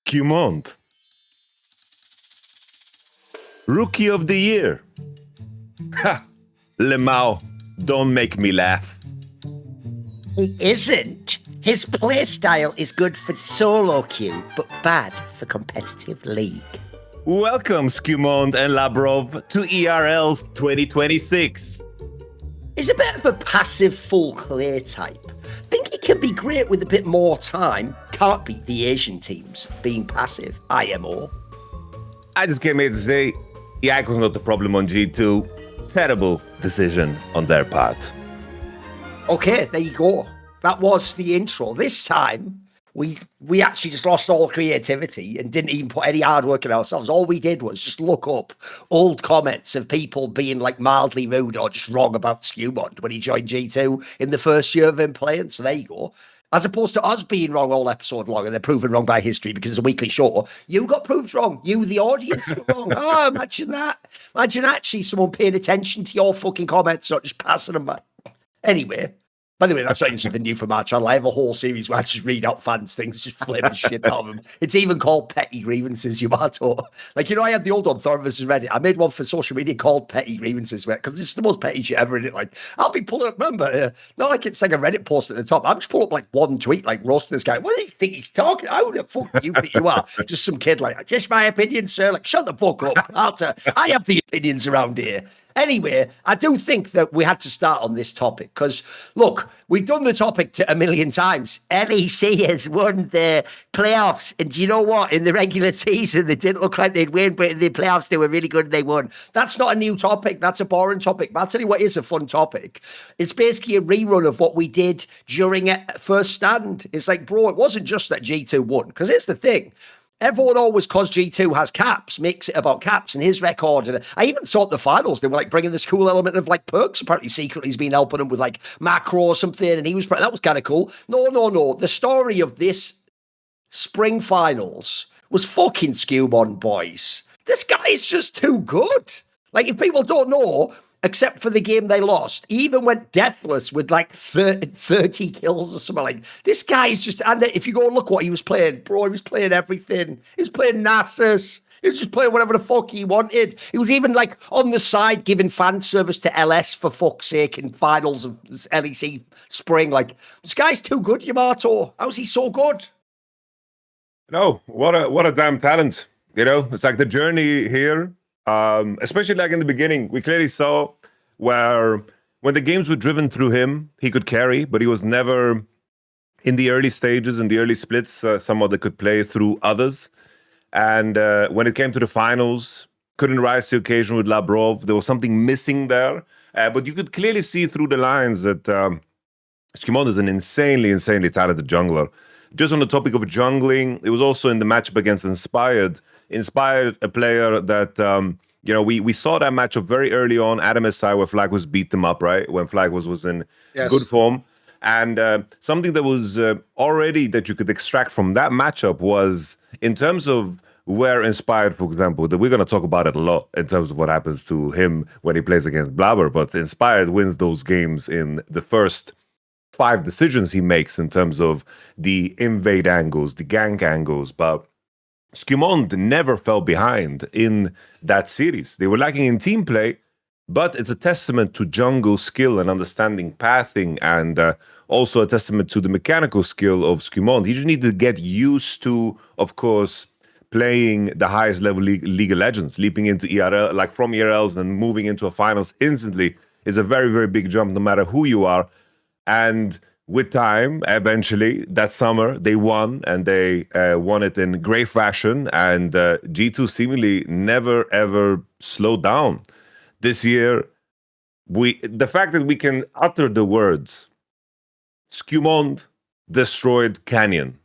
SkewMond. Rookie of the Year. Ha! Lemao, don't make me laugh. He isn't. His playstyle is good for solo queue, but bad for competitive league. Welcome, SkewMond and Labrov, to ERL's 2026. He's a bit of a passive full clear type. Think he can be great with a bit more time. Can't beat the Asian teams being passive. IMO. I just came here to say, Jankos not the problem on G2. Terrible decision on their part. Okay, there you go. That was the intro. This time, we actually just lost all creativity and didn't even put any hard work in ourselves. All we did was just look up old comments of people being like mildly rude or just wrong about SkewMond when he joined G2 in the first year of him playing. So there you go. As opposed to us being wrong all episode long and they're proven wrong by history because it's a weekly show. You got proved wrong. You, the audience, were wrong. Oh, imagine that. Imagine actually someone paying attention to your fucking comments, not just passing them by. Anyway. By the way, that's not something new for my channel. I have a whole series where I just read out fans' things, just flipping shit out of them. It's even called Petty Grievances, Yamato. Like, you know, I had the old one, Thorin vs. Reddit. I made one for social media called Petty Grievances, because this is the most petty shit ever in it. Like, I'll be pulling up, remember, not like it's like a Reddit post at the top. I'm just pulling up like one tweet, like roasting this guy. What do you think he's talking? How the fuck do you think you are? Just some kid like, just my opinion, sir. Like, shut the fuck up. I have the opinions around here. Anyway, I do think that we had to start on this topic because, look, we've done the topic a million times. LEC has won the playoffs. And do you know what? In the regular season, they didn't look like they'd win, but in the playoffs, they were really good and they won. That's not a new topic. That's a boring topic. But I'll tell you what is a fun topic. It's basically a rerun of what we did during First Stand. It's like, bro, it wasn't just that G2 won. Because here's the thing. Everyone always, because G2 has caps, makes it about caps and his record. And I even saw at the finals, they were like bringing this cool element of like Perkz. Apparently, secretly, he's been helping him with like macro or something. And that was kind of cool. No. The story of this spring finals was fucking SkewMond, boys. This guy is just too good. Like, if people don't know, except for the game they lost, he even went deathless with like 30 kills or something. Like, this guy is just, and if you go and look what he was playing, bro, he was playing everything. He was playing Nasus. He was just playing whatever the fuck he wanted. He was even like on the side giving fan service to LS for fuck's sake in finals of LEC Spring. Like, this guy's too good, Yamato. How's he so good? No, what a damn talent. You know, it's like the journey here. Especially like in the beginning, we clearly saw where when the games were driven through him, he could carry, but he was never in the early stages, in the early splits, someone that could play through others. And when it came to the finals, couldn't rise to the occasion with Labrov. There was something missing there. But you could clearly see through the lines that SkewMond is an insanely talented jungler. Just on the topic of jungling, it was also in the matchup against Inspired, a player that, we saw that matchup very early on, Adam side, where Flag was beat them up, right? When Flag was in good form. And something that was already that you could extract from that matchup was in terms of where Inspired, for example, that we're going to talk about it a lot in terms of what happens to him when he plays against Blaber, but Inspired wins those games in the first 5 decisions he makes in terms of the invade angles, the gank angles, but SkewMond never fell behind in that series. They were lacking in team play, but it's a testament to jungle skill and understanding pathing, and also a testament to the mechanical skill of SkewMond. He just needs to get used to, of course, playing the highest level League of Legends, leaping into ERL, like from ERLs and moving into a finals instantly is a very, very big jump no matter who you are. And with time, eventually, that summer, they won, and they won it in great fashion, and G2 seemingly never, ever slowed down. This year, the fact that we can utter the words, SkewMond destroyed Canyon.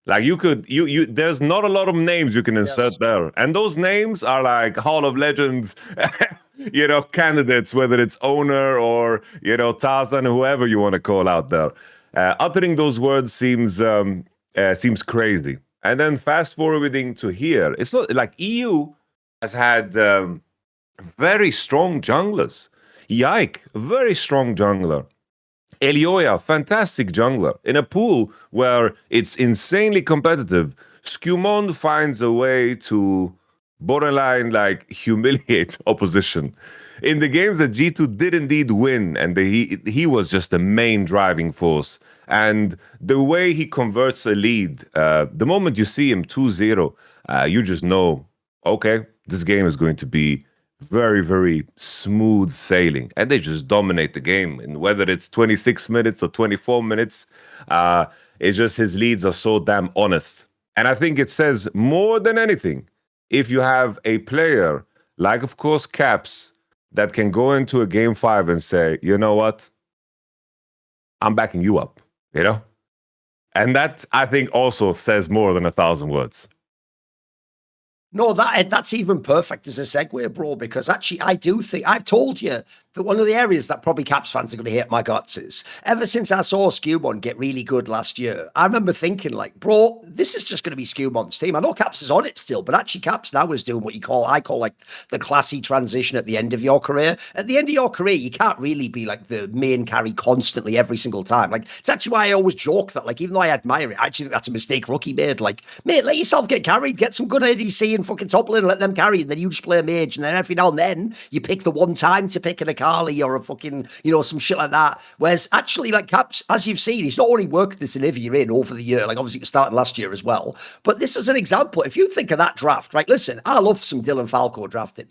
Like, there's not a lot of names you can insert there, and those names are like Hall of Legends candidates, whether it's owner or, Tarzan, whoever you want to call out there. Uttering those words seems crazy. And then fast forwarding to here, it's not like EU has had very strong junglers. Yike, very strong jungler. Elioya, fantastic jungler. In a pool where it's insanely competitive, SkewMond finds a way to borderline like humiliate opposition. In the games that G2 did indeed win, and he was just the main driving force. And the way he converts a lead, the moment you see him 2-0, you just know, okay, this game is going to be very, very smooth sailing. And they just dominate the game. And whether it's 26 minutes or 24 minutes, it's just his leads are so damn honest. And I think it says more than anything, if you have a player like, of course, Caps, that can go into a game 5 and say, you know what, I'm backing you up, you know? And that, I think, also says more than 1,000 words. No, that's even perfect as a segue, bro, because actually I do think, I've told you that one of the areas that probably Caps fans are going to hate my guts is, ever since I saw SkewMond get really good last year, I remember thinking like, bro, this is just going to be SkewMond's team. I know Caps is on it still, but actually Caps now is doing what I call like the classy transition at the end of your career. At the end of your career, you can't really be like the main carry constantly every single time. Like, it's actually why I always joke that, like, even though I admire it, I actually think that's a mistake Rookie made. Like, mate, let yourself get carried, get some good ADC and fucking top lane, let them carry, and then you just play a mage, and then every now and then you pick the one time to pick an Akali or a fucking, you know, some shit like that. Whereas actually, like, Caps, as you've seen, he's not only worked this Anivia in over the year, like obviously it started last year as well, but this is an example. If you think of that draft, right, listen, I love some Dylan Falco drafting.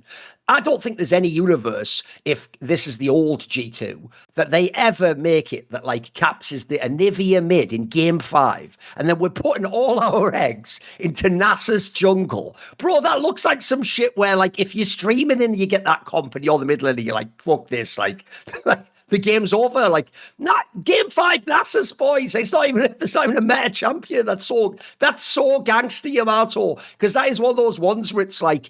I don't think there's any universe, if this is the old G2, that they ever make it that, like, Caps is the Anivia mid in game 5, and then we're putting all our eggs into Nasus jungle. Bro, that looks like some shit where, like, if you're streaming and you get that comp and you're the middle and you're like, fuck this, like the game's over. Like, not game 5 Nasus, boys. It's not even a meta champion. That's so gangster, Yamato. Because that is one of those ones where it's like,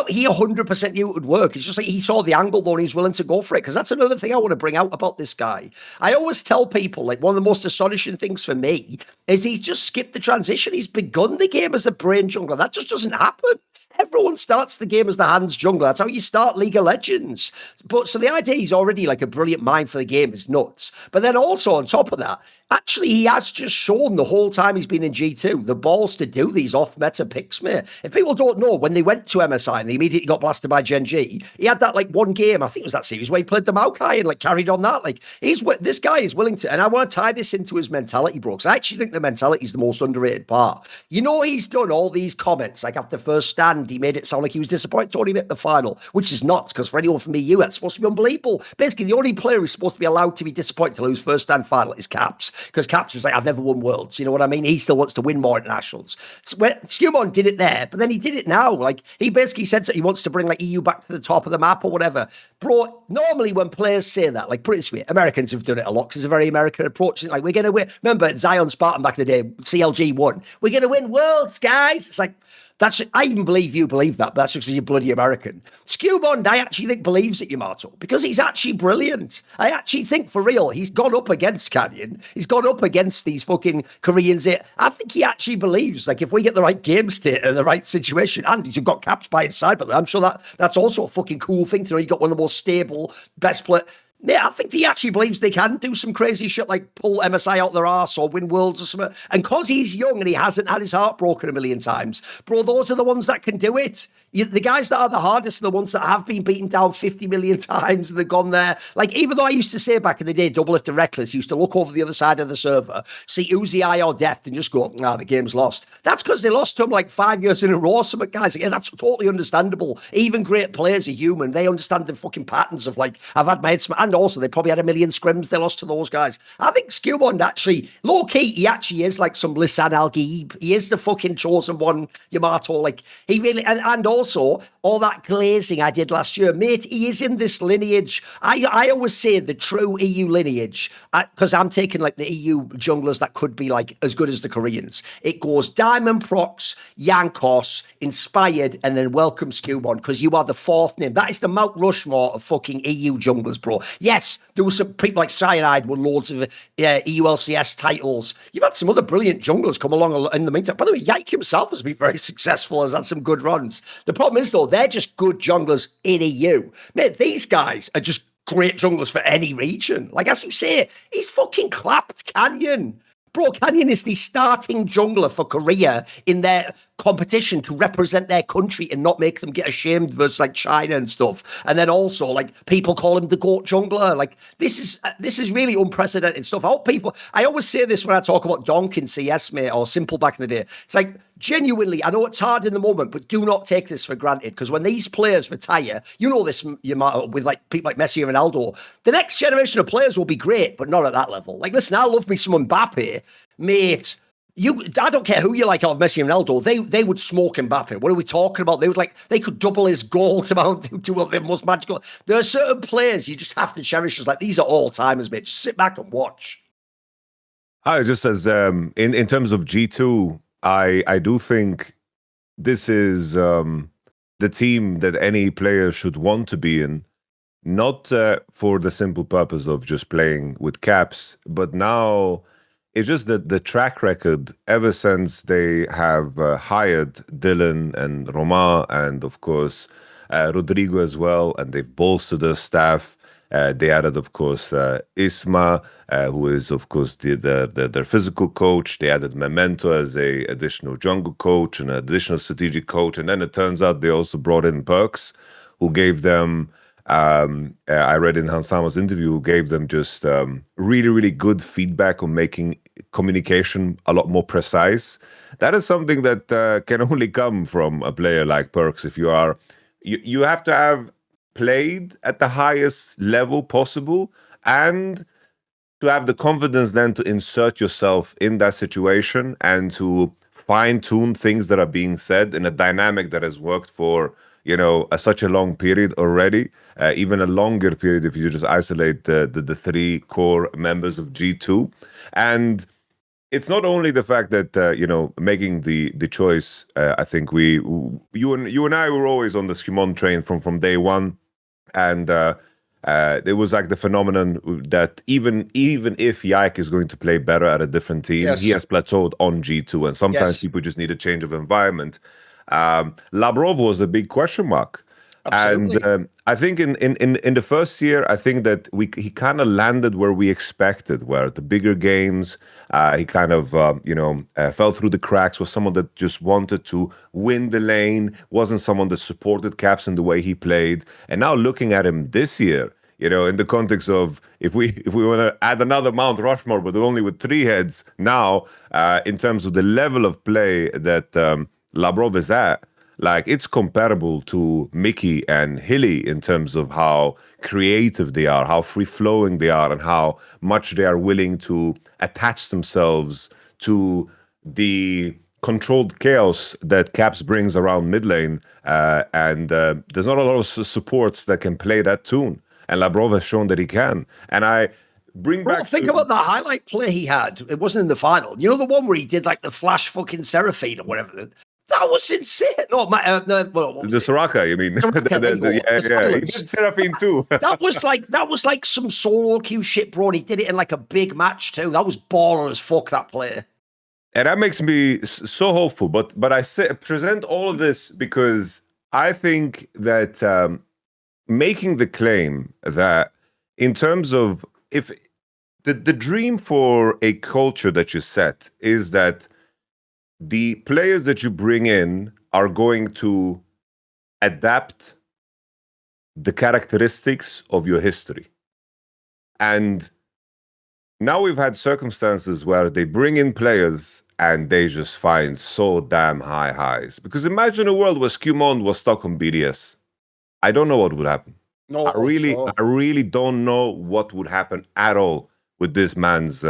he 100% knew it would work. It's just like he saw the angle though and he's willing to go for it. Because that's another thing I want to bring out about this guy. I always tell people, like, one of the most astonishing things for me is he's just skipped the transition. He's begun the game as the brain jungler. That just doesn't happen. Everyone starts the game as the hands jungler. That's how you start League of Legends. But so the idea he's already like a brilliant mind for the game is nuts. But then also on top of that, actually he has just shown the whole time he's been in G2 the balls to do these off-meta picks, mate. If people don't know, when they went to MSI and they immediately got blasted by Gen G, he had that like one game, I think it was that series, where he played the Maokai and like carried on that. Like, this guy is willing to, and I want to tie this into his mentality, bro, because I actually think the mentality is the most underrated part. You know, he's done all these comments, like after first stand, he made it sound like he was disappointed to only make the final, which is nuts, because for anyone from EU, that's supposed to be unbelievable. Basically, the only player who's supposed to be allowed to be disappointed to lose first stand final is Caps, because Caps is like, I've never won Worlds, you know what I mean? He still wants to win more internationals. So when SkewMond did it there, but then he did it now. Like, he basically said that he wants to bring like EU back to the top of the map or whatever. Bro, normally when players say that, like, put it this way, Americans have done it a lot because it's a very American approach. It's like, we're going to win. Remember Zion Spartan back in the day, CLG won. We're going to win Worlds, guys. It's like, I even believe you believe that, but that's because you're bloody American. SkewMond, I actually think believes it, Yamato, because he's actually brilliant. I actually think, for real, he's gone up against Canyon. He's gone up against these fucking Koreans here. I think he actually believes, like, if we get the right game state and the right situation, and you've got Caps by his side, but I'm sure that's also a fucking cool thing to know. You got one of the most stable, best players. Yeah, I think he actually believes they can do some crazy shit like pull MSI out their arse or win Worlds or something. And because he's young and he hasn't had his heart broken a million times, bro, those are the ones that can do it. The guys that are the hardest are the ones that have been beaten down 50 million times and they've gone there. Like, even though I used to say back in the day, Doublelift and Reckless used to look over the other side of the server, see Uzi Eye or Death and just go, nah, the game's lost. That's because they lost to him like 5 years in a row. Some guys, yeah, that's totally understandable. Even great players are human. They understand the fucking patterns of, like, I've had my head smacked, and also they probably had a million scrims they lost to those guys. I think SkewMond actually, low-key, he actually is like some Lisan Al-Gaib. He is the fucking chosen one, Yamato. Like, he really, and also, all that glazing I did last year, mate, he is in this lineage. I always say the true EU lineage, because I'm taking like the EU junglers that could be like as good as the Koreans. It goes Diamondprox, Jankos, Inspired, and then welcome SkewMond, because you are the fourth name. That is the Mount Rushmore of fucking EU junglers, bro. Yes, there were some people like Cyanide won loads of EU LCS titles. You've had some other brilliant junglers come along in the meantime. By the way, Yike himself has been very successful, has had some good runs. The problem is, though, they're just good junglers in EU. Mate, these guys are just great junglers for any region. Like, as you say, he's fucking clapped Canyon. Bro, Canyon is the starting jungler for Korea in their competition to represent their country and not make them get ashamed versus like China and stuff. And then also like people call him the GOAT jungler. Like this is really unprecedented stuff. I always say this when I talk about Donk in CS, mate, or Simple back in the day. It's like, genuinely, I know it's hard in the moment, but do not take this for granted, because when these players retire, you know this, you might, with like people like Messi and Ronaldo, the next generation of players will be great, but not at that level. Like, listen, I love me some Mbappe, mate. I don't care who you like out of Messi and Ronaldo. They would smoke Mbappe. What are we talking about? They could double his goal to the most magical. There are certain players you just have to cherish. As like, these are all timers, mate. Just sit back and watch. Just as in terms of G2, I do think this is the team that any player should want to be in, not for the simple purpose of just playing with caps, but now it's just that the track record ever since they have hired Dylan and Roma and, of course, Rodrigo as well, and they've bolstered their staff. They added, of course, Isma, who is, of course, their physical coach. They added Memento as a additional jungle coach and an additional strategic coach. And then it turns out they also brought in Perkz, who gave them, I read in Hansama's interview, who gave them just really, really good feedback on making communication a lot more precise. That is something that can only come from a player like Perkz. If you have to have played at the highest level possible and to have the confidence then to insert yourself in that situation and to fine-tune things that are being said in a dynamic that has worked for, such a long period already, even a longer period if you just isolate the three core members of G2. And it's not only the fact that making the choice. I think you and I were always on the SkewMond train from day one. And it was like the phenomenon that even if Yike is going to play better at a different team, yes, he has plateaued on G2, and sometimes people just need a change of environment. Labrov was a big question mark. Absolutely. And I think in the first year, I think that he kind of landed where we expected, where the bigger games, he kind of fell through the cracks, was someone that just wanted to win the lane, wasn't someone that supported Caps in the way he played. And now looking at him this year, in the context of if we want to add another Mount Rushmore, but only with 3 heads now, in terms of the level of play that Labrov is at, like, it's comparable to Mickey and Hilly in terms of how creative they are, how free-flowing they are, and how much they are willing to attach themselves to the controlled chaos that Caps brings around mid lane. And there's not a lot of supports that can play that tune. And Labrov has shown that he can. And I bring back... think about the highlight play he had. It wasn't in the final. You know the one where he did like the flash fucking Seraphine or whatever? That was insane. No, the Soraka, you mean? Yeah. He did Seraphine too. that was like some solo queue shit, bro. And he did it in like a big match too. That was baller as fuck, that play. And that makes me so hopeful. But I present all of this because I think that making the claim that in terms of if the dream for a culture that you set is that the players that you bring in are going to adapt the characteristics of your history. And now we've had circumstances where they bring in players and they just find so damn high highs. Because imagine a world where SkewMond was stuck on BDS. I don't know what would happen. No, I really don't know what would happen at all with this man's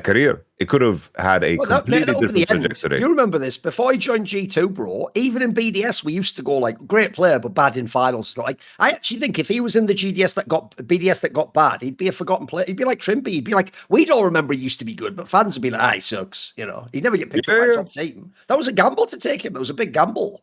career. It could have had a completely different trajectory. You remember this, before he joined G2, bro, even in BDS, we used to go like, great player, but bad in finals. Like, I actually think if he was in the BDS that got bad, he'd be a forgotten player. He'd be like Trimpy. He'd be like, we'd all remember he used to be good, but fans would be like, he sucks. He'd never get picked up by a top team. That was a gamble to take him. It was a big gamble.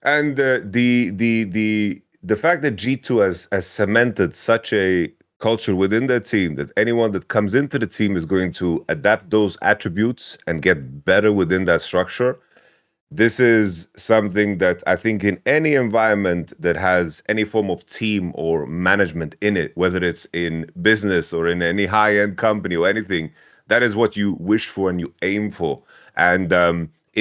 And the fact that G2 has cemented such a culture within their team that anyone that comes into the team is going to adapt those attributes and get better within that structure. This is something that I think in any environment that has any form of team or management in it, whether it's in business or in any high-end company or anything, That is what you wish for and you aim for. And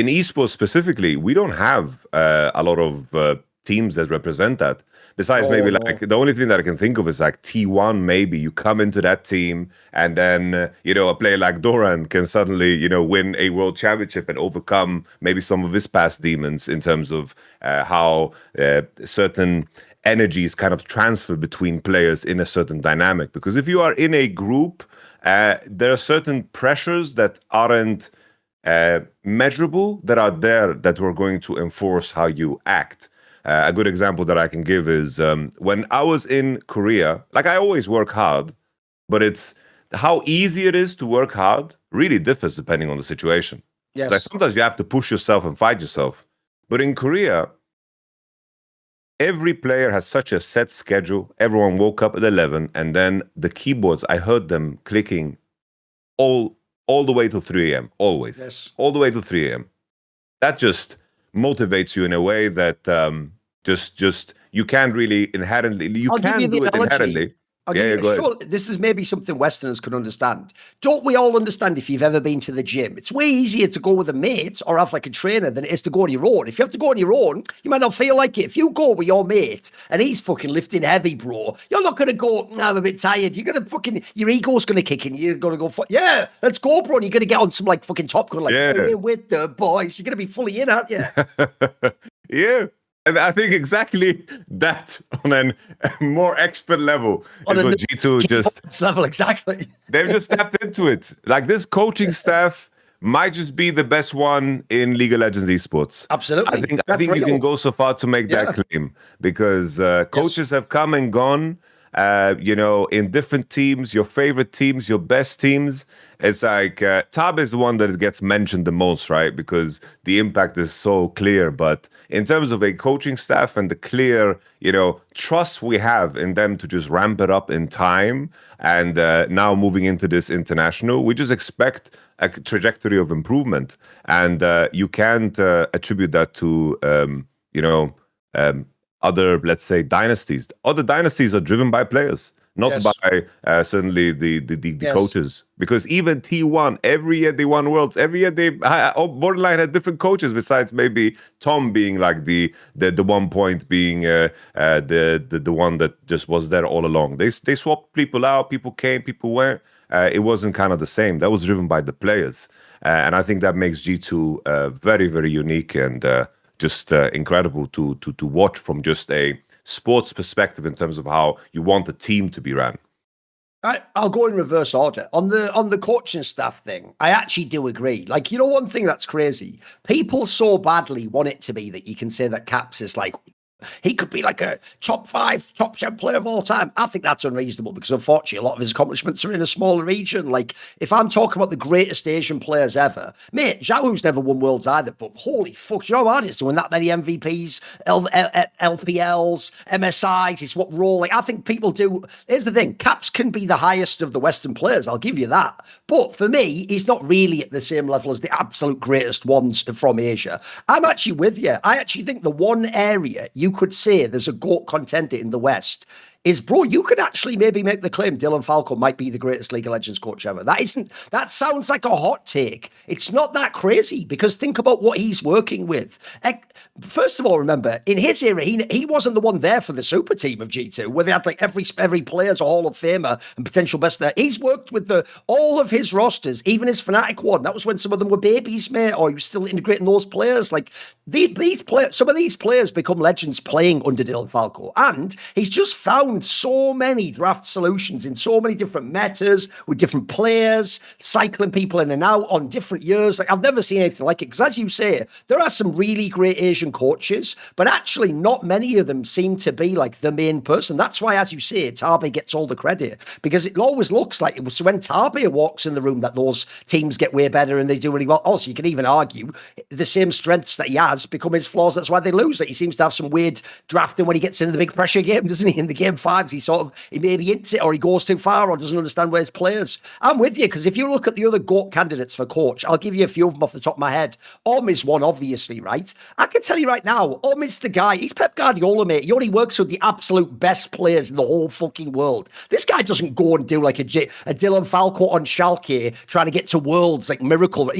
in esports specifically, we don't have a lot of teams that represent that. Besides, like the only thing that I can think of is like T1. Maybe you come into that team, and then a player like Doran can suddenly win a world championship and overcome maybe some of his past demons in terms of how certain energies kind of transfer between players in a certain dynamic. Because if you are in a group, there are certain pressures that aren't measurable that are there that we're going to enforce how you act. A good example that I can give is when I was in Korea, like I always work hard, but it's how easy it is to work hard really differs depending on the situation. Yes. Like sometimes you have to push yourself and fight yourself. But in Korea, every player has such a set schedule. Everyone woke up at 11, and then the keyboards, I heard them clicking all the way to 3 a.m. Always. Yes. All the way to 3 a.m. That just motivates you in a way that just you can't really inherently, you can do it inherently. Sure, this is maybe something Westerners can understand. Don't we all understand if you've ever been to the gym? It's way easier to go with a mate or have like a trainer than it is to go on your own. If you have to go on your own, you might not feel like it. If you go with your mate and he's fucking lifting heavy, bro, you're not going to go, I'm a bit tired. You're going to fucking, your ego's going to kick in. You're going to go, yeah, let's go, bro. And you're going to get on some like fucking Top Gun, like, we're with the boys. You're going to be fully in, aren't you? Yeah. And I think exactly that on a more expert level is what G2 just level, exactly. They've just tapped into it. Like this coaching staff might just be the best one in League of Legends esports. Absolutely. I think you can go so far to make that claim because coaches have come and gone. In different teams, your favorite teams, your best teams. It's like Tab is the one that gets mentioned the most, right? Because the impact is so clear. But in terms of a coaching staff and the clear, trust we have in them to just ramp it up in time, and now moving into this international, we just expect a trajectory of improvement. And you can't attribute that to, other, let's say, dynasties. Other dynasties are driven by players, not by certainly the coaches. Because even T1, every year they won Worlds. Every year they borderline had different coaches. Besides maybe Tom being like the 1 point being the one that just was there all along. They swapped people out. People came, people went. It wasn't kind of the same. That was driven by the players, and I think that makes G2 very, very unique and. Just incredible to watch from just a sports perspective in terms of how you want the team to be ran. I'll go in reverse order. On the coaching staff thing, I actually do agree. Like, one thing that's crazy, people so badly want it to be that you can say that Caps is like, he could be like a top 5, top 10 player of all time. I think that's unreasonable because unfortunately a lot of his accomplishments are in a smaller region. Like if I'm talking about the greatest Asian players ever, mate, Zhao's never won Worlds either, but holy fuck, you know how hard it is to win that many MVPs, LPLs, MSIs, it's what role. Like I think people do. Here's the thing, Caps can be the highest of the Western players, I'll give you that. But for me, he's not really at the same level as the absolute greatest ones from Asia. I'm actually with you. I actually think the one area you could say there's a GOAT contender in the West is, bro, you could actually maybe make the claim Dylan Falco might be the greatest League of Legends coach ever. That sounds like a hot take. It's not that crazy because think about what he's working with. First of all, remember, in his era, he wasn't the one there for the super team of G2, where they had like every player's a Hall of Famer and potential best there. He's worked with all of his rosters, even his Fnatic one. That was when some of them were babies, mate, or he was still integrating those players. Like some of these players become legends playing under Dylan Falco. And he's just found so many draft solutions in so many different metas with different players, cycling people in and out on different years. Like I've never seen anything like it. Because as you say, there are some really great Asian coaches, but actually not many of them seem to be like the main person. That's why, as you say, Tabe gets all the credit because it always looks like it was when Tabe walks in the room that those teams get way better and they do really well. Also, you can even argue the same strengths that he has become his flaws. That's why they lose. Like he seems to have some weird drafting when he gets into the big pressure game, doesn't he? In the game 5s, he maybe hints it or he goes too far or doesn't understand where his players. I'm with you, because if you look at the other GOAT candidates for coach, I'll give you a few of them off the top of my head. Is one, obviously, right? I can tell you right now, is the guy. He's Pep Guardiola, mate. He only works with the absolute best players in the whole fucking world. This guy doesn't go and do like a Dylan Falco on Schalke trying to get to Worlds, like miracle.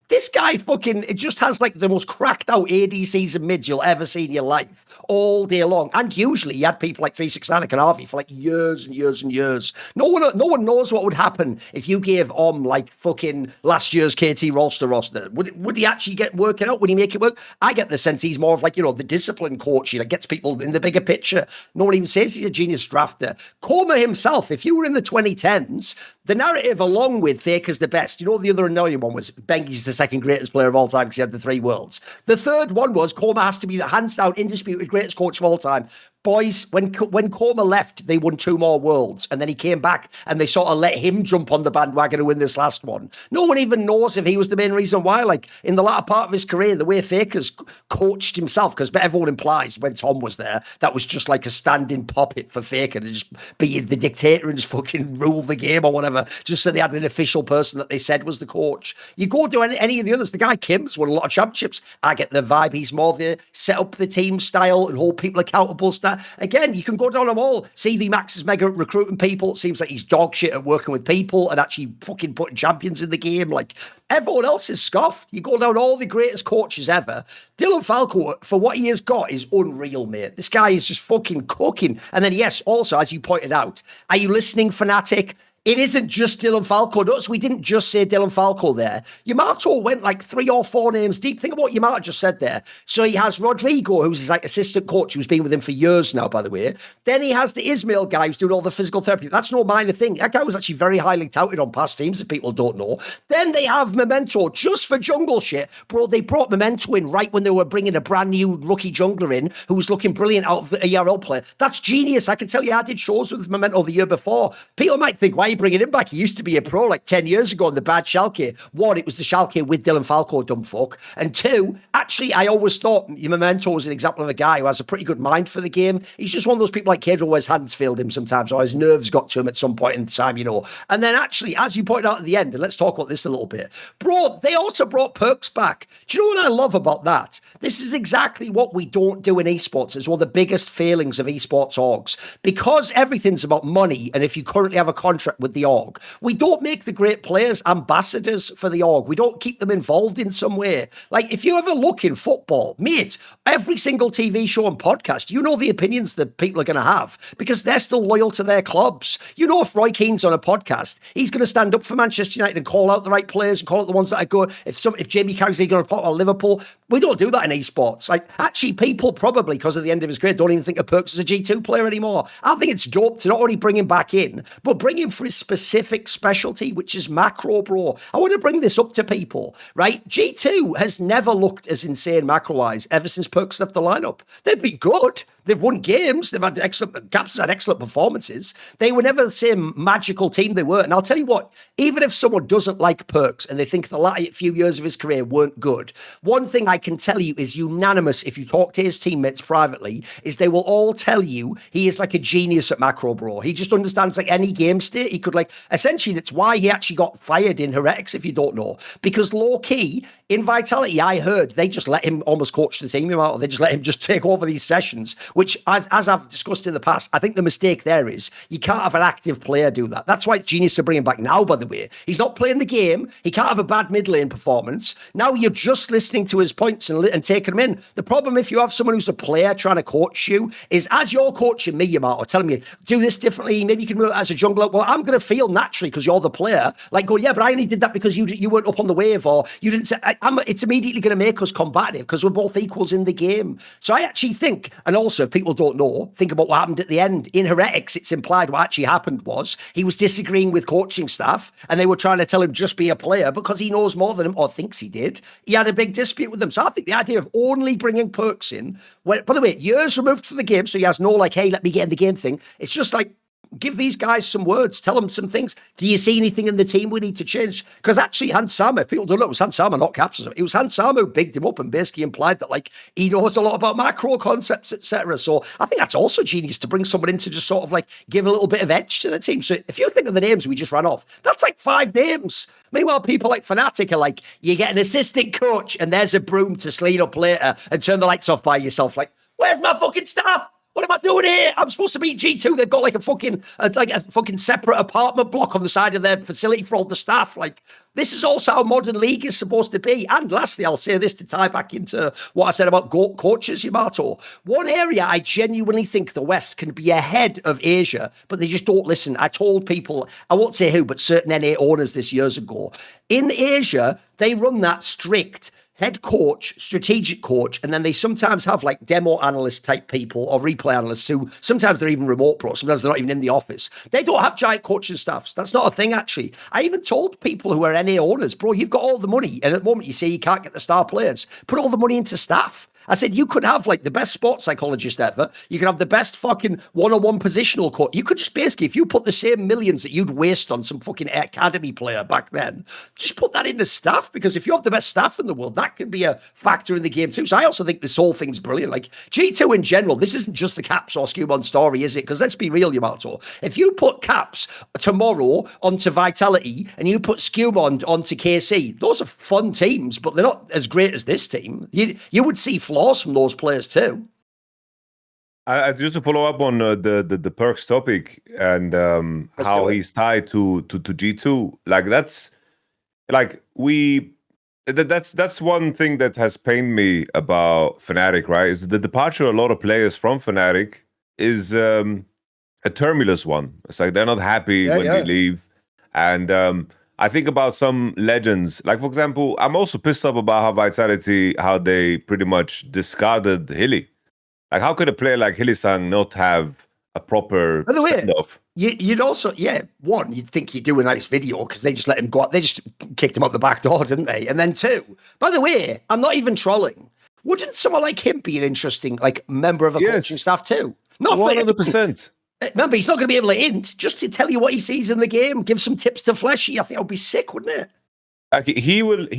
This guy it just has like the most cracked out ADCs and mids you'll ever see in your life all day long. And usually you had people like 36 and Harvey for like years and years and years. No one knows what would happen if you gave like fucking last year's KT roster. Would he actually get working out? Would he make it work? I get the sense he's more of like, the discipline coach that gets people in the bigger picture. No one even says he's a genius drafter. Korma himself, if you were in the 2010s, the narrative along with Faker's the best. The other annoying one was Bengie's the second greatest player of all time because he had the 3 worlds. The third one was Korma has to be the hands down undisputed greatest coach of all time. Boys, when Korma left, they won 2 more worlds, and then he came back and they sort of let him jump on the bandwagon and win this last one. No one even knows if he was the main reason why. Like in the latter part of his career, the way Faker's coached himself, because everyone implies when Tom was there, that was just like a stand-in puppet for Faker to just be the dictator and just fucking rule the game or whatever, just so they had an official person that they said was the coach. You go to any of the others, the guy Kim's won a lot of championships. I get the vibe he's more the set up the team style and hold people accountable style. Again, you can go down them all. cvMax is mega recruiting people. It seems like he's dog shit at working with people and actually fucking putting champions in the game. Like, everyone else is scoffed. You go down all the greatest coaches ever. Dylan Falco, for what he has got, is unreal, mate. This guy is just fucking cooking. And then, yes, also, as you pointed out, are you listening, Fnatic? It isn't just Dylan Falco. Notice we didn't just say Dylan Falco there. Yamato went like 3 or 4 names deep. Think about what Yamato just said there. So he has Rodrigo, who's his like assistant coach, who's been with him for years now, by the way. Then he has the Ismail guy who's doing all the physical therapy. That's no minor thing. That guy was actually very highly touted on past teams that people don't know. Then they have Memento, just for jungle shit. Bro, they brought Memento in right when they were bringing a brand new rookie jungler in who was looking brilliant out of a ERL player. That's genius. I can tell you, I did shows with Memento the year before. People might think, why are you bringing him back? He used to be a pro like 10 years ago in the bad Schalke. 1, it was the Schalke with Dylan Falco, dumb fuck. And 2, actually, I always thought Memento was an example of a guy who has a pretty good mind for the game. He's just one of those people like Kedro where his hands failed him sometimes, or his nerves got to him at some point in time, And then actually, as you pointed out at the end, and let's talk about this a little bit, bro, they also brought Perkz back. Do you know what I love about that? This is exactly what we don't do in esports. It's one of the biggest failings of esports orgs. Because everything's about money, and if you currently have a contract with the org, we don't make the great players ambassadors for the org. We don't keep them involved in some way. Like, if you ever look in football, mate, every single TV show and podcast, the opinions that people are going to have because they're still loyal to their clubs. If Roy Keane's on a podcast, he's going to stand up for Manchester United and call out the right players and call out the ones that are good. If Jamie Carragher's going to put on Liverpool, we don't do that in esports. Like, actually, people probably, because of the end of his career, don't even think of Perkz as a G2 player anymore. I think it's dope to not only bring him back in, but bring him for his specific specialty, which is macro, bro. I want to bring this up to people, right? G2 has never looked as insane macro-wise ever since Perkz left the lineup. They've been good. They've won games. They've had excellent, Caps had excellent performances. They were never the same magical team they were. And I'll tell you what, even if someone doesn't like Perkz and they think the latter few years of his career weren't good, one thing I can tell you is unanimous if you talk to his teammates privately, is they will all tell you he is like a genius at macro, bro. He just understands like any game state. He could like, essentially that's why he actually got fired in Heretics, if you don't know. Because low key, in Vitality, I heard they just let him almost coach the team out, or they just let him just take over these sessions, which as I've discussed in the past, I think the mistake there is you can't have an active player do that. That's why it's genius to bring him back now, by the way. He's not playing the game. He can't have a bad mid lane performance. Now you're just listening to his points and taking him in. The problem if you have someone who's a player trying to coach you is as you're coaching me, Yamato, telling me, do this differently, maybe you can move it as a jungler. Well, I'm going to feel naturally because you're the player, like go, yeah, but I only did that because you weren't up on the wave, or you didn't say, it's immediately going to make us combative because we're both equals in the game. So I actually think, and also if people don't know, think about what happened at the end. In Heretics, it's implied what actually happened was he was disagreeing with coaching staff and they were trying to tell him just be a player because he knows more than him, or thinks he did. He had a big dispute with them. So I think the idea of only bringing Perkz in, by the way, years removed from the game, so he has no like, hey, let me get in the game thing. It's just like, give these guys some words, tell them some things. Do you see anything in the team we need to change? Because actually, Hans Sama, people don't know, it was Hans Sama, not Caps. It was Hans Sama who bigged him up and basically implied that, like, he knows a lot about macro concepts, etc. So I think that's also genius to bring someone in to just sort of like give a little bit of edge to the team. So if you think of the names we just ran off, that's like 5 names. Meanwhile, people like Fnatic are like, you get an assistant coach and there's a broom to clean up later and turn the lights off by yourself. Like, where's my fucking staff? What am I doing here? I'm supposed to be G2. They've got like a fucking separate apartment block on the side of their facility for all the staff. Like, this is also how modern league is supposed to be. And lastly, I'll say this to tie back into what I said about GOAT coaches, Yamato. One area I genuinely think the West can be ahead of Asia, but they just don't listen. I told people, I won't say who, but certain NA owners this years ago. In Asia, they run that strict head coach, strategic coach, and then they sometimes have like demo analyst type people or replay analysts who sometimes they're even remote pro, sometimes they're not even in the office. They don't have giant coaching staffs. That's not a thing, actually. I even told people who are NA owners, bro, you've got all the money, and at the moment you say you can't get the star players. Put all the money into staff. I said, you could have like the best sports psychologist ever. You could have the best fucking one-on-one positional coach. You could just basically, if you put the same millions that you'd waste on some fucking academy player back then, just put that into staff, because if you have the best staff in the world, that can be a factor in the game too. So I also think this whole thing's brilliant. Like G2 in general, this isn't just the Caps or SkewMond story, is it? Because let's be real, Yamato. If you put Caps tomorrow onto Vitality and you put SkewMond onto KC, those are fun teams, but they're not as great as this team. You would see flaws from those players too. I just to follow up on the Perkz topic and how he's tied to G2. Like that's one thing that has pained me about Fnatic, right? Is the departure of a lot of players from Fnatic is a tumultuous one. It's like they're not happy when they leave, and I think about some legends. Like, for example, I'm also pissed off about how Vitality, how they pretty much discarded Hilly. Like, how could a player like Hylissang not have a proper send-off? You'd also, one, you'd think you'd do a nice video because they just let him go out. They just kicked him out the back door, didn't they? And then two, by the way, I'm not even trolling. Wouldn't someone like him be an interesting, like, member of a coaching staff too? Not 100%. Remember, he's not going to be able to hint, just to tell you what he sees in the game, give some tips to Fleshy. I think that would be sick, wouldn't it? Like he would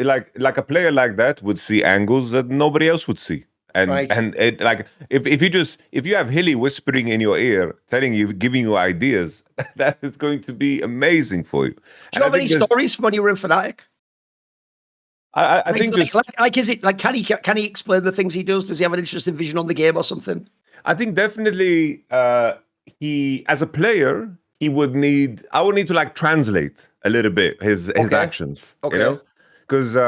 like a player like that would see angles that nobody else would see. And and it, like if you have Hilly whispering in your ear, telling you, giving you ideas, that is going to be amazing for you. Do you have any stories from when you were in Fnatic? I think is it like can he explain the things he does? Does he have an interesting vision on the game or something? I think definitely he, as a player, I would need to like translate a little bit his actions, you know, because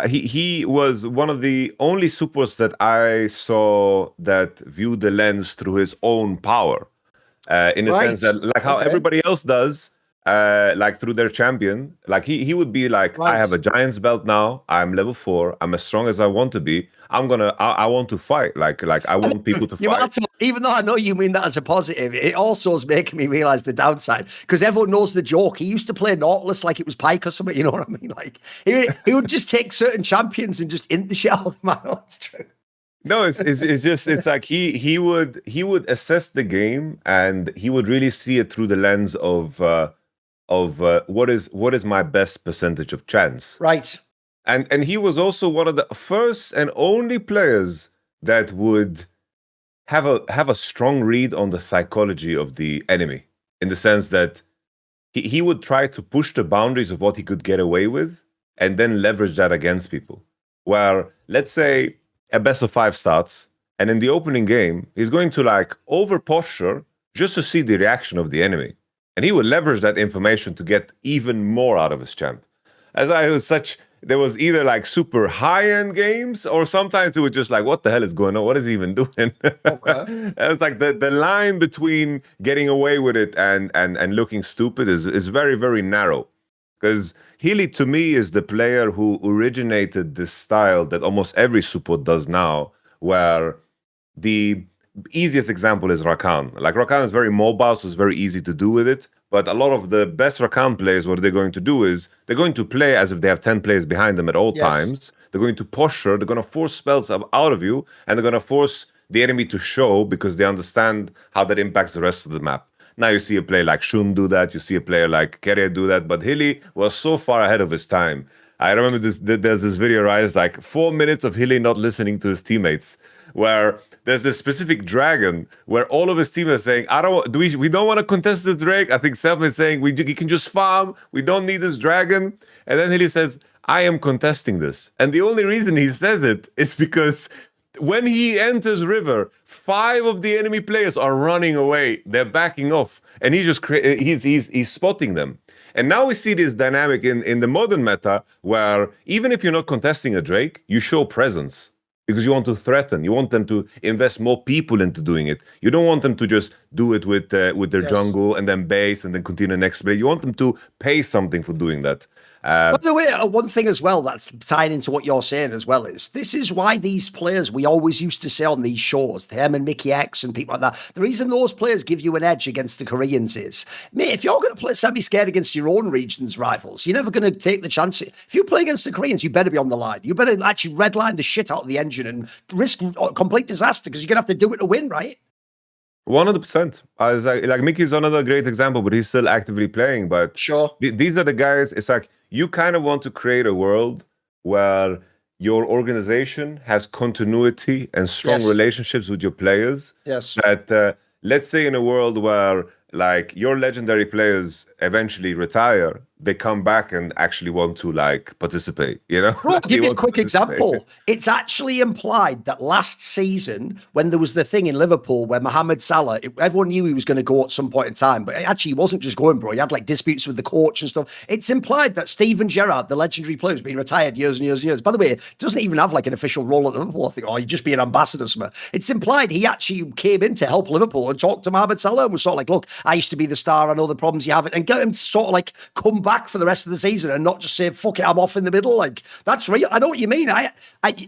he was one of the only supers that I saw that viewed the lens through his own power, in the sense that like how everybody else does, like through their champion. Like he would be like, I have a Giant's belt now. I'm level 4. I'm as strong as I want to be. I want to fight. Like I want people to fight. Even though I know you mean that as a positive, it also is making me realize the downside, because everyone knows the joke. He used to play Nautilus like it was Pike or something. You know what I mean? Like he would just take certain champions and just int the shit out of them. It's true. No, it's just it's like he would assess the game and he would really see it through the lens of what is my best percentage of chance. Right. And he was also one of the first and only players that would have a strong read on the psychology of the enemy, in the sense that he would try to push the boundaries of what he could get away with and then leverage that against people. Where, let's say, a best of 5 starts, and in the opening game, he's going to like over posture just to see the reaction of the enemy. And he would leverage that information to get even more out of his champ. There was either like super high-end games, or sometimes it was just like, what the hell is going on? What is he even doing? It's like the line between getting away with it and looking stupid is very, very narrow. Because Healy, to me, is the player who originated this style that almost every support does now, where the easiest example is Rakan. Like, Rakan is very mobile, so it's very easy to do with it. But a lot of the best Rakan players, what they're going to do is they're going to play as if they have 10 players behind them at all times. They're going to posture, they're going to force spells out of you, and they're going to force the enemy to show, because they understand how that impacts the rest of the map. Now you see a player like Shun do that. You see a player like Kerry do that. But Hilly was so far ahead of his time. I remember there's this video, right? It's like 4 minutes of Hilly not listening to his teammates, where there's this specific dragon where all of his teammates are saying, we don't want to contest this Drake. I think Seven is saying we can just farm. We don't need this dragon. And then Hilly says, I am contesting this. And the only reason he says it is because when he enters river, 5 of the enemy players are running away. They're backing off, and he's spotting them. And now we see this dynamic in the modern meta, where even if you're not contesting a Drake, you show presence because you want to threaten. You want them to invest more people into doing it. You don't want them to just do it with their jungle and then base and then continue the next play. You want them to pay something for doing that. By the way, one thing as well that's tying into what you're saying as well is this is why these players we always used to say on these shows, them and Mickey X and people like that, the reason those players give you an edge against the Koreans is, mate, if you're going to play semi-scared against your own region's rivals, you're never going to take the chance. If you play against the Koreans, you better be on the line. You better actually redline the shit out of the engine and risk complete disaster because you're going to have to do it to win, right? 100%. Like Mickey's another great example, but he's still actively playing. But sure, these are the guys. It's like you kind of want to create a world where your organization has continuity and strong relationships with your players. Yes. That let's say in a world where like your legendary players eventually retire, they come back and actually want to like participate, you know? Bro, I'll give you a quick example. It's actually implied that last season, when there was the thing in Liverpool where Mohamed Salah, everyone knew he was going to go at some point in time, but actually he wasn't just going, bro. He had like disputes with the coach and stuff. It's implied that Steven Gerrard, the legendary player, has been retired years and years and years. By the way, doesn't even have like an official role at Liverpool. I think, he'd just be an ambassador somewhere. It's implied he actually came in to help Liverpool and talk to Mohamed Salah and was sort of like, look, I used to be the star. I know the problems you have, and get him to sort of like come back for the rest of the season and not just say, fuck it, I'm off in the middle. Like, that's real. I know what you mean.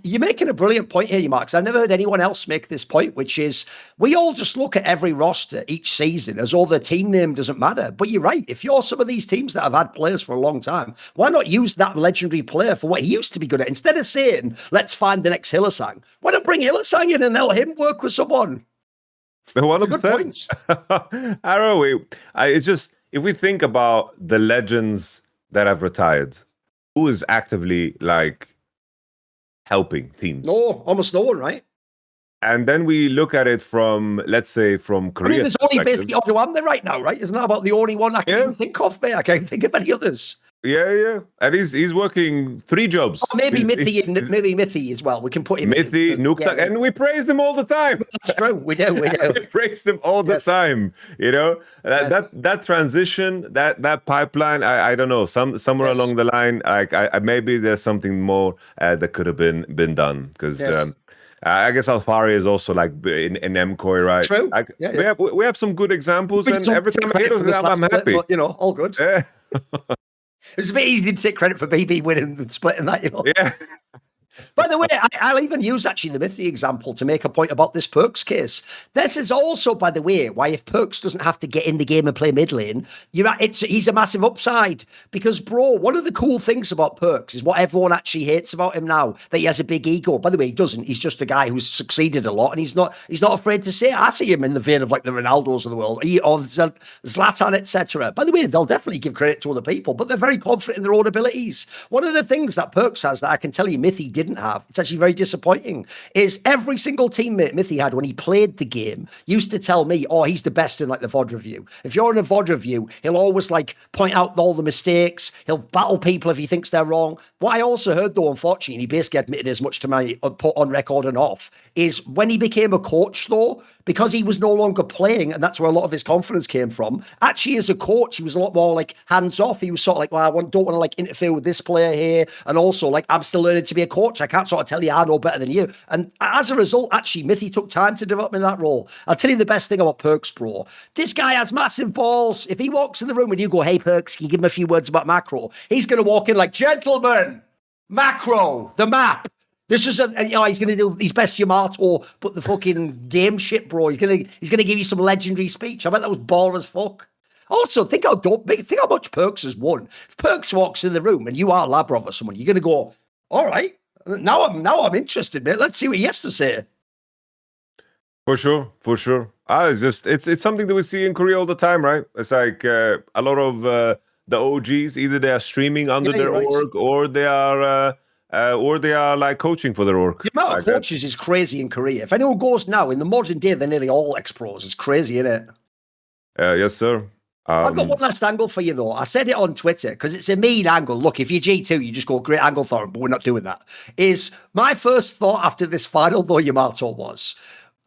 You're making a brilliant point here, Mark. I've never heard anyone else make this point, which is we all just look at every roster each season as all the team name doesn't matter. But you're right. If you're some of these teams that have had players for a long time, why not use that legendary player for what he used to be good at? Instead of saying, let's find the next Hylissang, why not bring Hylissang in and let him work with someone? 100%. I don't know. It's just, if we think about the legends that have retired, who is actively like helping teams? No, almost no one, right? And then we look at it from, let's say, from Korea. I mean, there's only basically Odoam there right now, right? Isn't that about the only one I can even think of, mate? I can't think of any others. Yeah. And he's working 3 jobs. Oh, maybe Mithy as well. We can put him Mithy, Nuktak, and we praise him all the time. That's true. We do. We praise him all the time. You know, that transition, that pipeline. I don't know. Somewhere along the line, I maybe there's something more that could have been done because. I guess Alfari is also like in MKOI, right? True. We have some good examples, and every time I hear them, I'm happy. But, you know, all good. Yeah. It's a bit easy to take credit for BB winning and splitting that, you know. Yeah. By the way, I'll even use actually the Mithy example to make a point about this Perkz case. This is also, by the way, why if Perkz doesn't have to get in the game and play mid lane, he's a massive upside. Because, bro, one of the cool things about Perkz is what everyone actually hates about him now, that he has a big ego. By the way, he doesn't. He's just a guy who's succeeded a lot, and he's not afraid to say it. I see him in the vein of like the Ronaldos of the world, or Zlatan, etc. By the way, they'll definitely give credit to other people, but they're very confident in their own abilities. One of the things that Perkz has that I can tell you Mithy didn't have, it's actually very disappointing, is every single teammate Mithy had when he played the game used to tell me, oh, he's the best in like the VOD review. If you're in a VOD review, he'll always like point out all the mistakes. He'll battle people if he thinks they're wrong. What I also heard though, unfortunately, he basically admitted as much to my put on record and off, is when he became a coach though, because he was no longer playing, and that's where a lot of his confidence came from. Actually, as a coach, he was a lot more like hands off. He was sort of like, well, I don't want to like interfere with this player here. And also like, I'm still learning to be a coach. I can't sort of tell you I know better than you. And as a result, actually, Mithy took time to develop in that role. I'll tell you the best thing about Perkz, bro. This guy has massive balls. If he walks in the room and you go, hey, Perkz, can you give him a few words about macro? He's going to walk in like, gentlemen, macro, the map. This is he's going to do his best Yamato, but the fucking game shit, bro. He's going to give you some legendary speech. I bet that was baller as fuck. Also, think how much Perkz has won. If Perkz walks in the room and you are Labrov or someone, you're going to go, all right, now I'm interested, mate. Let's see what he has to say. For sure. It's something that we see in Korea all the time, right? It's like a lot of the OGs, either they are streaming under their org, or they are like coaching for their org. The amount of coaches is crazy in Korea. If anyone goes now, in the modern day, they're nearly all ex-pros. It's crazy, isn't it? Yes, sir. I've got one last angle for you, though. I said it on Twitter because it's a mean angle. Look, if you're G2, you just go, great angle, Thorin, but we're not doing that. Is my first thought after this final, though, Yamato, was,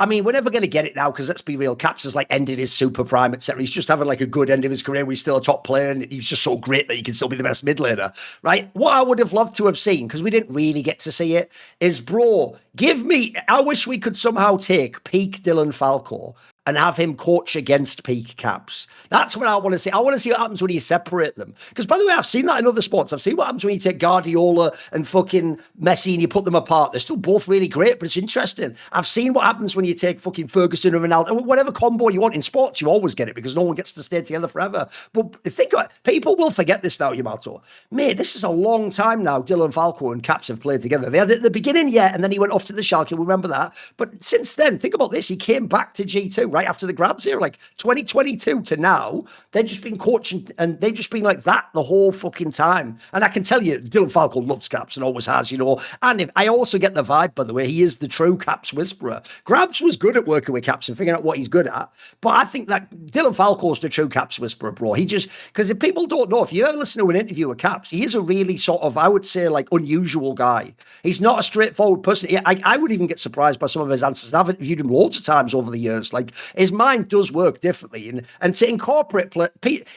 I mean, we're never going to get it now because let's be real, Caps has like ended his super prime, etc. He's just having like a good end of his career where he's still a top player and he's just so great that he can still be the best mid laner, right? What I would have loved to have seen, because we didn't really get to see it, is, bro, I wish we could somehow take peak Dylan Falco and have him coach against peak Caps. That's what I want to see. I want to see what happens when you separate them. Because, by the way, I've seen that in other sports. I've seen what happens when you take Guardiola and fucking Messi and you put them apart. They're still both really great, but it's interesting. I've seen what happens when you take fucking Ferguson and Ronaldo. Whatever combo you want in sports, you always get it because no one gets to stay together forever. But think about it. People will forget this now, Yamato. Mate, this is a long time now Dylan Falco and Caps have played together. They had it at the beginning, yeah, and then he went off to the Schalke. We remember that. But since then, think about this. He came back to G2 right after the grabs here, like 2022 to now. They've just been coaching and they've just been like that the whole fucking time. And I can tell you, Dylan Falco loves Caps and always has, you know. And if I also get the vibe, by the way, he is the true Caps whisperer. Grabs was good at working with Caps and figuring out what he's good at. But I think that Dylan Falco's the true Caps whisperer, bro. He just, because if people don't know, if you ever listen to an interview with Caps, he is a really sort of, I would say, like unusual guy. He's not a straightforward person. I would even get surprised by some of his answers. I've interviewed him loads of times over the years. Like, his mind does work differently. And to incorporate,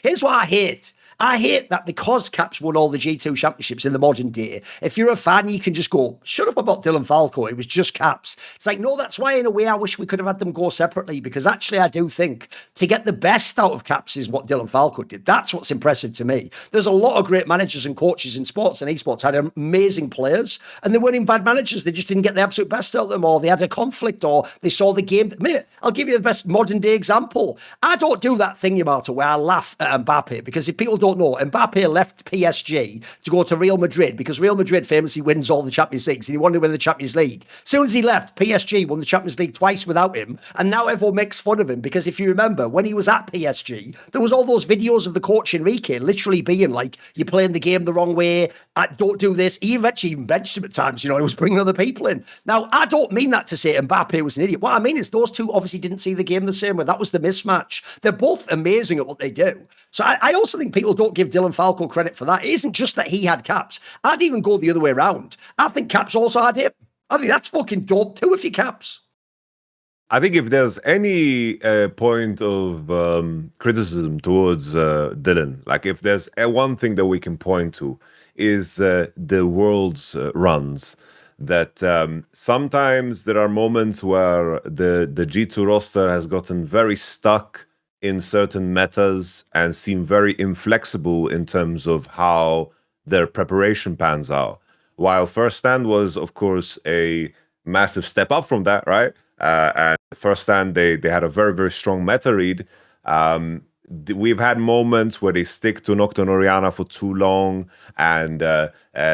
here's what I hate. I hate that because Caps won all the G2 championships in the modern day, if you're a fan, you can just go, shut up about Dylan Falco. It was just Caps. It's like, no, that's why in a way I wish we could have had them go separately, because actually I do think to get the best out of Caps is what Dylan Falco did. That's what's impressive to me. There's a lot of great managers and coaches in sports and esports had amazing players and they weren't even bad managers. They just didn't get the absolute best out of them, or they had a conflict, or they saw the game. Mate, I'll give you the best modern day example. I don't do that thing, Yamato, where I laugh at Mbappe, because if people don't know, Mbappe left PSG to go to Real Madrid because Real Madrid famously wins all the Champions Leagues and he wanted to win the Champions League. As soon as he left, PSG won the Champions League twice without him, and now everyone makes fun of him because if you remember, when he was at PSG, there was all those videos of the coach Enrique literally being like, you're playing the game the wrong way, don't do this. He eventually even benched him at times, you know, he was bringing other people in. Now, I don't mean that to say Mbappe was an idiot. What I mean is those two obviously didn't see the game the same way. That was the mismatch. They're both amazing at what they do. So I also think people don't give Dylan Falco credit for that. It isn't just that he had Caps. I'd even go the other way around. I think Caps also had him. I think that's fucking dope too if you Caps. I think if there's any point of criticism towards Dylan, like if there's one thing that we can point to is the world's runs. That sometimes there are moments where the G2 roster has gotten very stuck in certain metas and seem very inflexible in terms of how their preparation pans out. While First Stand was, of course, a massive step up from that, right? And First Stand, they had a very, very strong meta read. We've had moments where they stick to Nocturne Orianna for too long and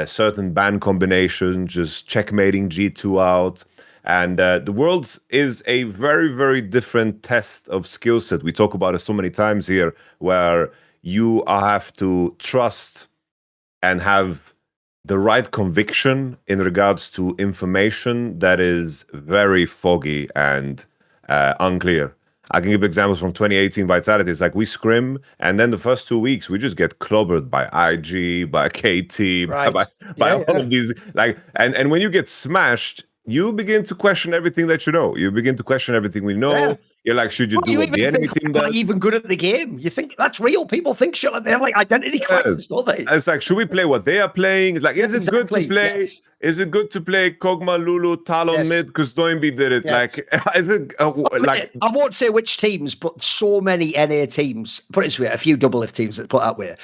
certain ban combinations just checkmating G2 out. And the Worlds is a very, very different test of skill set. We talk about it so many times here, where you have to trust and have the right conviction in regards to information that is very foggy and unclear. I can give examples from 2018 Vitality. It's like we scrim, and then the first 2 weeks we just get clobbered by IG, by KT, right. by all of these. Like, and when you get smashed, you begin to question everything that you know. You begin to question everything we know. Yeah. You're like, should you do what the enemy team does? Even good at the game. You think that's real. People think shit like they have like identity crisis, don't they? It's like, should we play what they are playing? It's like, is it good to play? Yes. Is it good to play Kog'Maw, Lulu, Talon mid? Because Doinby did it. Yes. Like, is it like? I won't say which teams, but so many NA teams. Put it this way, a few double lift teams that put that way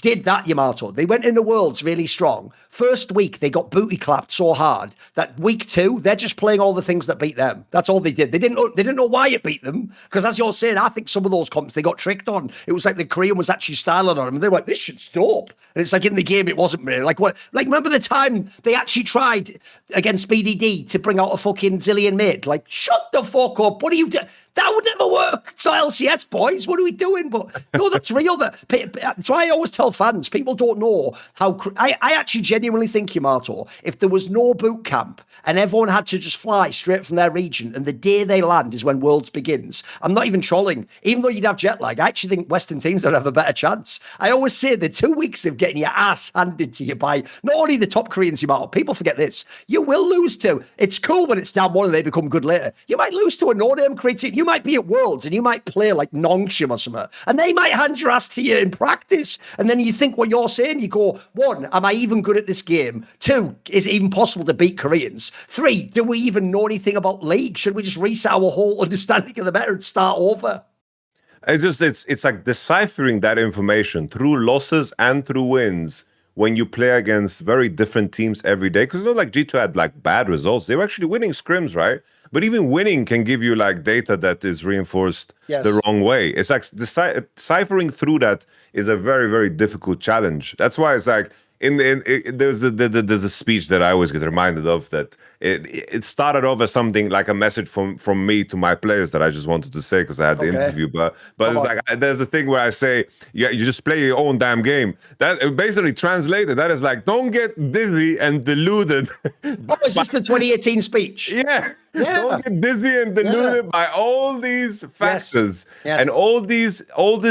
did that. Yamato. They went in the Worlds really strong. First week they got booty clapped so hard that week 2 they're just playing all the things that beat them. That's all they did. They didn't know why it beat them. them. Because as you're saying, I think some of those comps they got tricked on. It was like the Korean was actually styling on them, and they were like, this should stop. And it's like in the game, it wasn't really. Like what? Like remember the time they actually tried against BDD to bring out a fucking Zillion mid? Like, shut the fuck up. What are you doing? That would never work. It's not LCS, boys. What are we doing? But no, that's real. That's why I always tell fans, people don't know how... I actually genuinely think, Yamato, if there was no boot camp and everyone had to just fly straight from their region and the day they land is when Worlds begins, I'm not even trolling. Even though you'd have jet lag, I actually think Western teams would have a better chance. I always say the 2 weeks of getting your ass handed to you by not only the top Koreans, Yamato, people forget this, you will lose to... It's cool when it's down one and they become good later. You might lose to a no-name Korean team. You might be at Worlds and you might play like Nongshim or something, and they might hand your ass to you in practice. And then you think what you're saying, you go, 1, am I even good at this game? 2, is it even possible to beat Koreans? 3, do we even know anything about League? Should we just reset our whole understanding of the meta and start over? It's like deciphering that information through losses and through wins when you play against very different teams every day. Because it's not like G2 had like bad results. They were actually winning scrims, right? But even winning can give you like data that is reinforced the wrong way. It's like deciphering through that is a very, very difficult challenge. That's why it's like there's a speech that I always get reminded of that it started off as something like a message from me to my players that I just wanted to say because I had the interview. But it's like there's a thing where I say, yeah, you just play your own damn game. That basically translated, that is like, don't get dizzy and deluded. Oh, is this the 2018 speech? Yeah. Don't get dizzy and deluded by all these factors and all this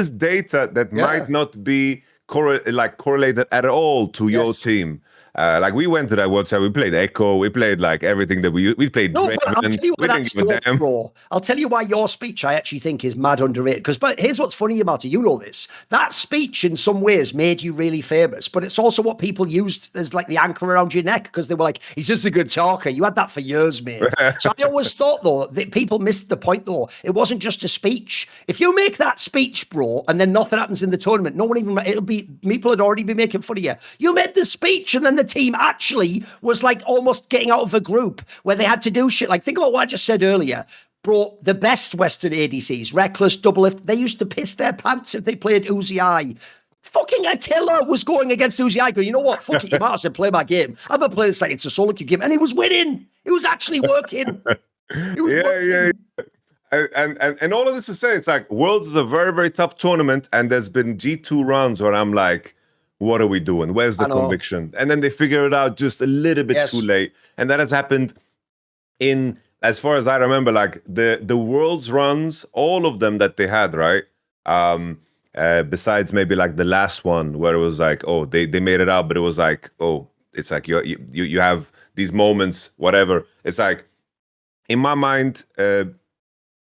data that might not be correlated at all to your team. Like we went to that World Cup, we played Echo, we played like everything that we played. No, but I'll tell you why that's bro. I'll tell you why your speech I actually think is mad underrated. But here's what's funny, Yamato, you know this. That speech in some ways made you really famous, but it's also what people used as like the anchor around your neck because they were like, he's just a good talker. You had that for years, mate. So I always thought though that people missed the point though. It wasn't just a speech. If you make that speech, bro, and then nothing happens in the tournament, no one even, it'll be, people had already been making fun of you. You made the speech and then the team actually was like almost getting out of a group where they had to do shit. Like, think about what I just said earlier. Bro, the best Western ADCs, Reckless, Double Lift, they used to piss their pants if they played Uzi I. Fucking Attila was going against Uzi I. Go, you know what? Fuck it, you might as well play my game. I'm going to play this like it's a solo queue game. And he was winning. It was actually working. Yeah. And all of this to say, it's like Worlds is a very, very tough tournament. And there's been G2 runs where I'm like, what are we doing? Where's the conviction? And then they figure it out just a little bit too late. And that has happened in, as far as I remember, like the Worlds runs, all of them that they had, right? Besides maybe like the last one where it was like, oh, they made it out, but it was like, oh, it's like you have these moments, whatever. It's like, in my mind,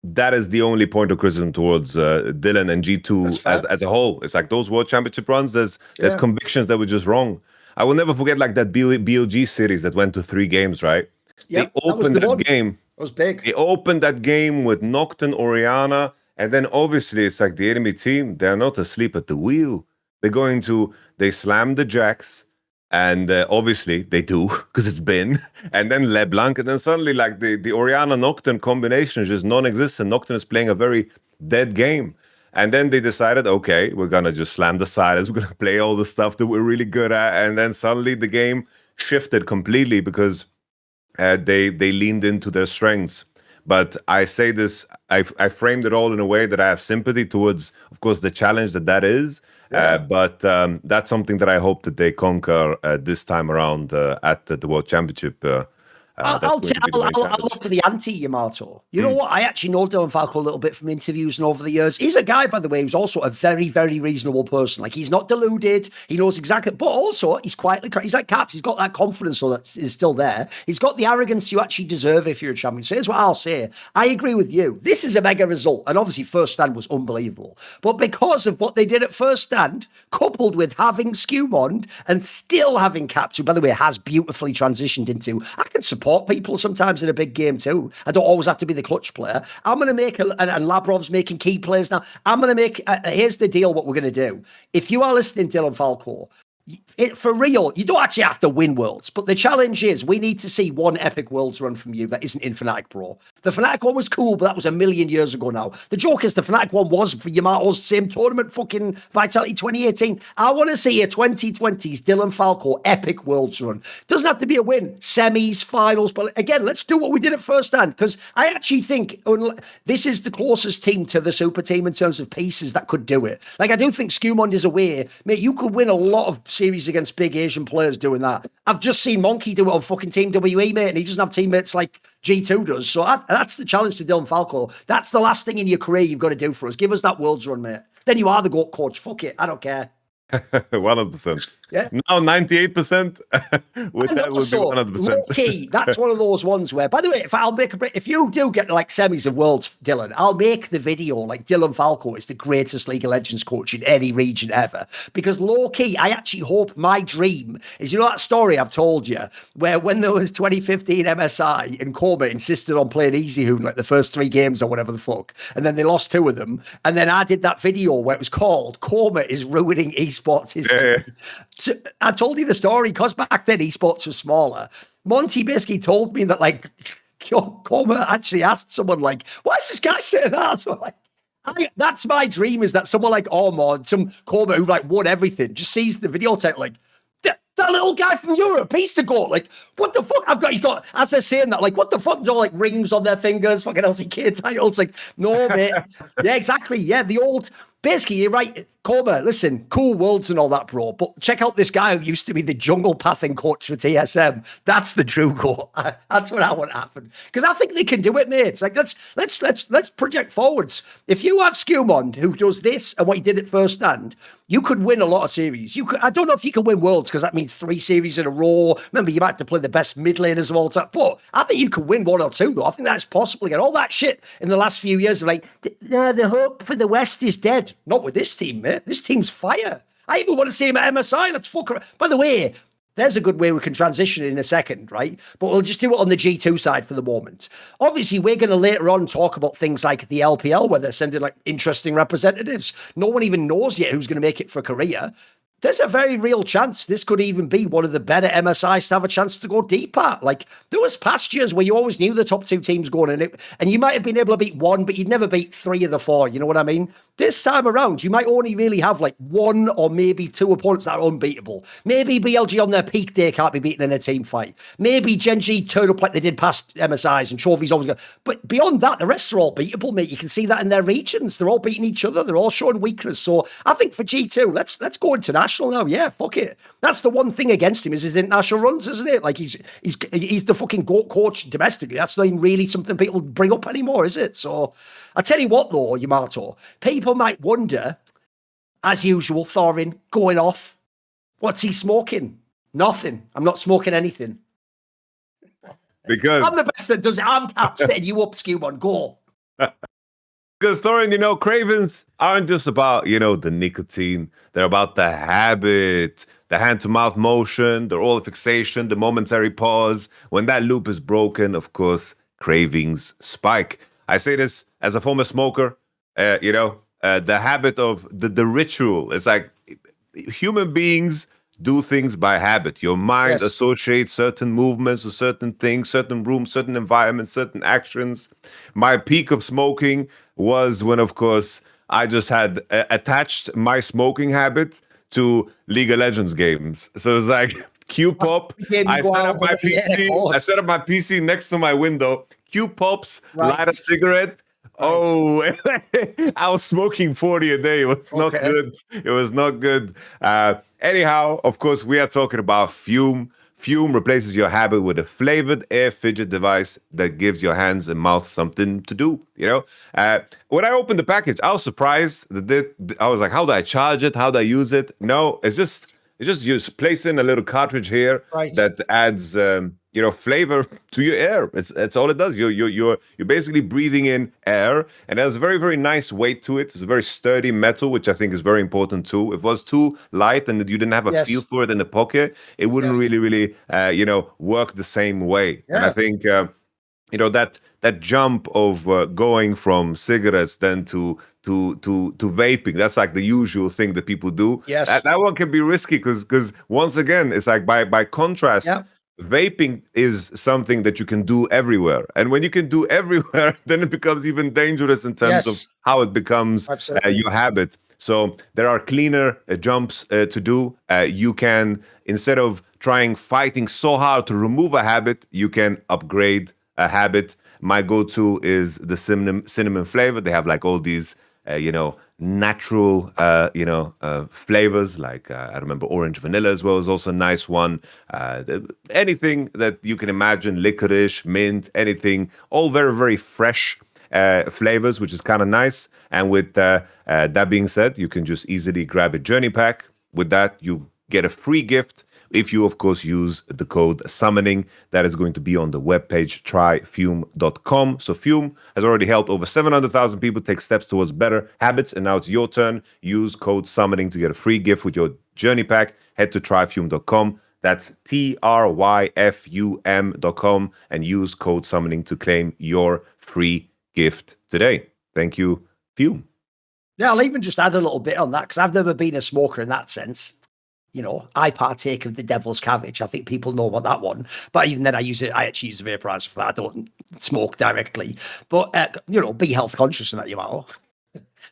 that is the only point of criticism towards Dylan and G2 as a whole. It's like those World Championship runs, there's convictions that were just wrong. I will never forget like that BOG series that went to 3 games, right? They opened that game. It was big. They opened that game with Nocturne, Orianna, and then obviously it's like the enemy team, they're not asleep at the wheel. They slam the Jax, and obviously they do because it's been, and then LeBlanc, and then suddenly like the Orianna Nocturne combination is just non-existent. Nocturne is playing a very dead game, and then they decided, okay, we're gonna just slam the silence, we're gonna play all the stuff that we're really good at, and then suddenly the game shifted completely because they leaned into their strengths. But I say this, I framed it all in a way that I have sympathy towards, of course, the challenge that is. But that's something that I hope that they conquer this time around at the World Championship. I'll look for the anti-Yamato. You know what? I actually know Dylan Falco a little bit from interviews and over the years. He's a guy, by the way, who's also a very, very reasonable person. Like, he's not deluded. He knows exactly, but also he's he's like Caps. He's got that confidence that is still there. He's got the arrogance you actually deserve if you're a champion. So here's what I'll say. I agree with you. This is a mega result. And obviously First Stand was unbelievable. But because of what they did at First Stand, coupled with having SkewMond and still having Caps, who, by the way, has beautifully transitioned into, I can support people sometimes in a big game too. I don't always have to be the clutch player. I'm going to make, and Labrov's making key plays now. I'm going to make, here's the deal, what we're going to do. If you are listening, Dylan Falco, for real, you don't actually have to win Worlds, but the challenge is we need to see one epic Worlds run from you that isn't in Fnatic, bro. The Fnatic one was cool, but that was a million years ago now. The joke is the Fnatic one was for Yamato's same tournament, fucking Vitality 2018. I want to see a 2020s Dylan Falco epic Worlds run. Doesn't have to be a win, semis, finals, but again, let's do what we did at first hand, because I actually think this is the closest team to the super team in terms of pieces that could do it. Like, I do think SkewMond is aware, mate, you could win a lot of series against big Asian players doing that. I've just seen Monkey do it on fucking Team WE, mate, and he doesn't have teammates like G2 does. So that's the challenge to Dylan Falco. That's the last thing in your career you've got to do for us. Give us that Worlds run, mate. Then you are the GOAT coach. Fuck it. I don't care. 100%. Yeah. Now 98%. With that would be 100%. Low-key, that's one of those ones where, by the way, if you do get like semis of Worlds, Dylan, I'll make the video like Dylan Falco is the greatest League of Legends coach in any region ever. Because low-key, I actually hope my dream is, you know that story I've told you, where when there was 2015 MSI and Corp insisted on playing Easy Hoon like the first 3 games or whatever the fuck, and then they lost 2 of them, and then I did that video where it was called Corp is ruining esports history. So I told you the story because back then esports was smaller. Monty basically told me that like Corp actually asked someone like, "Why is this guy saying that?" So like, that's my dream, is that someone like Ormond, some Corp who like won everything, just sees the video tape like, that little guy from Europe, he's the GOAT. Like, what the fuck? You got, as they're saying that, like, what the fuck? They're all like rings on their fingers, fucking LCK titles. Like, no, mate. Yeah, exactly. Yeah, the old, basically, you're right. Corba, listen, cool Worlds and all that, bro. But check out this guy who used to be the jungle pathing coach for TSM. That's the true GOAT. That's what I want to happen. Because I think they can do it, mate. It's like, let's project forwards. If you have SkewMond who does this and what he did at first hand, you could win a lot of series. I don't know if you can win Worlds because that means 3 series in a row. Remember, you might have to play the best mid laners of all time. But I think you can win 1 or 2, though. I think that's possible again. All that shit in the last few years, like, the hope for the West is dead. Not with this team, mate. This team's fire. I even want to see him at MSI. Let's fuck around. By the way, there's a good way we can transition in a second, right? But we'll just do it on the G2 side for the moment. Obviously, we're going to later on talk about things like the LPL, where they're sending like interesting representatives. No one even knows yet who's going to make it for Korea. There's a very real chance this could even be one of the better MSIs to have a chance to go deep at. Like, there was past years where you always knew the top 2 teams going in it, and you might have been able to beat 1, but you'd never beat 3 of the 4. You know what I mean? This time around, you might only really have like 1 or maybe 2 opponents that are unbeatable. Maybe BLG on their peak day can't be beaten in a team fight. Maybe Gen G turn up like they did past MSIs and Trophy's always go. But beyond that, the rest are all beatable, mate. You can see that in their regions. They're all beating each other. They're all showing weakness. So I think for G2, let's go international now. Yeah, fuck it. That's the one thing against him is his international runs, isn't it? Like he's the fucking GOAT coach domestically. That's not even really something people bring up anymore, is it? So I tell you what, though, Yamato, people might wonder, as usual, Thorin going off. What's he smoking? Nothing. I'm not smoking anything. Because I'm the best that does it. I'm setting you up, SkewMond. Go. Because Thorin, cravens aren't just about, the nicotine. They're about the habit, the hand-to-mouth motion, the oral fixation, the momentary pause. When that loop is broken, of course, cravings spike. I say this as a former smoker, the habit of the ritual. It's like human beings do things by habit. Your mind associates certain movements with certain things, certain rooms, certain environments, certain actions. My peak of smoking was when, of course, I just had attached my smoking habit to League of Legends games. So it's like Q pop. I set up my PC next to my window. Q pops, light a cigarette. Oh, I was smoking 40 a day. It was not good. It was not good. Anyhow, of course, we are talking about Fume. Fume replaces your habit with a flavored air fidget device that gives your hands and mouth something to do. When I opened the package, I was surprised. I was like, how do I charge it? How do I use it? No, it's just you place in a little cartridge here that adds flavor to your air. It's all it does. You're basically breathing in air, and there's a very, very nice weight to it. It's a very sturdy metal, which I think is very important too. If it was too light and you didn't have a feel for it in the pocket, it wouldn't really work the same way. And I think that that jump of going from cigarettes then to vaping. That's like the usual thing that people do. Yes. That one can be risky because once again, it's like by contrast, vaping is something that you can do everywhere. And when you can do everywhere, then it becomes even dangerous in terms of how it becomes your habit. So there are cleaner jumps to do. You can, instead of fighting so hard to remove a habit, you can upgrade a habit. My go-to is the cinnamon flavor. They have like all these, natural, flavors. Like I remember orange vanilla as well is also a nice one. Anything that you can imagine, licorice, mint, anything, all very, very fresh flavors, which is kind of nice. And with that being said, you can just easily grab a journey pack. With that, you get a free gift if you, of course, use the code summoning. That is going to be on the webpage tryfume.com. So Fume has already helped over 700,000 people take steps towards better habits, and now it's your turn. Use code summoning to get a free gift with your journey pack. Head to tryfume.com. That's tryfum.com and use code summoning to claim your free gift today. Thank you, Fume. Yeah, I'll even just add a little bit on that because I've never been a smoker in that sense. I partake of the devil's cabbage. I think people know about that one. But even then, I actually use the vaporizer for that. I don't smoke directly. But, be health conscious in that,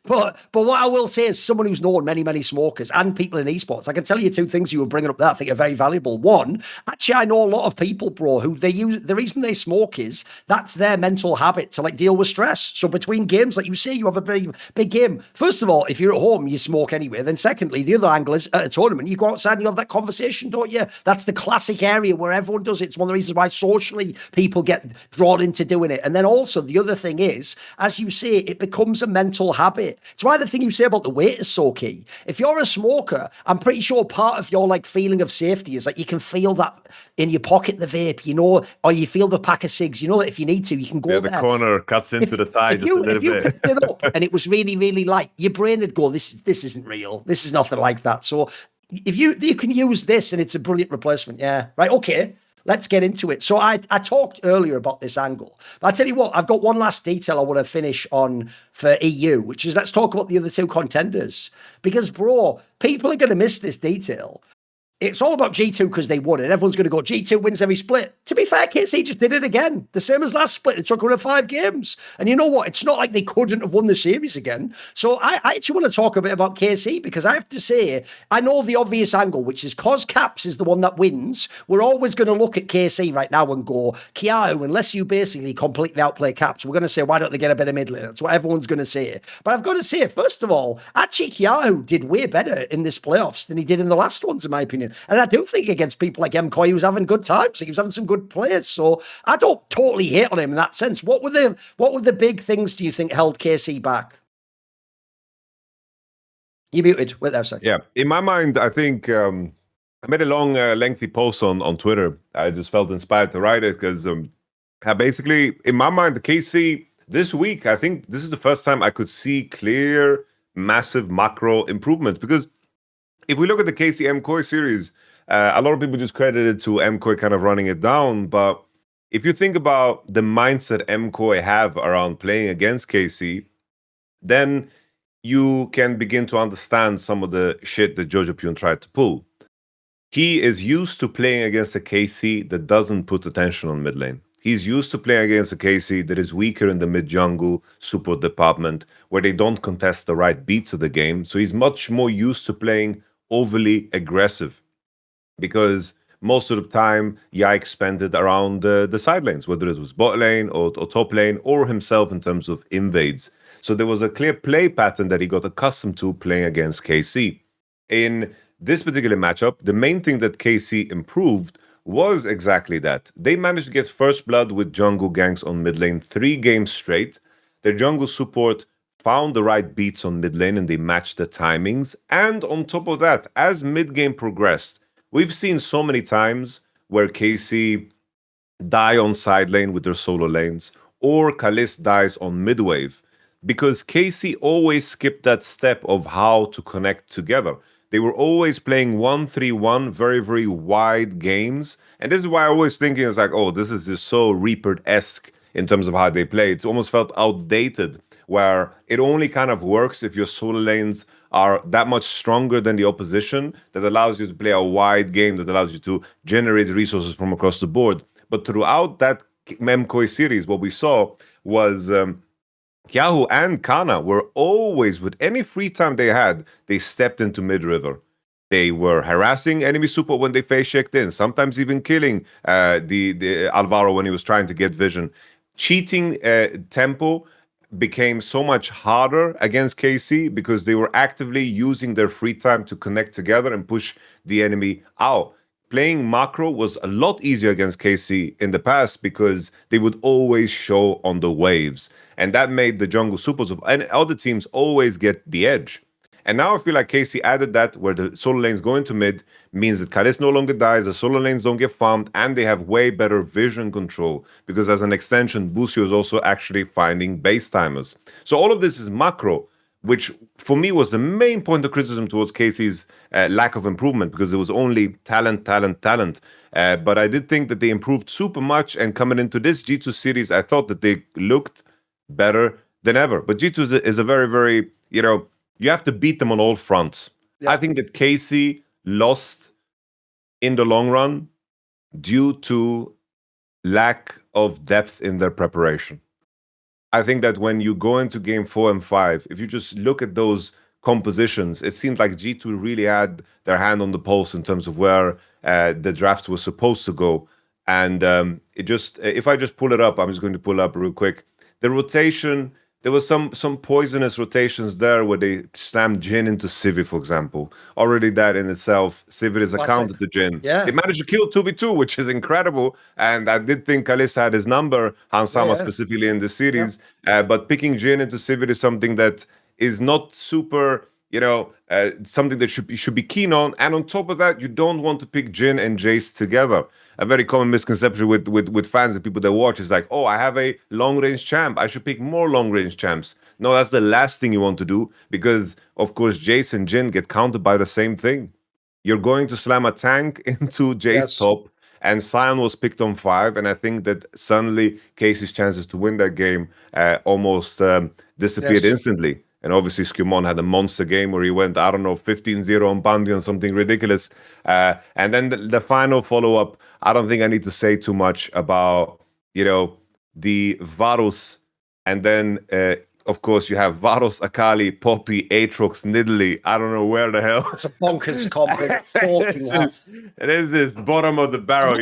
But what I will say is, someone who's known many, many smokers and people in esports, I can tell you two things you were bringing up that I think are very valuable. One, actually, I know a lot of people, bro, who the reason they smoke is that's their mental habit to deal with stress. So between games, like you say, you have a big game. First of all, if you're at home, you smoke anyway. Then secondly, the other angle is at a tournament, you go outside and you have that conversation, don't you? That's the classic area where everyone does it. It's one of the reasons why socially people get drawn into doing it. And then also the other thing is, as you say, it becomes a mental habit. It's why the thing you say about the weight is so key. If you're a smoker, I'm pretty sure part of your feeling of safety is you can feel that in your pocket, the vape, or you feel the pack of cigs, that if you need to, you can go there. The corner cuts into the thigh just a little bit. If you picked it up and it was really, really light, your brain would go, this isn't real. This is nothing like that. So if you can use this and it's a brilliant replacement. Yeah. Right. Okay. Let's get into it. So I talked earlier about this angle. But I tell you what, I've got one last detail I want to finish on for EU, which is let's talk about the other two contenders. Because, bro, people are going to miss this detail. It's all about G2 because they won it. Everyone's going to go, G2 wins every split. To be fair, KC just did it again. The same as last split. It took around 5 games. And you know what? It's not like they couldn't have won the series again. So I actually want to talk a bit about KC because I have to say, I know the obvious angle, which is because Caps is the one that wins. We're always going to look at KC right now and go, Kiahu, unless you basically completely outplay Caps, we're going to say, why don't they get a better mid lane? That's what everyone's going to say. But I've got to say, first of all, actually Kiahu did way better in this playoffs than he did in the last ones, in my opinion. And I do think against people like MKOI, he was having good times. He was having some good players. So I don't totally hate on him in that sense. What were the big things do you think held KC back? You muted. Wait there, sorry. Yeah. In my mind, I think I made a long, lengthy post on Twitter. I just felt inspired to write it because basically, in my mind, the KC this week, I think this is the first time I could see clear, massive macro improvements. Because if we look at the KC MKOI series, a lot of people just credit it to MKOI kind of running it down. But if you think about the mindset MKOI have around playing against KC, then you can begin to understand some of the shit that Jojo Pyun tried to pull. He is used to playing against a KC that doesn't put attention on mid lane. He's used to playing against a KC that is weaker in the mid-jungle support department, where they don't contest the right beats of the game. So he's much more used to playing overly aggressive, because most of the time Yike spent it around the side lanes, whether it was bot lane or top lane, or himself in terms of invades. So there was a clear play pattern that he got accustomed to playing against KC. In this particular matchup, the main thing that KC improved was exactly that. They managed to get first blood with jungle ganks on mid lane 3 games straight. Their jungle support found the right beats on mid lane and they matched the timings. And on top of that, as mid game progressed, we've seen so many times where KC die on side lane with their solo lanes, or Kalis dies on mid wave, because KC always skipped that step of how to connect together. They were always playing 1-3-1, very, very wide games. And this is why I always thinking it's like, oh, this is just so Reaper-esque in terms of how they play. It's almost felt outdated, where it only kind of works if your solo lanes are that much stronger than the opposition, that allows you to play a wide game, that allows you to generate resources from across the board. But throughout that MKOI series, what we saw was Yahoo and Kana were always, with any free time they had, they stepped into mid-river. They were harassing enemy support when they face checked in, sometimes even killing the Alvaro when he was trying to get vision. Cheating tempo became so much harder against KC because they were actively using their free time to connect together and push the enemy out. Playing macro was a lot easier against KC in the past because they would always show on the waves. And that made the jungle supports of other teams always get the edge. And now I feel like KC added that, where the solo lanes go into mid, means that Khalis no longer dies, the solo lanes don't get farmed, and they have way better vision control, because as an extension, Busio is also actually finding base timers. So all of this is macro, which for me was the main point of criticism towards KC's lack of improvement, because it was only talent. But I did think that they improved super much, and coming into this G2 series, I thought that they looked better than ever. But G2 is a very, very, you have to beat them on all fronts. Yeah. I think that KC lost in the long run due to lack of depth in their preparation. I think that when you go into game 4 and 5, if you just look at those compositions, it seemed like G2 really had their hand on the pulse in terms of where the draft was supposed to go. And if I just pull it up, I'm just going to pull it up real quick. The rotation, there was some poisonous rotations there where they slammed Jhin into Civi, for example. Already that in itself, Civi is a counter to Jhin. Yeah. They managed to kill 2v2, which is incredible. And I did think Khalis had his number, Hansama specifically in the series. Yeah. But picking Jhin into Civi is something that is not super, something that should be keen on. And on top of that, you don't want to pick Jhin and Jace together. A very common misconception with fans and people that watch is like, oh, I have a long-range champ, I should pick more long-range champs. No, that's the last thing you want to do, because, of course, Jace and Jhin get countered by the same thing. You're going to slam a tank into Jace's top, and Sion was picked on 5, and I think that suddenly Casey's chances to win that game almost disappeared instantly. And obviously, SkewMond had a monster game where he went, 15-0 on Bounty on something ridiculous. And then the final follow-up, I don't think I need to say too much about, the Varus. And then, of course, you have Varus, Akali, Poppy, Aatrox, Nidalee. I don't know where the hell. It's a bonkers combo. It is this bottom of the barrel,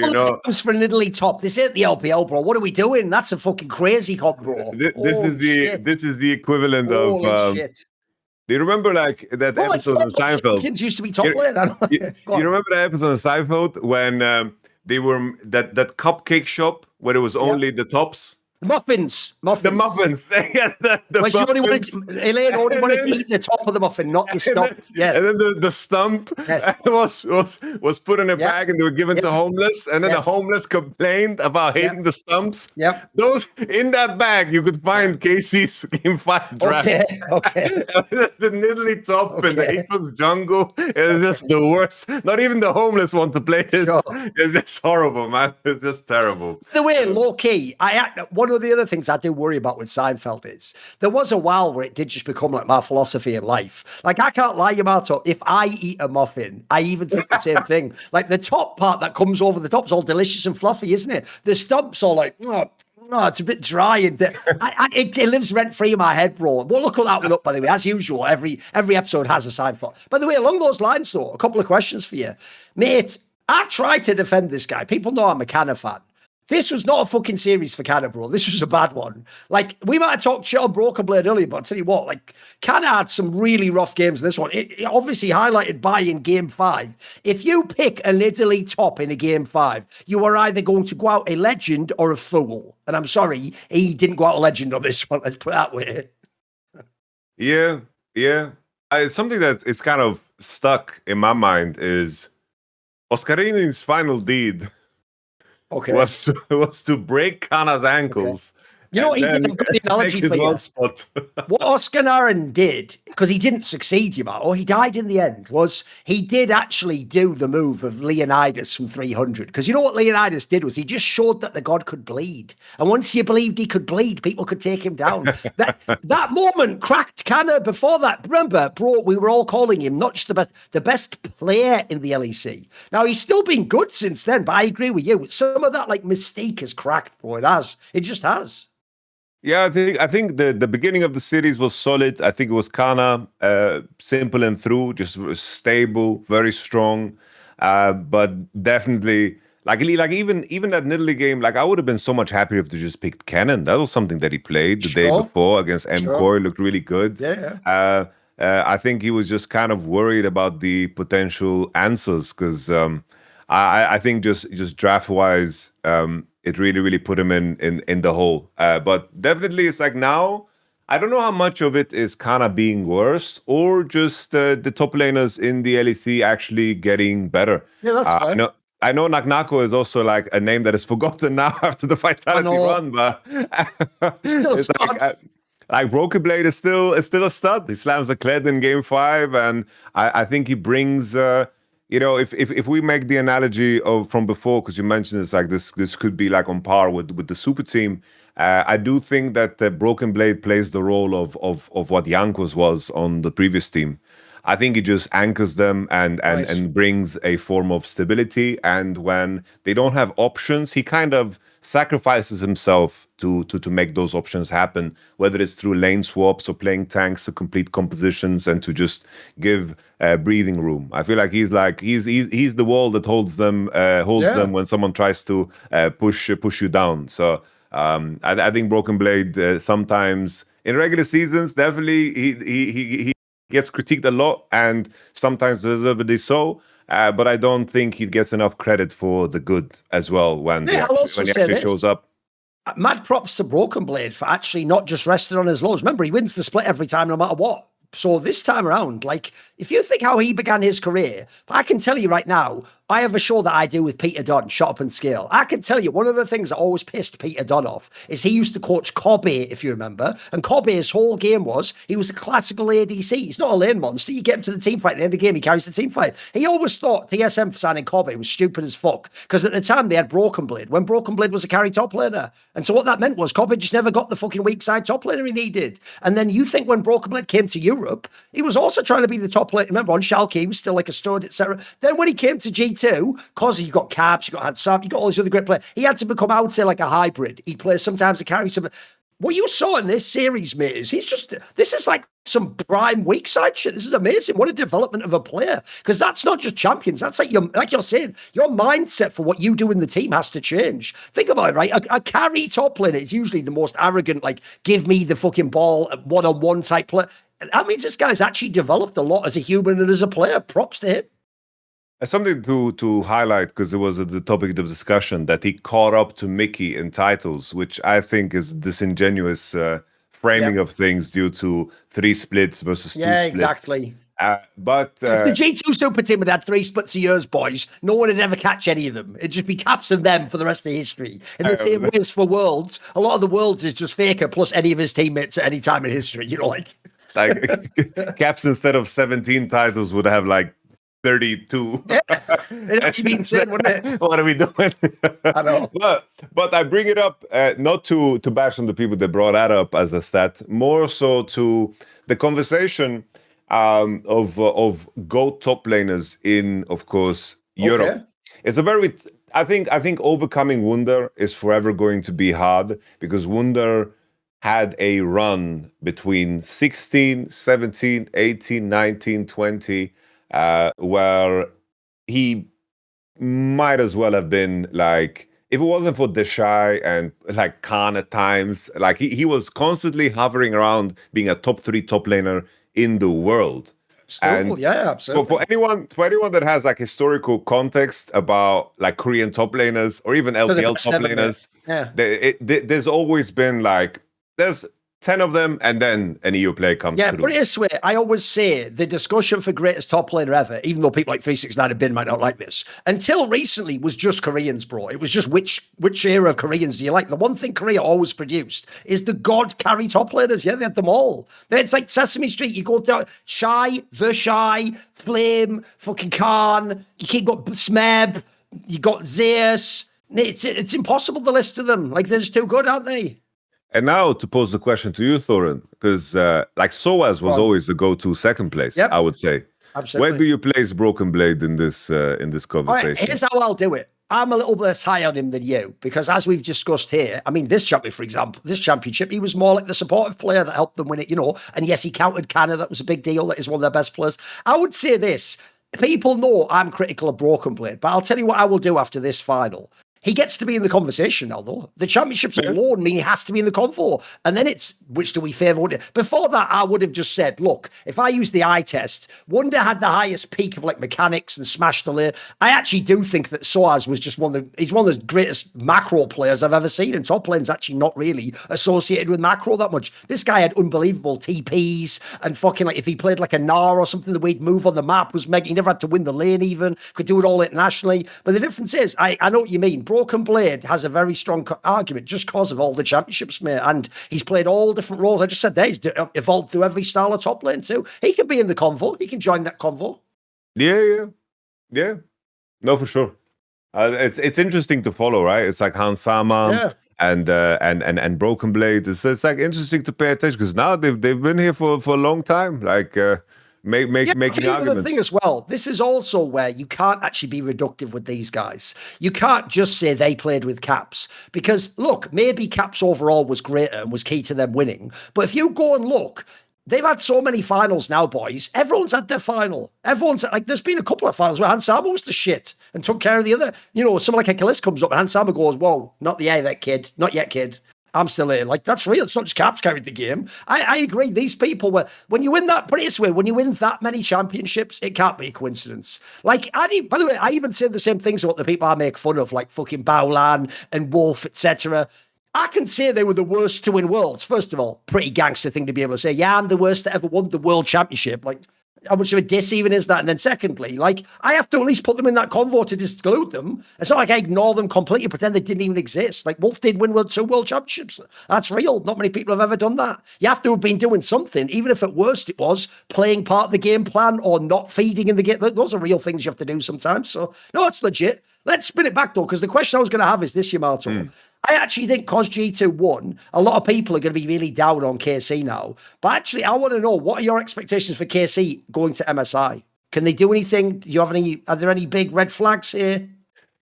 Comes for Nidalee top. This ain't the LPL, bro. What are we doing? That's a fucking crazy combo. This is the equivalent of. Shit. Do you remember that episode on Seinfeld? Kids used to be top lane. You remember that episode on Seinfeld when they were that cupcake shop where it was only the tops? The muffins. The muffins. Elaine only wanted to eat the top of the muffin, not the stump. Yes. And then the stump was put in a bag and they were given to homeless. And then the homeless complained about hating the stumps. Yep. Those in that bag, you could find KC's Game 5 draft. Okay. The Nidalee top and the Aatrox jungle is just the worst. Not even the homeless want to play this. Sure. It's just horrible, man. It's just terrible. By the way, low key, one of the other things I do worry about with Seinfeld is there was a while where it did just become like my philosophy in life. Like, I can't lie, Yamato, if I eat a muffin, I even think the same thing. Like, the top part that comes over the top is all delicious and fluffy, isn't it? The stump's all like, it's a bit dry. And it lives rent-free in my head, bro. We'll look at that one up, by the way. As usual, every episode has a Seinfeld. By the way, along those lines, though, a couple of questions for you. Mate, I try to defend this guy. People know I'm a Canna fan. This was not a fucking series for Canna, bro. This was a bad one. Like, we might have talked shit on Broken Blade earlier, but I'll tell you what, like, Canna had some really rough games in this one. It obviously highlighted by in game 5. If you pick a Nidalee top in a game 5, you are either going to go out a legend or a fool. And I'm sorry, he didn't go out a legend on this one. Let's put it that way. Yeah. Something that is kind of stuck in my mind is Oscarini's final deed. Was to break Kana's ankles You know what he then did? I've got the analogy take his for you. one spot. What Oscar Naran did, because he didn't succeed, Yamato, he died in the end, was he did actually do the move of Leonidas from 300. Because you know what Leonidas did was he just showed that the god could bleed. And once you believed he could bleed, people could take him down. That moment cracked Canna. Before that, remember, bro, we were all calling him not just the best player in the LEC. Now, he's still been good since then, but I agree with you. Some of that like mystique has cracked, bro. It has. It just has. Yeah, I think the beginning of the series was solid. I think it was Kana, simple and through, just stable, very strong. But definitely, like even that Nidalee game, like I would have been so much happier if they just picked Cannon. That was something that he played the day before against MKOI. Looked really good. Yeah. I think he was just kind of worried about the potential answers because I think just draft wise. It really put him in the hole. But definitely it's like now, I don't know how much of it is kind of being worse or just the top laners in the LEC actually getting better. Yeah, that's fine. I know Naknako is also like a name that is forgotten now after the Vitality run, but it's like Broken Blade is still a stud. He slams the Kled in game 5, and I think he brings if we make the analogy of from before, because you mentioned it's like this could be like on par with the super team. I do think that Broken Blade plays the role of what Jankos was on the previous team. I think he just anchors them and brings a form of stability. And when they don't have options, he kind of sacrifices himself to make those options happen, whether it's through lane swaps or playing tanks to complete compositions and to just give breathing room. I feel like he's the wall that holds them when someone tries to push you down. So I think Broken Blade sometimes in regular seasons definitely he gets critiqued a lot and sometimes deservedly so. But I don't think he gets enough credit for the good as well when he actually shows up. Mad props to Broken Blade for actually not just resting on his laurels. Remember, he wins the split every time, no matter what. So this time around, like, if you think how he began his career, I can tell you right now, I have a show that I do with Peter Dunn, Shot Up and Scale. I can tell you, one of the things that always pissed Peter Dunn off is he used to coach Kobe, if you remember. And Kobe's whole game was, he was a classical ADC. He's not a lane monster. You get him to the team fight. At the end of the game, he carries the team fight. He always thought TSM for signing Kobe was stupid as fuck. Because at the time, they had Broken Blade, when Broken Blade was a carry top laner. And so what that meant was Kobe just never got the fucking weak side top laner he needed. And then you think when Broken Blade came to Europe, he was also trying to be the top laner. Remember, on Schalke, he was still like a stud, etc. Then when he came to G2, because you got Caps, you got Hansam, you got all these other great players, he had to become, I would say, like a hybrid. He plays sometimes a carry, what you saw in this series, mate, is this is like some prime weak side shit. This is amazing. What a development of a player. Because that's not just champions. That's like you're saying, your mindset for what you do in the team has to change. Think about it, right? A carry top laner is usually the most arrogant, like, give me the fucking ball, one-on-one type player. That means this guy's actually developed a lot as a human and as a player. Props to him. Something to highlight, because it was the topic of discussion, that he caught up to Mickey in titles, which I think is disingenuous framing of things due to 3 splits versus 2 splits. Yeah, exactly. But if the G2 super team had had 3 splits a years, boys, no one would ever catch any of them. It'd just be Caps and them for the rest of history. In the same way as for Worlds, a lot of the Worlds is just Faker plus any of his teammates at any time in history. You know, like... It's like Caps instead of 17 titles would have like 32. Yeah, it'd actually be insane, wouldn't it? What are we doing? I know. But I bring it up not to bash on the people that brought that up as a stat, more so to the conversation of GOAT top laners in, of course, Europe. Okay. It's a very, I think overcoming Wunder is forever going to be hard, because Wunder had a run between 16, 17, 18, 19, 20, where he might as well have been like, if it wasn't for Deshai and like Khan at times, like he was constantly hovering around being a top 3 top laner in the world. Still, yeah, absolutely. For anyone that has like historical context about like Korean top laners or even LPL top laners, there's always been like, there's 10 of them, and then an EU player comes Yeah, through. put it this way. I always say the discussion for greatest top laner ever, even though people like 369 and Bin might not like this, until recently was just Koreans, bro. It was just which era of Koreans do you like? The one thing Korea always produced is the god carry top laners. Yeah, they had them all. It's like Sesame Street. You go down Shy, The Shy, Flame, fucking Khan. You keep got Smeb. You got Zeus. It's impossible to list to them. Like, they're just too good, aren't they? And now to pose the question to you, Thorin, because like Soaz was always the go-to second place, I would say. Absolutely. Where do you place Broken Blade in this conversation? All right, here's how I'll do it. I'm a little bit less high on him than you, because as we've discussed here, I mean, this champion, for example, this championship, he was more like the supportive player that helped them win it, you know. And yes, he counted Canna. That was a big deal. That is one of their best players. I would say this. People know I'm critical of Broken Blade, but I'll tell you what I will do after this final. He gets to be in the conversation now, though. The championships alone mean he has to be in the convo. And then it's, which do we favour? Before that, I would have just said, look, if I use the eye test, Wonder had the highest peak of like mechanics and smashed the layer. I actually do think that Soaz was just he's one of the greatest macro players I've ever seen. And top lane's actually not really associated with macro that much. This guy had unbelievable TPs and fucking like if he played like a Gnar or something, the way he'd move on the map was mega. He never had to win the lane even, could do it all internationally. But the difference is, I know what you mean. Broken Blade has a very strong argument just because of all the championships, mate. And he's played all different roles. I just said there, he's evolved through every style of top lane too. He can be in the convo. He can join that convo. Yeah. No, for sure. It's interesting to follow, right? It's like Hans Sama and Broken Blade. It's like interesting to pay attention because now they've been here for a long time. Like making arguments. The thing as well, this is also where you can't actually be reductive with these guys. You can't just say they played with Caps because look, maybe Caps overall was greater and was key to them winning. But if you go and look, they've had so many finals now, boys. Everyone's had their final. Everyone's like, there's been a couple of finals where Hansama was the shit and took care of the other. You know, someone like a Kalis comes up and Hansama goes, whoa, not that kid. Not yet, kid. I'm still here. Like, that's real. It's not just Caps carried the game. I agree. These people were, when you win that, put it this way, when you win that many championships, it can't be a coincidence. Like, by the way, I even say the same things about the people I make fun of, like fucking Baolan and Wolf, etc. I can say they were the worst to win worlds. First of all, pretty gangster thing to be able to say, yeah, I'm the worst that ever won the world championship. Like, how much of a diss even is that? And then secondly, like, I have to at least put them in that convo to exclude them. It's not like I ignore them completely, pretend they didn't even exist. Like, Wolf did win 2 world championships. That's real. Not many people have ever done that. You have to have been doing something, even if at worst it was playing part of the game plan or not feeding in the game. Those are real things you have to do sometimes. So, no, it's legit. Let's spin it back, though, because the question I was going to have is this, Yamato. I actually think because G2 won, a lot of people are going to be really down on KC now. But actually, I want to know, what are your expectations for KC going to MSI? Can they do anything? Do you have any? Are there any big red flags here?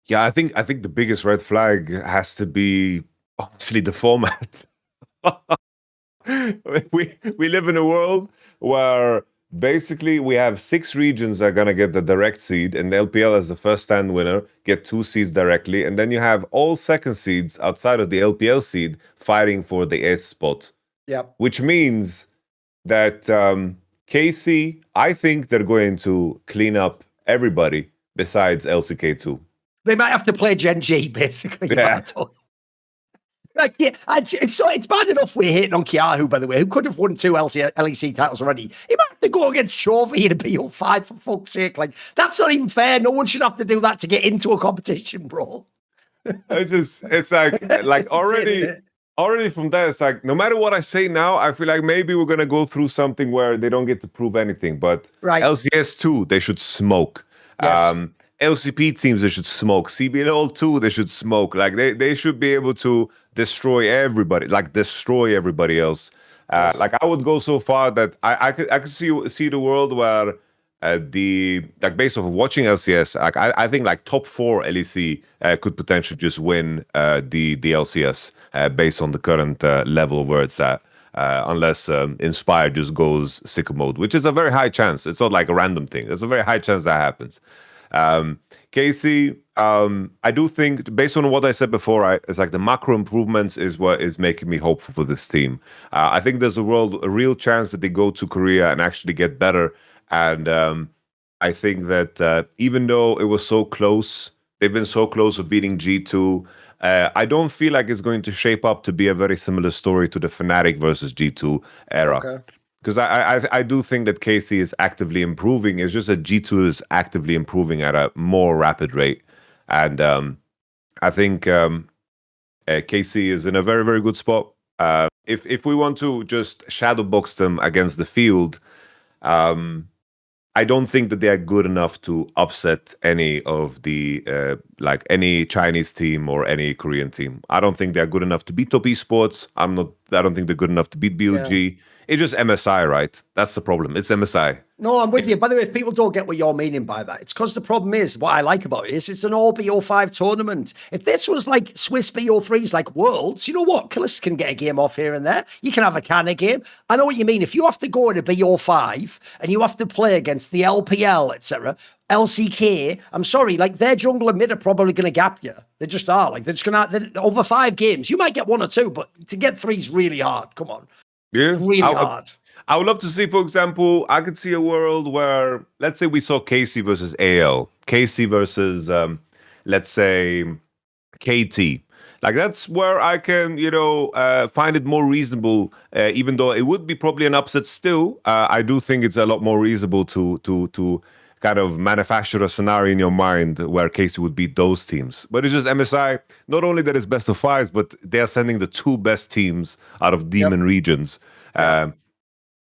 Yeah, I think the biggest red flag has to be honestly the format. we live in a world where basically we have 6 regions that are going to get the direct seed, and the LPL as the first stand winner get 2 seeds directly, and then you have all second seeds outside of the LPL seed fighting for the 8th spot. Yeah, which means that KC, I think they're going to clean up everybody besides LCK2. They might have to play Gen G, basically. Yeah. Like, yeah, it's bad enough we're hating on Kiahu, by the way, who could have won 2 LEC titles already. He might have to go against Chovy in a BO5, for fuck's sake. Like, that's not even fair. No one should have to do that to get into a competition, bro. It's like already from there, it's like, no matter what I say now, I feel like maybe we're going to go through something where they don't get to prove anything. But LCS 2, they should smoke. Yes. LCP teams, they should smoke. CBLOL 2, they should smoke. Like, they should be able to destroy everybody, else. Yes. Like, I would go so far that I could see the world where based off of watching LCS, like I think like top 4 LEC could potentially just win the LCS based on the current level where it's at. Unless Inspire just goes sicko mode, which is a very high chance. It's not like a random thing. There's a very high chance that happens. KC, I do think, based on what I said before, it's like the macro improvements is what is making me hopeful for this team. I think there's a real chance that they go to Korea and actually get better. And I think that even though it was so close, they've been so close of beating G2. I don't feel like it's going to shape up to be a very similar story to the Fnatic versus G2 era. Okay. Because I do think that KC is actively improving. It's just that G2 is actively improving at a more rapid rate. And I think KC is in a very, very good spot. If we want to just shadow box them against the field, I don't think that they are good enough to upset any of the like any Chinese team or any Korean team. I don't think they're good enough to beat Top Esports. I don't think they're good enough to beat BLG. Yeah. It's just MSI, right? That's the problem. It's MSI. No, I'm with you. By the way, if people don't get what you're meaning by that, it's because the problem is, what I like about it is it's an all BO5 tournament. If this was like Swiss BO3s, like Worlds, you know what? Kalista can get a game off here and there. You can have a Canna game. I know what you mean. If you have to go in a BO5 and you have to play against the LPL, etc., LCK, I'm sorry, like their jungle and mid are probably going to gap you. They just are. Like they're just going to, over 5 games, you might get 1 or 2, but to get 3 is really hard. Come on. Yeah. It's really hard. I would love to see, for example, I could see a world where, let's say we saw KC versus AL, KC versus, let's say, KT. Like, that's where I can, find it more reasonable, even though it would be probably an upset still. I do think it's a lot more reasonable to kind of manufacture a scenario in your mind where KC would beat those teams. But it's just MSI, not only that it's best of 5s, but they're sending the 2 best teams out of Demon regions.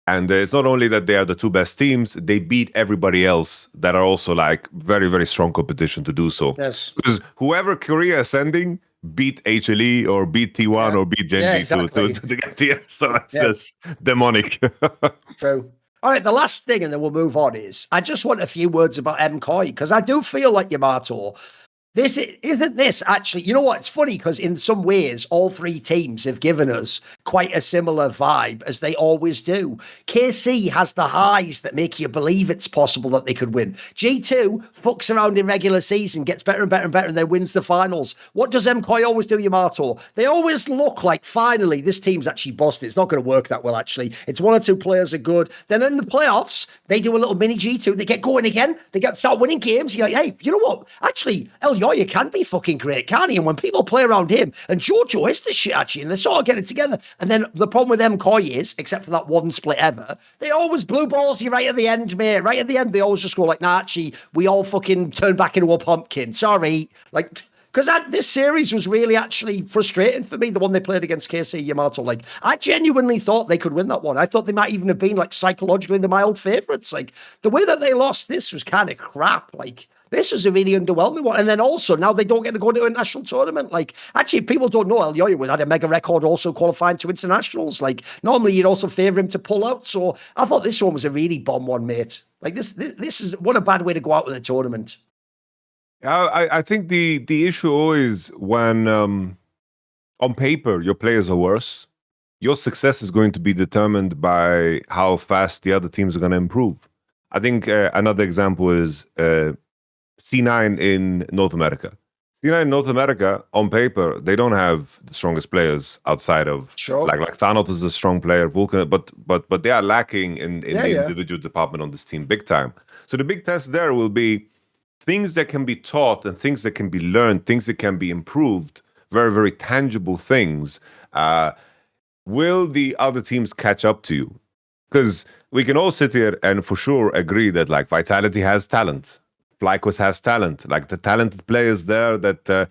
And it's not only that they are the 2 best teams, they beat everybody else that are also like very, very strong competition to do so. Yes. Because whoever Korea is sending beat HLE or beat T1 or beat Genji exactly. to get here. So it's just demonic. True. All right, the last thing, and then we'll move on, is I just want a few words about MKOI, because I do feel like Yamato, this isn't this actually, you know what, it's funny because in some ways all 3 teams have given us quite a similar vibe as they always do. KC has the highs that make you believe it's possible that they could win. G2 fucks around in regular season, gets better and better and better, and then wins the finals. What does MKOI always do, Yamato? They always look like, finally, this team's actually busted. It's not going to work that well, actually. It's 1 or 2 players are good. Then in the playoffs, they do a little mini G2. They get going again. They start winning games. You're like, hey, you know what? Actually, LYON can be fucking great, can't he? And when people play around him, and Jojo is the shit, actually, and they sort of get it together. And then the problem with MKOI is, except for that 1 split ever, they always blue balls you right at the end, mate. Right at the end, they always just go like, nah, actually, we all fucking turn back into a pumpkin. Sorry. Like, because this series was really actually frustrating for me, the one they played against KC Yamato. Like, I genuinely thought they could win that one. I thought they might even have been, like, psychologically the mild favourites. Like, the way that they lost this was kind of crap. Like, this was a really underwhelming one. And then also, now they don't get to go to a national tournament. Like, actually, people don't know LYON had a mega record also qualifying to internationals. Like, normally you'd also favour him to pull out. So I thought this one was a really bomb one, mate. Like, this is, what a bad way to go out with a tournament. I think the issue always when on paper your players are worse, your success is going to be determined by how fast the other teams are going to improve. I think another example is C9 in North America. C9 in North America, on paper, they don't have the strongest players outside of like Thanos is a strong player, Vulcan, but they are lacking in the individual department on this team big time. So the big test there will be things that can be taught and things that can be learned, things that can be improved, very, very tangible things. Will the other teams catch up to you? Because we can all sit here and for sure agree that like Vitality has talent. FlyQuest has talent, like the talented players there that,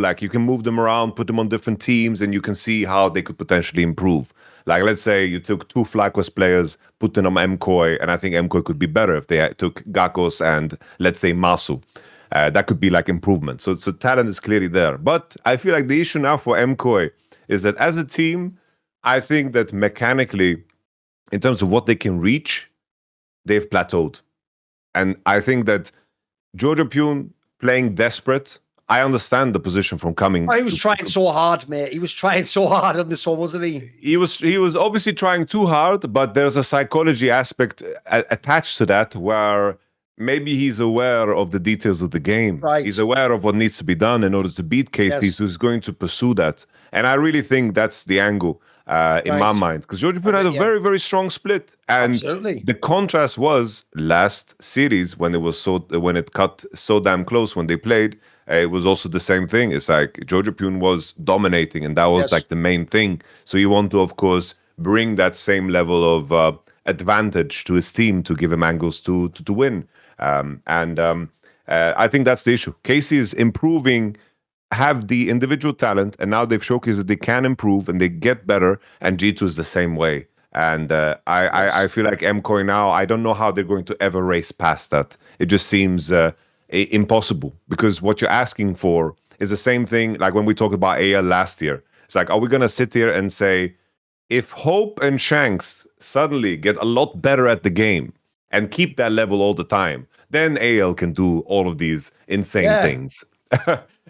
like you can move them around, put them on different teams, and you can see how they could potentially improve. Like, let's say you took 2 FlyQuest players, put them on MKOI, and I think MKOI could be better if they took Jankos and, let's say, Masu. That could be like improvement. So talent is clearly there. But I feel like the issue now for MKOI is that as a team, I think that mechanically, in terms of what they can reach, they've plateaued. And I think that Jojo Pune playing desperate, I understand the position from coming. Oh, he was trying so hard, mate. He was trying so hard on this one, wasn't he? He was obviously trying too hard, but there's a psychology aspect attached to that where maybe he's aware of the details of the game. Right. He's aware of what needs to be done in order to beat KC, so he's going to pursue that. And I really think that's the angle. in my mind, because Georgia Pune had a very, very strong split, and the contrast was last series when it cut so damn close when they played. It was also the same thing. It's like Georgia Pune was dominating, and that was like the main thing. So you want to, of course, bring that same level of advantage to his team to give him angles to win. I think that's the issue. KC is improving, have the individual talent, and now they've showcased that they can improve and they get better, and G2 is the same way. And I feel like MKOI now, I don't know how they're going to ever race past that. It just seems impossible, because what you're asking for is the same thing like when we talked about AL last year. It's like, are we going to sit here and say, if Hope and Shanks suddenly get a lot better at the game and keep that level all the time, then AL can do all of these insane things.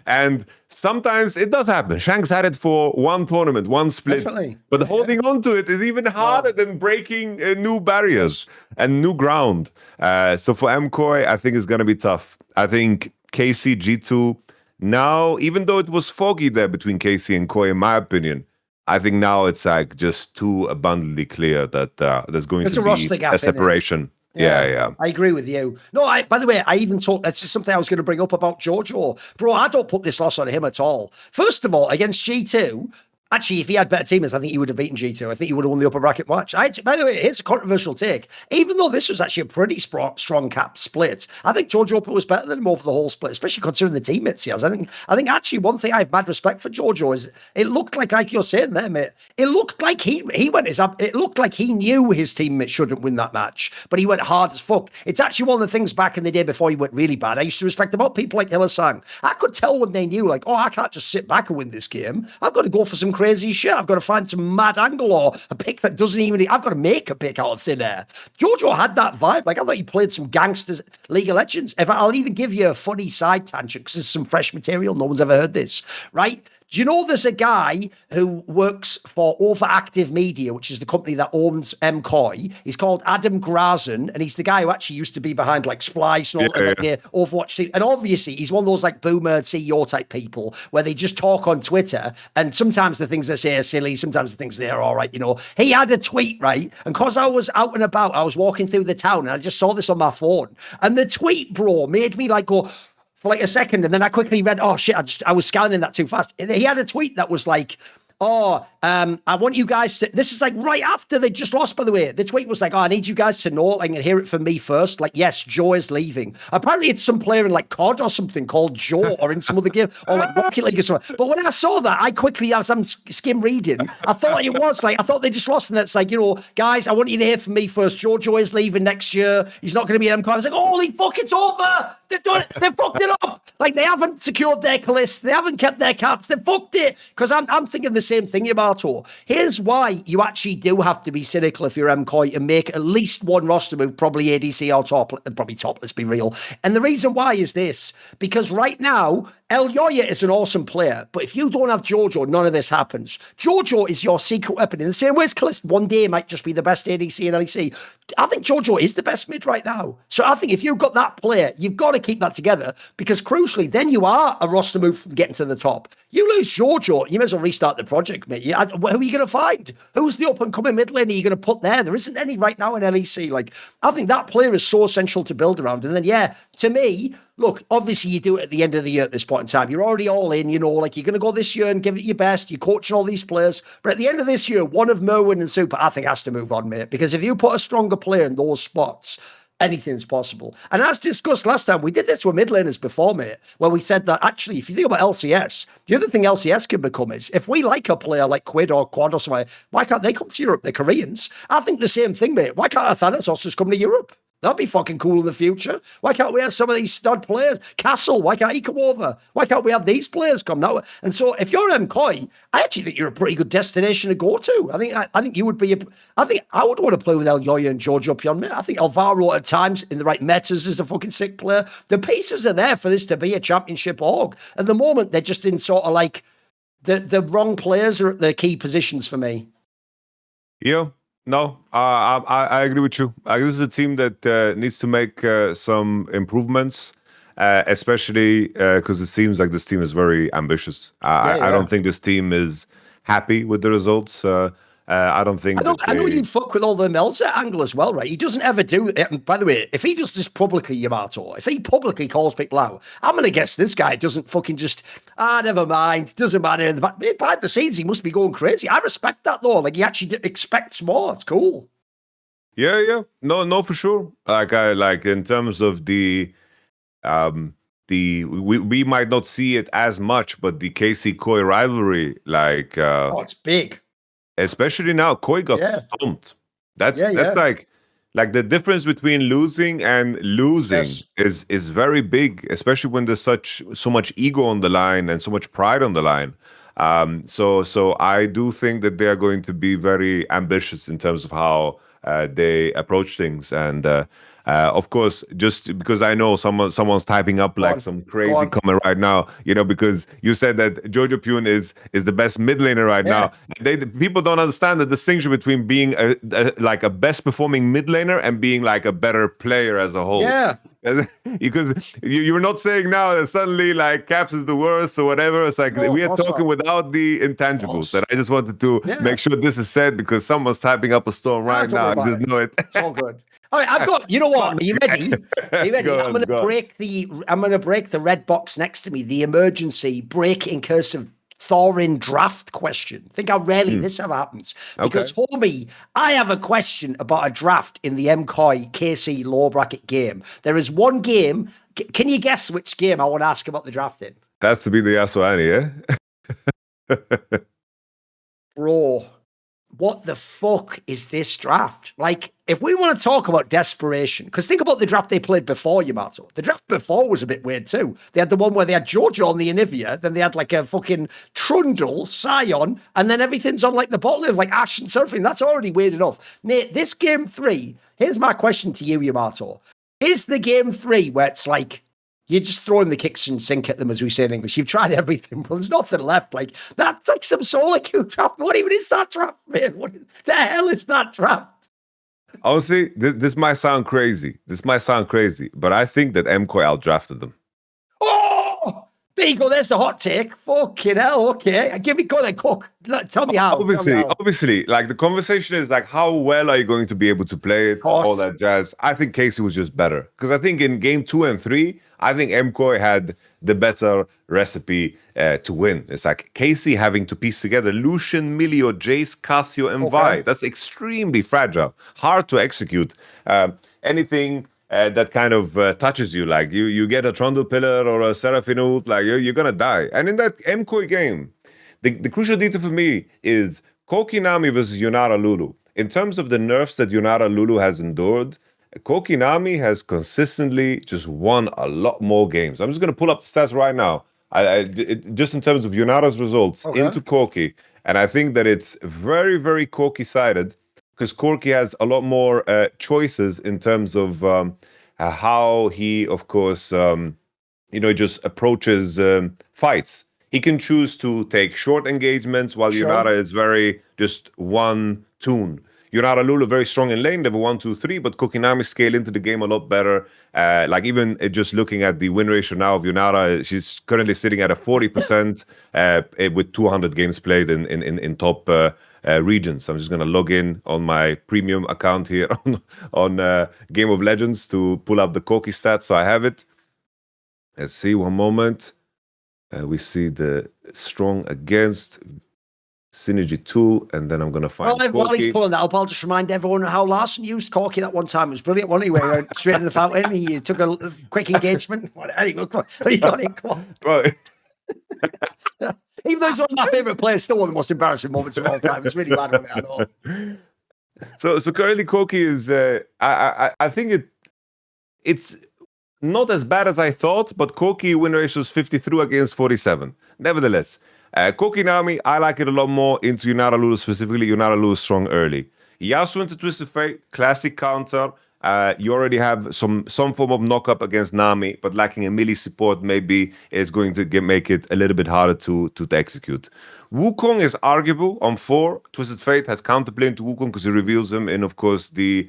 And sometimes it does happen. Shanks had it for one tournament, one split. But holding on to it is even harder than breaking new barriers and new ground. So for MKOI, I think it's going to be tough. I think KC, G2, now, even though it was foggy there between KC and KOI, in my opinion, I think now it's like just too abundantly clear that there's going to be a separation. Yeah. I agree with you. No, by the way, I even thought that's just something I was going to bring up about Jojo. Bro, I don't put this loss on him at all. First of all, against G2, actually, if he had better teammates, I think he would have beaten G2. I think he would have won the upper bracket match. By the way, here's a controversial take. Even though this was actually a pretty strong cap split, I think Jojo was better than him over the whole split, especially considering the teammates he has. I think actually one thing I have mad respect for Jojo is it looked like you're saying there, mate. It looked like he went it looked like he knew his teammates shouldn't win that match, but he went hard as fuck. It's actually one of the things back in the day before he went really bad. I used to respect about people like Hylissang. I could tell when they knew, like, oh, I can't just sit back and win this game. I've got to go for some crazy shit. I've got to find some mad angle or a pick that doesn't even... I've got to make a pick out of thin air. Jojo had that vibe. Like, I thought he played some gangsters League of Legends. I'll even give you a funny side tangent because there's some fresh material. No one's ever heard this, right? Do you know there's a guy who works for Overactive Media, which is the company that owns MKOI? He's called Adam Grazen, and he's the guy who actually used to be behind like Splice and all the Overwatch team. And obviously, he's one of those like boomer CEO type people where they just talk on Twitter, and sometimes the things they say are silly, sometimes the things they are all right, you know. He had a tweet, right? And because I was out and about, I was walking through the town, and I just saw this on my phone. And the tweet, bro, made me like go... for like a second, and then I quickly read, oh shit, I was scanning that too fast. He had a tweet that was like, I want you guys to, this is like right after they just lost, by the way. The tweet was like, I need you guys to know, like, and hear it from me first. Like, yes, Joe is leaving. Apparently it's some player in like COD or something called Joe, or in some other game, or like Rocket League or something. But when I saw that, I quickly, as I'm skim reading, I thought it was like, I thought they just lost, and it's like, you know, guys, I want you to hear from me first. Joe is leaving next year. He's not going to be an MKOI. I was like, holy fuck, it's over. They've done it. They've fucked it up. Like, they haven't secured their list. They haven't kept their caps. They fucked it. Because I'm thinking the same thing, Yamato. Here's why you actually do have to be cynical if you're MKOI and make at least one roster move, probably ADC or top, probably top, let's be real. And the reason why is this, because right now, LYON is an awesome player, but if you don't have Jojo, none of this happens. Jojo is your secret weapon. In the same way as Kalista one day might just be the best ADC in LEC, I think Jojo is the best mid right now. So I think if you've got that player, you've got to keep that together, because crucially, then you are a roster move from getting to the top. You lose Jojo, you may as well restart the project, mate. Who are you going to find? Who's the up-and-coming mid lane are you going to put there? There isn't any right now in LEC. Like, I think that player is so essential to build around. And then, yeah, to me, look, obviously you do it at the end of the year at this point in time. You're already all in, you know, like you're going to go this year and give it your best. You're coaching all these players. But at the end of this year, one of Merwin and Super, I think, has to move on, mate. Because if you put a stronger player in those spots, anything's possible. And as discussed last time, we did this with mid laners before, mate, where we said that actually, if you think about LCS, the other thing LCS can become is, if we like a player like Quid or Quad or something, why can't they come to Europe? They're Koreans. I think the same thing, mate. Why can't Thanatos just come to Europe? That'd be fucking cool in the future. Why can't we have some of these stud players? Castle, why can't he come over? Why can't we have these players come now? And so if you're MKOI, I actually think you're a pretty good destination to go to. I think you would be, I think I would want to play with LYON and George Pion, mate. I think Alvaro at times in the right metas is a fucking sick player. The pieces are there for this to be a championship org. At the moment, they're just in sort of like, the wrong players are at the key positions for me. Yeah. No, I agree with you. This is a team that needs to make some improvements, especially because it seems like this team is very ambitious. I don't think this team is happy with the results. I don't think I know you fuck with all the Melzer angle as well, right? He doesn't ever do it. And by the way, if he does this publicly, Yamato, if he publicly calls people out, I'm going to guess this guy doesn't fucking just, never mind, doesn't matter. Behind the scenes, he must be going crazy. I respect that, though. Like, he actually expects more. It's cool. Yeah. No, for sure. Like in terms of we might not see it as much, but the KC-Koi rivalry, it's big. Especially now, Koi got stomped. That's like the difference between losing and losing is very big, especially when there's so much ego on the line and so much pride on the line. So I do think that they are going to be very ambitious in terms of how they approach things. And of course, just because I know someone's typing up like some crazy comment right now, because you said that Jojo Pune is the best mid laner right now. People don't understand the distinction between being like a best performing mid laner and being like a better player as a whole. Yeah. Because you're not saying now that suddenly like Caps is the worst or whatever. It's like we are talking without the intangibles. And I just wanted to make sure this is said because someone's typing up a storm right now. I just know it. It's all good. All right, I've got. You know what? Are you ready? Are you ready? I'm going to break the red box next to me. The emergency break in cursive Thorin draft question. Think how rarely this ever happens. Because, homie, I have a question about a draft in the MKOI KC low bracket game. There is one game. Can you guess which game I want to ask about the draft in? That's to be the Yasuani, yeah? Bro, what the fuck is this draft? Like, if we want to talk about desperation, because think about the draft they played before, Yamato. The draft before was a bit weird too. They had the one where they had Jojo on the Anivia, then they had like a fucking Trundle, Sion, and then everything's on like the bottom of like Ash and Surfing. That's already weird enough. Mate, this game 3, here's my question to you, Yamato. Is the game 3 where it's like, you're just throwing the kicks and sink at them, as we say in English. You've tried everything, but there's nothing left. Like, that's like some solo queue draft. What even is that draft, man? What the hell is that draft? Honestly, this might sound crazy. But I think that MKOI outdrafted them. Oh! There you go. There's the hot take. Fucking hell. Okay. Go then, Cook. Tell me how. Obviously, like the conversation is like, how well are you going to be able to play it? All that jazz. I think Casey was just better. Because I think in game 2 and 3, I think MKOI had the better recipe to win. It's like Casey having to piece together Lucian, Milio, Jace, Cassio, and Vi. That's extremely fragile. Hard to execute. Anything that kind of touches you, like you get a Trundle Pillar or a Seraphine ult, like you're gonna die. And in that MKOI game, the crucial detail for me is Kokinami versus Yonara Lulu. In terms of the nerfs that Yonara Lulu has endured, Kokinami has consistently just won a lot more games. I'm just gonna pull up the stats right now. Just in terms of Yonara's results into Koki, and I think that it's very, very Koki-sided. Because Corki has a lot more choices in terms of how he, of course, just approaches fights. He can choose to take short engagements while Yonara is very just one tune. Yonara Lulu very strong in lane, level 1, 2, 3, but Kokinami scale into the game a lot better. Like even just looking at the win ratio now of Yonara, she's currently sitting at a 40% with 200 games played in top regions. I'm just going to log in on my premium account here on Game of Legends to pull up the Koki stats so I have it. Let's see, one moment. We see the strong against synergy tool, and then I'm going to find while he's pulling that up, I'll just remind everyone how Larson used Corki that one time. It was brilliant, wasn't he? Where he went straight in the fountain, he took a quick engagement. Anyway, come on. You got it, come on. Right. Even though it's one of my favourite players, still one of the most embarrassing moments of all time. It's really bad on it, I know. So currently Koki is, I think it's not as bad as I thought, but Koki win ratio is 53 against 47. Nevertheless, Kokinami, I like it a lot more into Yonara Lulu specifically. Yonara Lulu is strong early. Yasuo into Twisted Fate, classic counter. You already have some form of knock-up against Nami, but lacking a melee support maybe is going to make it a little bit harder to execute. Wukong is arguable on 4. Twisted Fate has counterplay into Wukong because he reveals him in, of course, the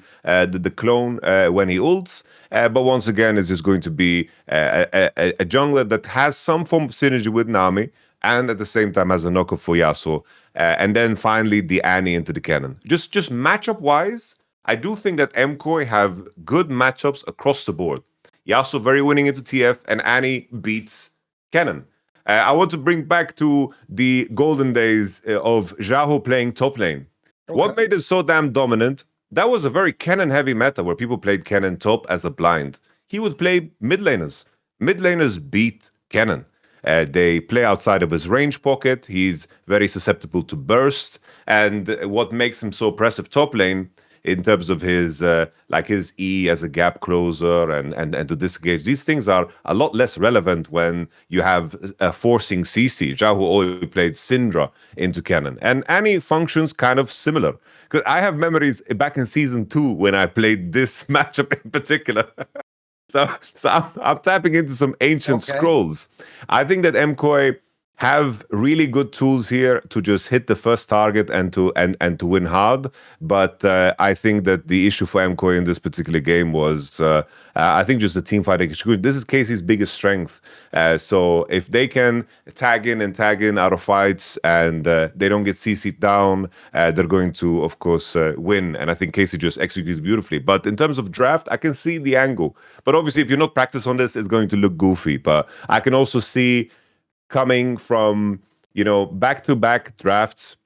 clone when he ults. But once again, it's just going to be a jungler that has some form of synergy with Nami, and at the same time has a knock-up for Yasuo. and then finally the Annie into the Cannon. Just matchup-wise, I do think that MKOI have good matchups across the board. Yasuo very winning into TF, and Annie beats Cannon. I want to bring back to the golden days of Xiaohu playing top lane. Okay. What made him so damn dominant? That was a very Cannon-heavy meta where people played Cannon top as a blind. He would play mid laners. Mid laners beat Cannon. They play outside of his range pocket. He's very susceptible to burst. And what makes him so oppressive top lane in terms of his his E as a gap closer and to disengage, these things are a lot less relevant when you have forcing CC. Xiaohu always played Syndra into Cannon. And Annie functions kind of similar. Because I have memories back in Season 2 when I played this matchup in particular. So I'm tapping into some ancient scrolls. I think that MKOI have really good tools here to just hit the first target and to win hard. But I think that the issue for MKOI in this particular game was, I think, just the team fight execution. This is KC's biggest strength. So if they can tag in out of fights and they don't get CC'd down, they're going to, of course, win. And I think KC just executed beautifully. But in terms of draft, I can see the angle. But obviously, if you're not practiced on this, it's going to look goofy. But I can also see coming from, back-to-back drafts.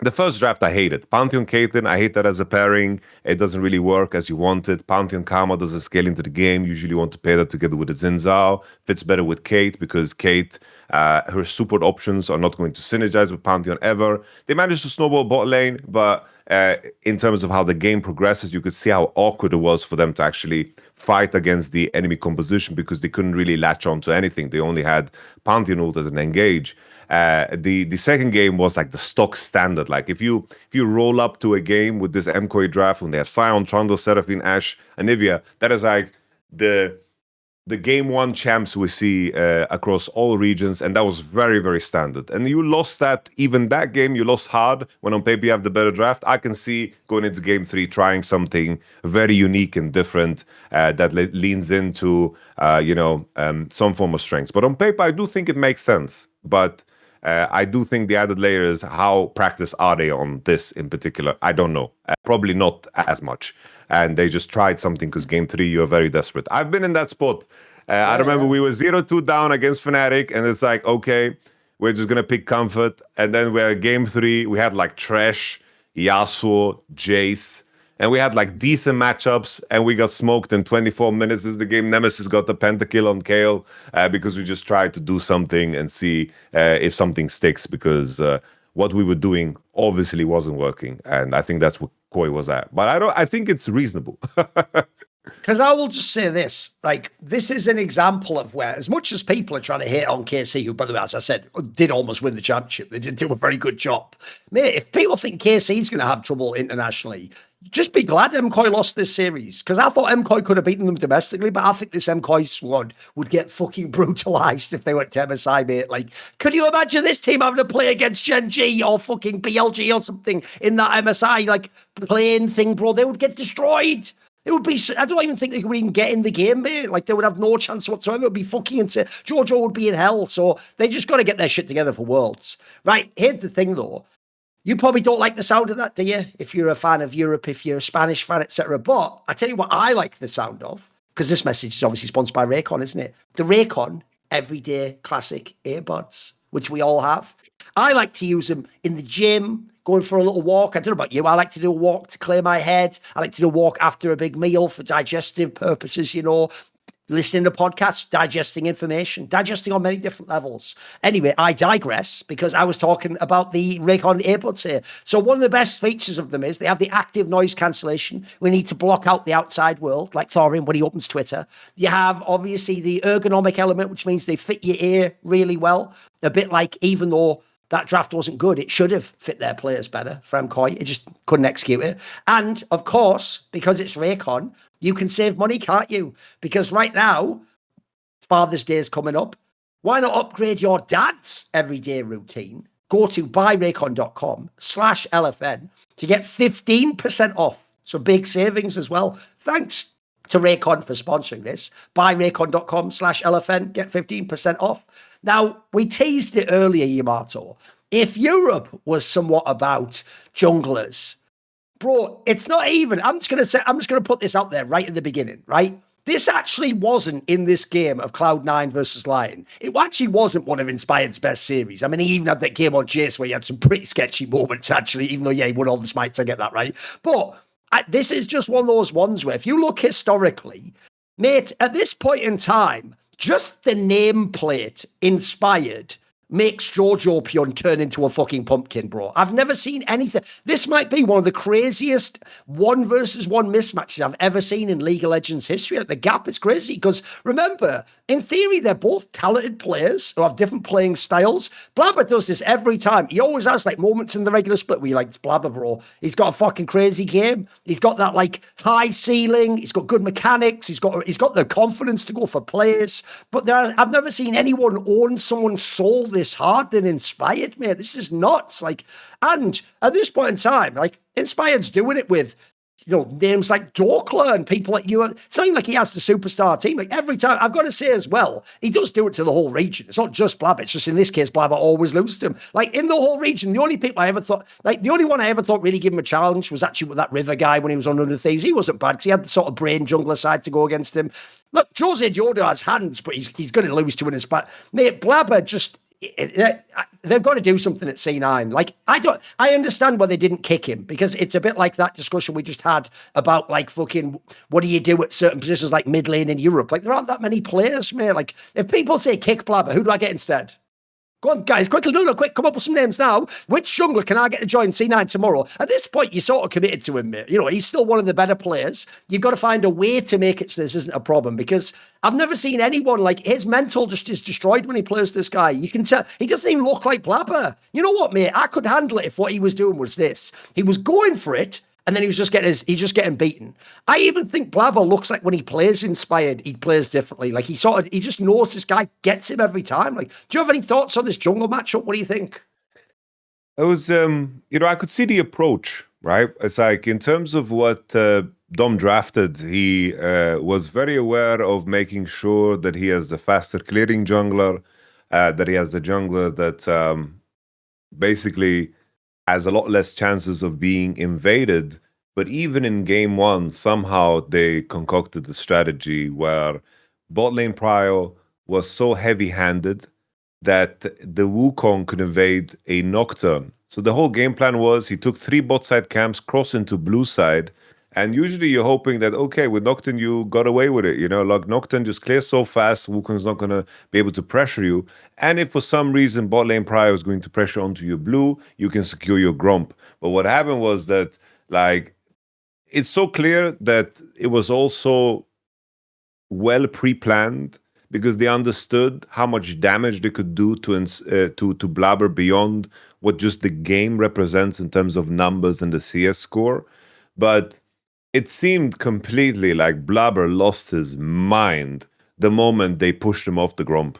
The first draft I hated. Pantheon Caitlyn, I hate that as a pairing. It doesn't really work as you want it. Pantheon Karma doesn't scale into the game. Usually you want to pair that together with the Xin Zhao. Fits better with Kate because Kate, her support options are not going to synergize with Pantheon ever. They managed to snowball bot lane, but in terms of how the game progresses, you could see how awkward it was for them to actually fight against the enemy composition because they couldn't really latch on to anything. They only had Pantheon ult as an engage. The second game was like the stock standard. Like if you roll up to a game with this MKOI draft when they have Sion, Trundle, Seraphine, Ashe, Anivia, that is like the game one champs we see across all regions, and that was very, very standard. And you lost that game, you lost hard when on paper you have the better draft. I can see going into game 3 trying something very unique and different that leans into some form of strengths. But on paper, I do think it makes sense. But I do think the added layer is how practiced are they on this in particular? I don't know. Probably not as much. And they just tried something because game 3, you're very desperate. I've been in that spot. I remember we were 0-2 down against Fnatic, and it's like, okay, we're just going to pick comfort. And then we're game 3, we had like Trash, Yasuo, Jace, and we had like decent matchups, and we got smoked in 24 minutes. This is the game Nemesis got the pentakill on Kayle because we just tried to do something and see if something sticks because what we were doing obviously wasn't working. And I think that's what Koi was at. But I think it's reasonable. Because I will just say this, like, this is an example of where, as much as people are trying to hate on KC, who, by the way, as I said, did almost win the championship, they did do a very good job. Mate, if people think KC is going to have trouble internationally, just be glad MKOI lost this series. Because I thought MKOI could have beaten them domestically, but I think this MKOI squad would get fucking brutalized if they went to MSI, mate. Like, could you imagine this team having to play against Gen G or fucking BLG or something in that MSI, like, playing thing, bro? They would get destroyed. It would be, I don't even think they could even get in the game, mate. Like, they would have no chance whatsoever. It would be fucking insane. Jojo would be in hell. So they just got to get their shit together for Worlds. Right, here's the thing, though. You probably don't like the sound of that, do you? If you're a fan of Europe, if you're a Spanish fan, etc. But I tell you what I like the sound of, because this message is obviously sponsored by Raycon, isn't it? The Raycon Everyday Classic Earbuds, which we all have. I like to use them in the gym, going for a little walk. I don't know about you. I like to do a walk to clear my head. I like to do a walk after a big meal for digestive purposes, listening to podcasts, digesting information, digesting on many different levels. Anyway, I digress because I was talking about the Raycon earbuds here. So one of the best features of them is they have the active noise cancellation. We need to block out the outside world, like Thorin when he opens Twitter. You have, obviously, the ergonomic element, which means they fit your ear really well. A bit like, even though that draft wasn't good, it should have fit their players better for MKOI. It just couldn't execute it. And, of course, because it's Raycon, you can save money, can't you? Because right now, Father's Day is coming up. Why not upgrade your dad's everyday routine? Go to buyraycon.com/LFN to get 15% off. So big savings as well. Thanks to Raycon for sponsoring this. Buyraycon.com/LFN, get 15% off. Now, we teased it earlier, Yamato. If Europe was somewhat about junglers, bro, it's not even. I'm just gonna put this out there right at the beginning, right? This actually wasn't in this game of Cloud9 versus LYON. It actually wasn't one of Inspired's best series. I mean, he even had that game on Jace where he had some pretty sketchy moments, actually, even though, yeah, he won all the smites, I get that, right? But this is just one of those ones where if you look historically, mate, at this point in time, just the nameplate Inspired makes Jojo Pion turn into a fucking pumpkin, bro. I've never seen anything. This might be one of the craziest 1-versus-1 mismatches I've ever seen in League of Legends history. Like, the gap is crazy because remember, in theory, they're both talented players who have different playing styles. Blaber does this every time. He always has like moments in the regular split where you're like, Blaber, bro, he's got a fucking crazy game. He's got that like high ceiling. He's got good mechanics. He's got the confidence to go for players. But I've never seen anyone own someone's soul this hard than Inspired, mate. This is nuts. Like, and at this point in time, like, Inspired's doing it with, you know, names like Dorkler and people like you. It's not even like he has the superstar team. Like, every time, I've got to say as well, he does do it to the whole region. It's not just Blaber. It's just in this case, Blaber always loses to him. Like, in the whole region, the only people I ever thought, like, the only one I ever thought really gave him a challenge was actually with that River guy when he was on Under Thieves. He wasn't bad because he had the sort of brain jungler side to go against him. Look, Jose Yoda has hands, but he's going to lose to an Inspired. Mate, Blaber just... they've got to do something at C9. Like, I understand why they didn't kick him, because it's a bit like that discussion we just had about like fucking what do you do at certain positions like mid lane in Europe. Like, there aren't that many players, mate. Like, if people say kick Blaber, who do I get instead? Go on, guys, quickly, quick, come up with some names now. Which jungler can I get to join C9 tomorrow? At this point, you're sort of committed to him, mate. You know, he's still one of the better players. You've got to find a way to make it so this isn't a problem, because I've never seen anyone, like, his mental just is destroyed when he plays this guy. You can tell, he doesn't even look like Blaber. You know what, mate? I could handle it if what he was doing was this. He was going for it, and then he's just getting beaten. I even think Blaber looks like when he plays Inspired, he plays differently. Like, he just knows this guy gets him every time. Like, do you have any thoughts on this jungle matchup? What do you think? It was, you know, I could see the approach, right? It's like, in terms of what Dom drafted, he was very aware of making sure that he has the faster clearing jungler, that he has the jungler that basically has a lot less chances of being invaded. But even in game one, somehow they concocted the strategy where bot lane Prio was so heavy-handed that the Wukong could invade a Nocturne. So the whole game plan was he took 3 bot side camps, cross into blue side, and usually you're hoping that, okay, with Nocturne you got away with it, you know, like Nocturne just clears so fast, Wukong's not going to be able to pressure you. And if for some reason bot lane Prio is going to pressure onto your blue, you can secure your Gromp. But what happened was that, like, it's so clear that it was also well pre-planned, because they understood how much damage they could do to Blaber beyond what just the game represents in terms of numbers and the CS score. But it seemed completely like Blaber lost his mind the moment they pushed him off the Gromp.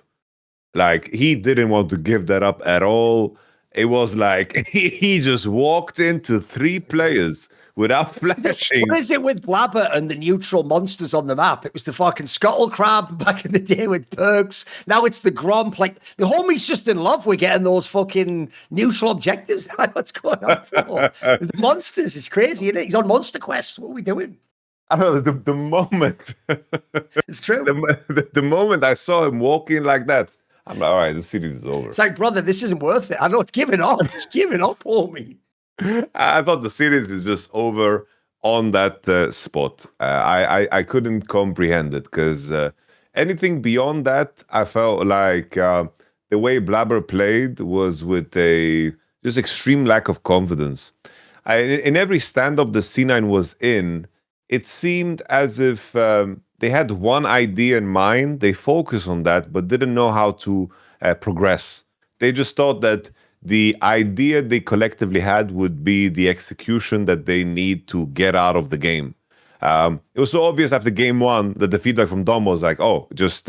Like, he didn't want to give that up at all. It was like he just walked into 3 players without flashing. What is it with Blaber and the neutral monsters on the map? It was the fucking Scuttle Crab back in the day with Perkz. Now it's the Gromp. Like, the homie's just in love with getting those fucking neutral objectives. What's going on, bro? The monsters is crazy, isn't it? He's on Monster Quest. What are we doing? I don't know, the moment. It's true. The moment I saw him walking like that, I'm like, all right, the series is over. It's like, brother, this isn't worth it. I know, it's giving up. It's giving up, homie. I thought the series is just over on that spot. I couldn't comprehend it, because anything beyond that, I felt like the way Blaber played was with a just extreme lack of confidence. In every stand-up the C9 was in, it seemed as if they had one idea in mind, they focused on that, but didn't know how to progress. They just thought that the idea they collectively had would be the execution that they need to get out of the game. It was so obvious after game 1 that the feedback from Dom was like, oh, just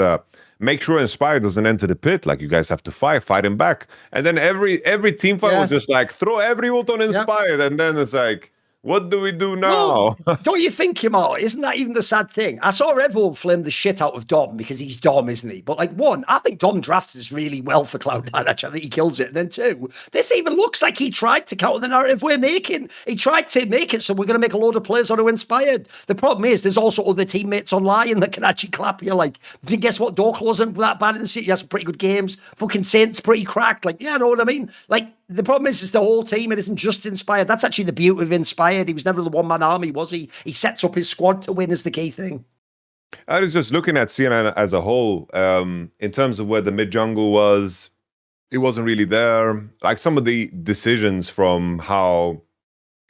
make sure Inspire doesn't enter the pit. Like, you guys have to fight him back. And then every team fight was just like, throw every ult on Inspired. And then it's like, What do we do No, now? don't you think, Yamato? Isn't that even the sad thing? I saw everyone flame the shit out of Dom because he's Dom, isn't he? But like, one, I think Dom drafts this really well for Cloud9. Actually, I think he kills it. And then two, this even looks like he tried to counter the narrative we're making. He tried to make it so we're going to make a load of players auto inspired. The problem is there's also other teammates online that can actually clap you. Like, guess what? Dork wasn't that bad in the city. He has some pretty good games. Fucking Saint's pretty cracked. Like, yeah, I know what I mean? Like, the problem is the whole team. It isn't just Inspired. That's actually the beauty of Inspired. He was never the one-man army, was he? He sets up his squad to win is the key thing. I was just looking at CNN as a whole, in terms of where the mid-jungle was. It wasn't really there. Like some of the decisions from how...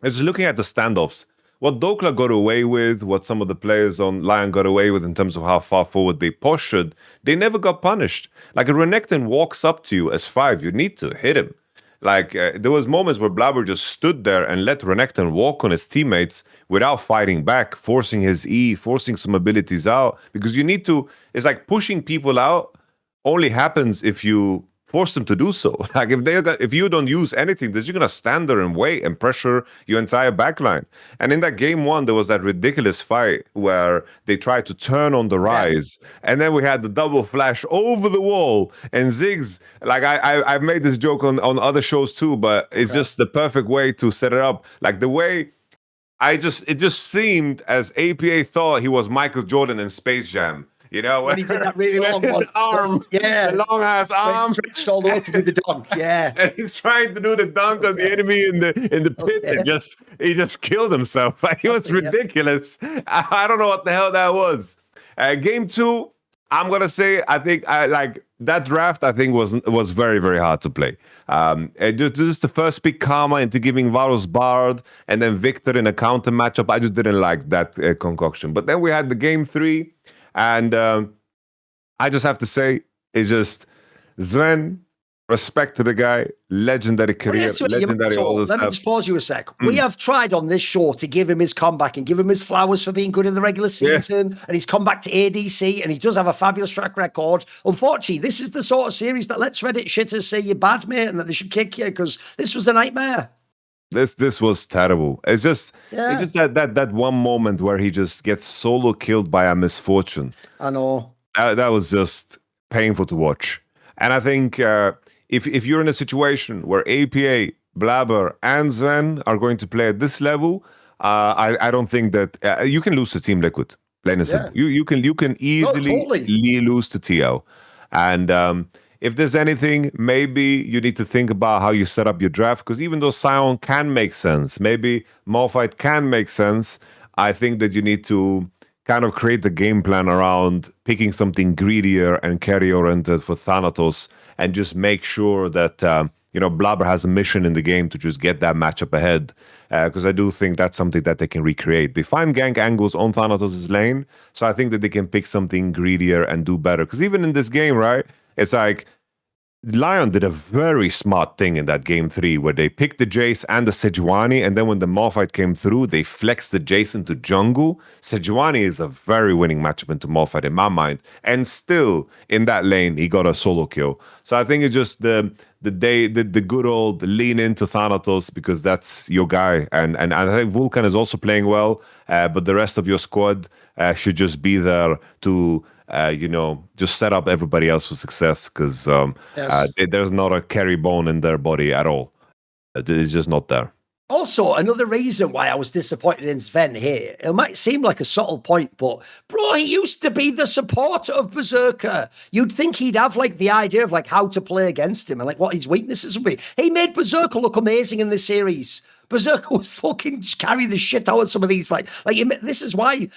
I was looking at the standoffs. What Dokla got away with, what some of the players on LYON got away with in terms of how far forward they postured, they never got punished. Like a Renekton walks up to you as 5, you need to hit him. Like, there was moments where Blaber just stood there and let Renekton walk on his teammates without fighting back, forcing his E, forcing some abilities out. Because you need to... It's like pushing people out only happens if you force them to do so. Like, if you don't use anything, then you're going to stand there and wait and pressure your entire backline. And in that game 1, there was that ridiculous fight where they tried to turn on the Rise. And then we had the double flash over the wall. And Ziggs, like I've made this joke on other shows too, but it's just the perfect way to set it up. Like the way it just seemed as APA thought he was Michael Jordan in Space Jam. You know, when he did that really long one. Arm, the long ass arm, stretched all the way to do the dunk. Yeah, and he's trying to do the dunk on the enemy in the pit, and he just killed himself. Like, it was ridiculous. I don't know what the hell that was. Game 2, I'm gonna say I think like that draft. I think was very, very hard to play. Just the first pick Karma into giving Varus Bard and then Victor in a counter matchup. I just didn't like that concoction. But then we had the game 3. And I just have to say, it's just Sven, respect to the guy, legendary career, legendary all this stuff. Let me just pause you a sec. We have tried on this show to give him his comeback and give him his flowers for being good in the regular season. And he's come back to ADC and he does have a fabulous track record. Unfortunately, this is the sort of series that lets Reddit shitters say you're bad, mate, and that they should kick you because this was a nightmare. This was terrible. It's just that one moment where he just gets solo killed by a misfortune. I know. That was just painful to watch. And I think if you're in a situation where APA, Blaber, and Sven are going to play at this level, I don't think that you can lose to Team Liquid. Plain and simple. You can easily lose to TL. And if there's anything, maybe you need to think about how you set up your draft, because even though Sion can make sense, maybe Malphite can make sense, I think that you need to kind of create the game plan around picking something greedier and carry-oriented for Thanatos and just make sure that, Blaber has a mission in the game to just get that matchup ahead, because I do think that's something that they can recreate. They find gank angles on Thanatos' lane, so I think that they can pick something greedier and do better. Because even in this game, right, it's like LYON did a very smart thing in that game 3 where they picked the Jace and the Sejuani, and then when the Malphite came through, they flexed the Jace into jungle. Sejuani is a very winning matchup into Malphite in my mind, and still in that lane he got a solo kill. So I think it's just the good old lean into Thanatos because that's your guy, and I think Vulcan is also playing well, but the rest of your squad should just be there to just set up everybody else for success, because there's not a carry bone in their body at all. It's just not there. Also, another reason why I was disappointed in Sven here, it might seem like a subtle point, but bro, he used to be the supporter of Berserker. You'd think he'd have like the idea of like how to play against him and like what his weaknesses would be. He made Berserker look amazing in this series. Berserker was fucking just carry the shit out of some of these like this is why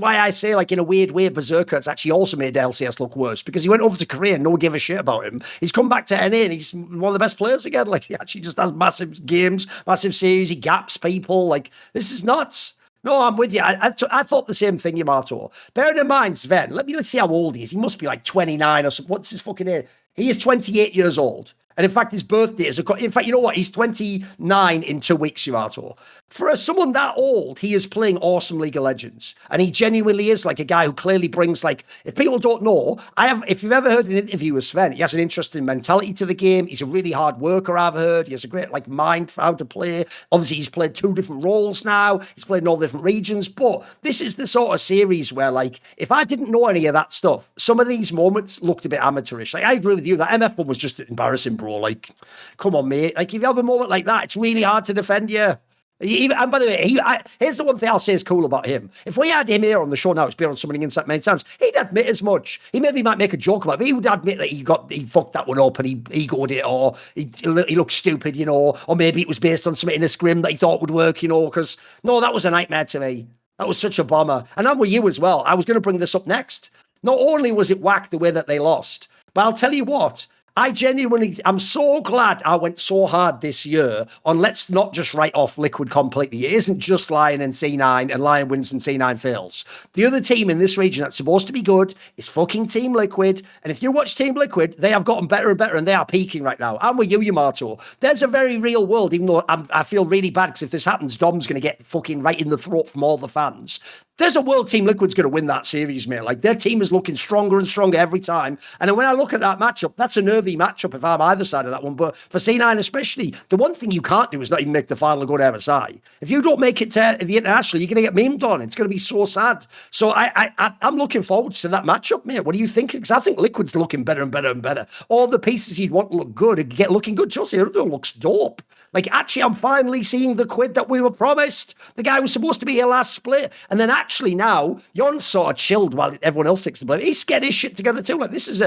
I say, like, in a weird way, Berserker has actually also made LCS look worse, because he went over to Korea and no one gave a shit about him. He's come back to NA and he's one of the best players again. Like, he actually just has massive games, massive series. He gaps people. Like, this is nuts. No, I'm with you. I thought the same thing, Yamato. Bearing in mind, Sven, let's see how old he is. He must be like 29 or something. What's his fucking age? He is 28 years old. And in fact, his birthday is in fact, you know what? He's 29 in 2 weeks, Yamato. For someone that old, he is playing awesome League of Legends. And he genuinely is like a guy who clearly brings, like, if people don't know, if you've ever heard an interview with Sven, he has an interesting mentality to the game. He's a really hard worker, I've heard. He has a great, like, mind for how to play. Obviously, he's played 2 different roles now. He's played in all different regions. But this is the sort of series where, like, if I didn't know any of that stuff, some of these moments looked a bit amateurish. Like, I agree with you. That MF one was just embarrassing, bro. Like, come on, mate. Like, if you have a moment like that, it's really hard to defend you. And by the way, here's the one thing I'll say is cool about him. If we had him here on the show now, it's been on Summoning Insight many times, he'd admit as much. He maybe might make a joke about it, but he would admit that he fucked that one up and he egoed it, or he looked stupid, you know, or maybe it was based on something in a scrim that he thought would work, you know, because, no, that was a nightmare to me. That was such a bomber. And I'm with you as well. I was going to bring this up next. Not only was it whack the way that they lost, but I'll tell you what, I'm so glad I went so hard this year on let's not just write off Liquid completely. It isn't just LYON and C9 and LYON wins and C9 fails. The other team in this region that's supposed to be good is fucking Team Liquid. And if you watch Team Liquid, they have gotten better and better and they are peaking right now. I'm with you, Yamato. There's a very real world, even though I feel really bad because if this happens, Dom's going to get fucking right in the throat from all the fans. There's a world Team Liquid's going to win that series, mate. Like, their team is looking stronger and stronger every time. And then when I look at that matchup, that's a nervy matchup if I'm either side of that one. But for C9 especially, the one thing you can't do is not even make the final and go to MSI. If you don't make it to the international, you're going to get memed on. It's going to be so sad. So I'm looking forward to that matchup, mate. What do you think? Because I think Liquid's looking better and better and better. All the pieces you'd want to look good and get looking good. Chelsea looks dope. Like, actually, I'm finally seeing the Quid that we were promised. The guy was supposed to be here last split. And then actually now, YAN's sort of chilled while everyone else takes the blame. He's getting his shit together too. Like, this is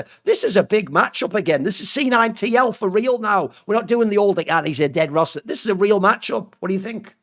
a big matchup again. This is C9 TL for real now. We're not doing the old, like, he's a dead roster. This is a real matchup. What do you think?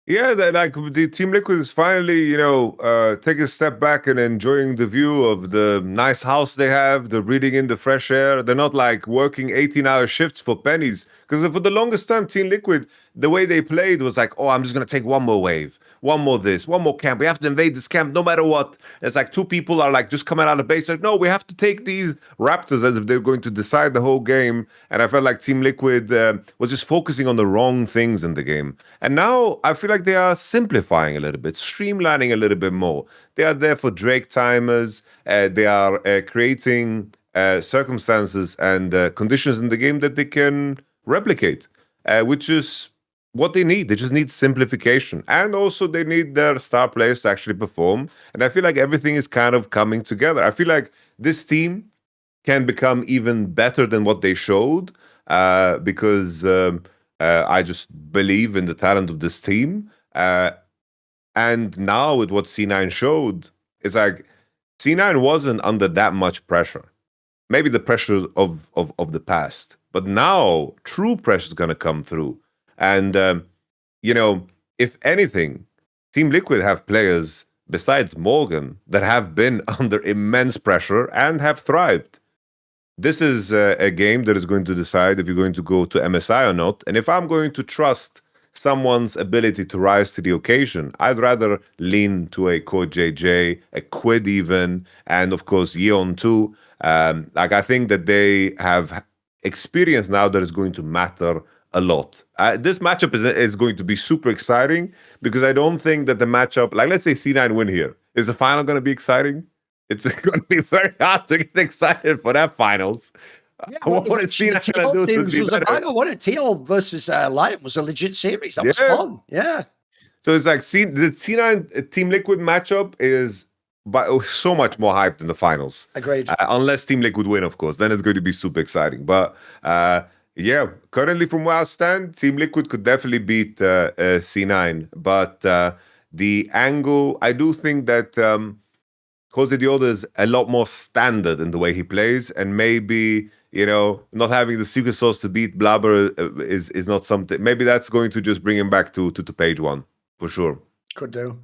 Yeah, like the Team Liquid is finally, you know, taking a step back and enjoying the view of the nice house they have, the breathing in the fresh air. They're not like working 18-hour shifts for pennies. Because for the longest time, Team Liquid, the way they played was like, oh, I'm just going to take one more wave, one more this, one more camp. We have to invade this camp no matter what. It's like 2 people are like just coming out of base. Like, no, we have to take these Raptors as if they're going to decide the whole game. And I felt like Team Liquid was just focusing on the wrong things in the game. And now I feel like they are simplifying a little bit, streamlining a little bit more. They are there for Drake timers. They are creating circumstances and conditions in the game that they can replicate, which is what they need. They just need simplification. And also they need their star players to actually perform. And I feel like everything is kind of coming together. I feel like this team can become even better than what they showed because I just believe in the talent of this team. And now with what C9 showed, it's like C9 wasn't under that much pressure. Maybe the pressure of the past. But now true pressure is going to come through. And, you know, if anything, Team Liquid have players besides Morgan that have been under immense pressure and have thrived. This is a game that is going to decide if you're going to go to MSI or not. And if I'm going to trust someone's ability to rise to the occasion, I'd rather lean to a Code JJ, a Quid even, and of course LYON too. Like, I think that they have experience now that is going to matter a lot. This matchup is going to be super exciting because I don't think that the matchup, like let's say C9 win here, is the final going to be exciting? It's going to be very hard to get excited for that finals. Yeah, what C9 going to do? Was a final, wasn't it? TL versus LYON was a legit series. That was fun. Yeah. So it's like the C9 Team Liquid matchup is so much more hyped than the finals. Agreed. Unless Team Liquid win, of course, then it's going to be super exciting. But yeah, currently from where I stand, Team Liquid could definitely beat C9. But the angle, I do think that Jose Dioda is a lot more standard in the way he plays, and maybe, you know, not having the secret sauce to beat Blaber is not something. Maybe that's going to just bring him back to page 1 for sure. Could do.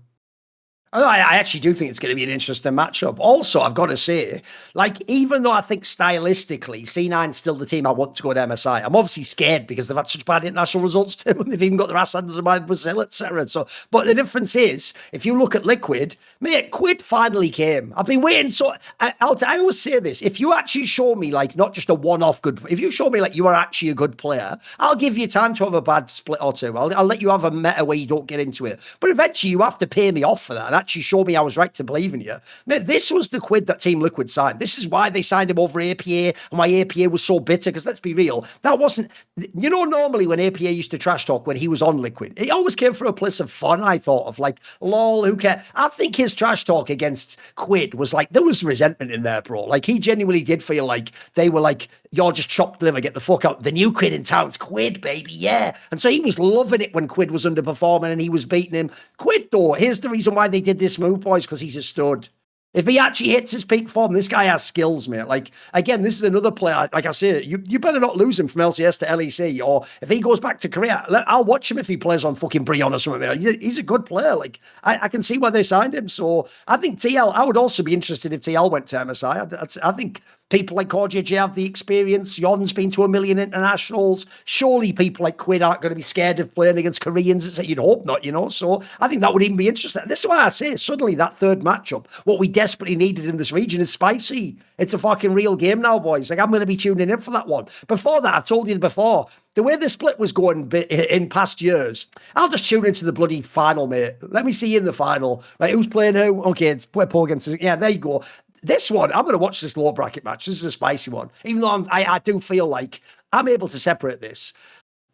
I actually do think it's going to be an interesting matchup. Also, I've got to say, like, even though I think stylistically C9's still the team I want to go to MSI, I'm obviously scared because they've had such bad international results too, and they've even got their ass handed by Brazil, etc. So, but the difference is, if you look at Liquid, mate, Quid finally came. I've been waiting. So I always say this: if you actually show me, like, not just a one-off good, if you show me like you are actually a good player, I'll give you time to have a bad split or two. I'll let you have a meta where you don't get into it. But eventually, you have to pay me off for that. And actually show me I was right to believe in you. Mate, this was the Quid that Team Liquid signed. This is why they signed him over APA and why APA was so bitter, because let's be real, that wasn't, you know, normally when APA used to trash talk when he was on Liquid, he always came from a place of fun, I thought, of like, lol, who cares? I think his trash talk against Quid was like, there was resentment in there, bro. Like, he genuinely did feel like they were like, you're just chopped liver, get the fuck out. The new Quid in town's Quid, baby, yeah. And so he was loving it when Quid was underperforming and he was beating him. Quid, though, here's the reason why they did this move, boys, because he's a stud. If he actually hits his peak form, this guy has skills, mate. Like, again, this is another player. Like I say, you better not lose him from LCS to LEC, or if he goes back to Korea, I'll watch him if he plays on fucking Brion or something. Mate. He's a good player. Like, I can see why they signed him. So I think TL, I would also be interested if TL went to MSI. I think people like CoreJJ have the experience. Yon's been to 1 million internationals. Surely people like Quid aren't going to be scared of playing against Koreans. You'd hope not, you know? So I think that would even be interesting. This is why I say suddenly that third matchup, what we desperately needed in this region is spicy. It's a fucking real game now, boys. Like, I'm going to be tuning in for that one. Before that, I've told you before, the way the split was going in past years, I'll just tune into the bloody final, mate. Let me see you in the final. Right, who's playing who? Okay, it's Puerto against... Yeah, there you go. This one, I'm going to watch this low bracket match. This is a spicy one. Even though I do feel like I'm able to separate this.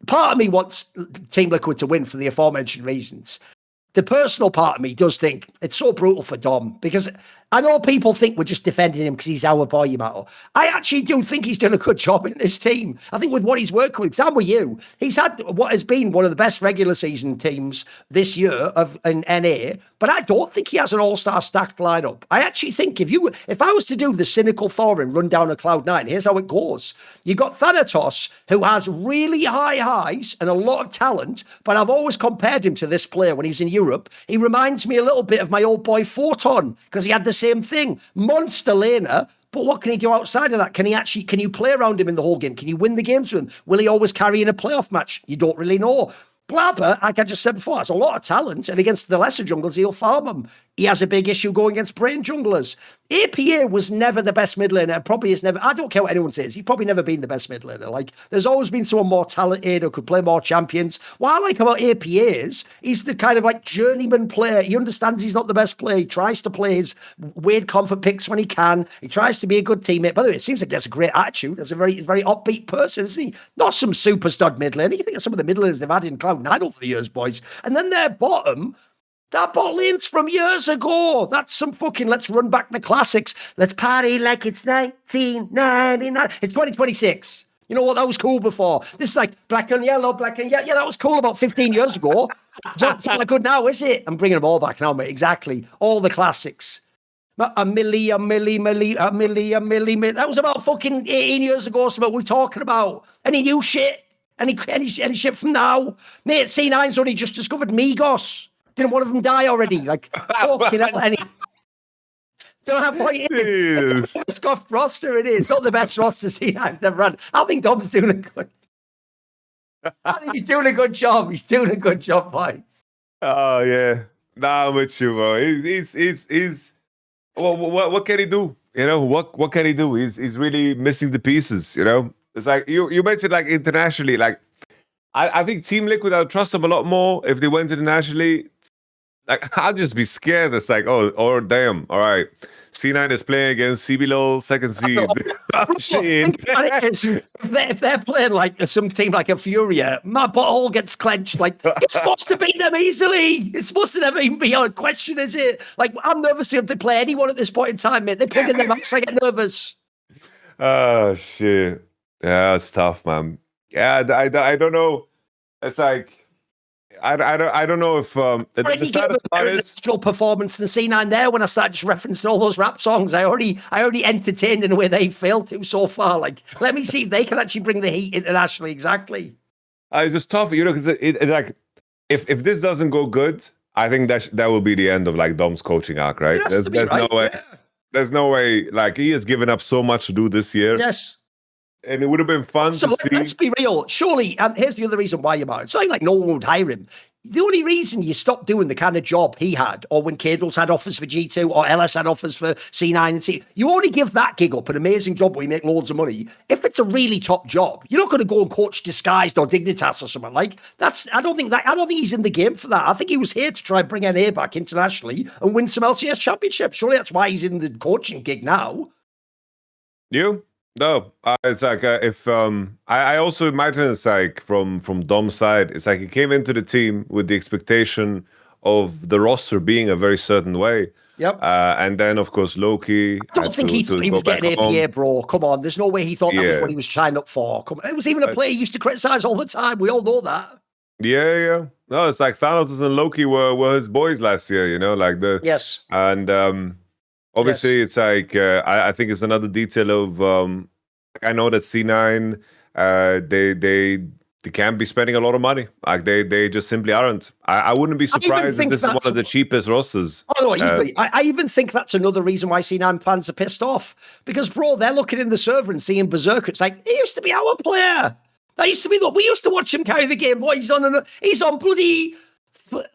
Part of me wants Team Liquid to win for the aforementioned reasons. The personal part of me does think it's so brutal for Dom, because I know people think we're just defending him because he's our boy, Yamato. I actually do think he's done a good job in this team. I think with what he's working with, Sam with you, he's had what has been one of the best regular season teams this year of an NA, but I don't think he has an all-star stacked lineup. I actually think if I was to do the cynical Thorin run down a Cloud9, here's how it goes. You've got Thanatos, who has really high highs and a lot of talent, but I've always compared him to this player when he was in Europe. He reminds me a little bit of my old boy Photon, because he had the same thing. Monster laner, but what can he do outside of that? Can you play around him in the whole game? Can you win the games with him? Will he always carry in a playoff match? You don't really know. Blaber, like I just said before, has a lot of talent, and against the lesser junglers, he'll farm them. He has a big issue going against brain junglers. APA was never the best mid laner, probably is never, I don't care what anyone says, he's probably never been the best mid laner. Like, there's always been someone more talented or could play more champions. What I like about APA is, he's the kind of like journeyman player. He understands he's not the best player. He tries to play his weird comfort picks when he can. He tries to be a good teammate. By the way, it seems like he has a great attitude. He's a very, very upbeat person, isn't he? Not some super stud mid laner. You think of some of the mid laners they've had in Cloud9 over the years, boys. And then their bottom, that bot lane's from years ago. That's some fucking, let's run back the classics. Let's party like it's 1999. It's 2026. You know what? That was cool before. This is like black and yellow, black and yellow. Yeah, that was cool about 15 years ago. It's not good now, is it? I'm bringing them all back now, mate. Exactly. All the classics. A milli. That was about fucking 18 years ago. So what we're talking about. Any new shit? Any shit from now? Mate, C9's only just discovered Migos. Didn't one of them die already? Like, fucking hell, any... So that point is, it's got roster, it is. It's not the best roster C9's ever run. I think Dom's doing a good... I think he's doing a good job. He's doing a good job, boys. Oh, yeah. Nah, I'm with you, bro. He's well, what can he do? You know, what can he do? He's really missing the pieces, you know? It's like, you mentioned, like, internationally, like, I think Team Liquid, I'll trust them a lot more if they went internationally. Like, I'll just be scared. It's like, oh damn, all right. C9 is playing against CBLOL, second seed. Oh, shit. If they're playing like some team like a Furia, my butthole gets clenched. Like, it's supposed to beat them easily. It's supposed to never even be a question, is it? Like, I'm nervous if they play anyone at this point in time, mate. They're picking the max, I get nervous. Oh, shit. Yeah, it's tough, man. Yeah, I don't know. It's like, I don't know if the saddest part is performance in the C9 there. When I start just referencing all those rap songs, I already entertained in a way they failed to so far. Like, let me see if they can actually bring the heat internationally. Exactly. It's just tough, you know, because it like if this doesn't go good, I think that will be the end of like Dom's coaching arc, right? It has to be, There's right? no way. Yeah. There's no way. Like he has given up so much to do this year. Yes. And it would have been fun So to see. let's be real. Surely, here's the other reason why you're married. It's not like no one would hire him. The only reason you stopped doing the kind of job he had, or when Cadrill's had offers for G2, or LS had offers for C9 and C, you only give that gig up, an amazing job where you make loads of money, if it's a really top job. You're not going to go and coach Disguised or Dignitas or something like that's. I don't think he's in the game for that. I think he was here to try and bring NA back internationally and win some LCS championships. Surely that's why he's in the coaching gig now. No, it's like if I also imagine it's like from Dom's side, it's like he came into the team with the expectation of the roster being a very certain way. Yep. And then of course Loki. I don't think he thought he was getting APA, bro. Come on, there's no way he thought that was what he was trying up for. Come on. It was even a player he used to criticize all the time. We all know that. Yeah. No, it's like Thanatos and Loki were his boys last year. You know, like the yes. And obviously, it's like I think it's another detail of I know that C9 they can't be spending a lot of money. Like they just simply aren't. I wouldn't be surprised if this is one of the cheapest rosters. Oh no, easily. I even think that's another reason why C9 fans are pissed off, because bro, they're looking in the server and seeing Berserker. It's like, he used to be our player. That used to be we used to watch him carry the game. Boy, he's on bloody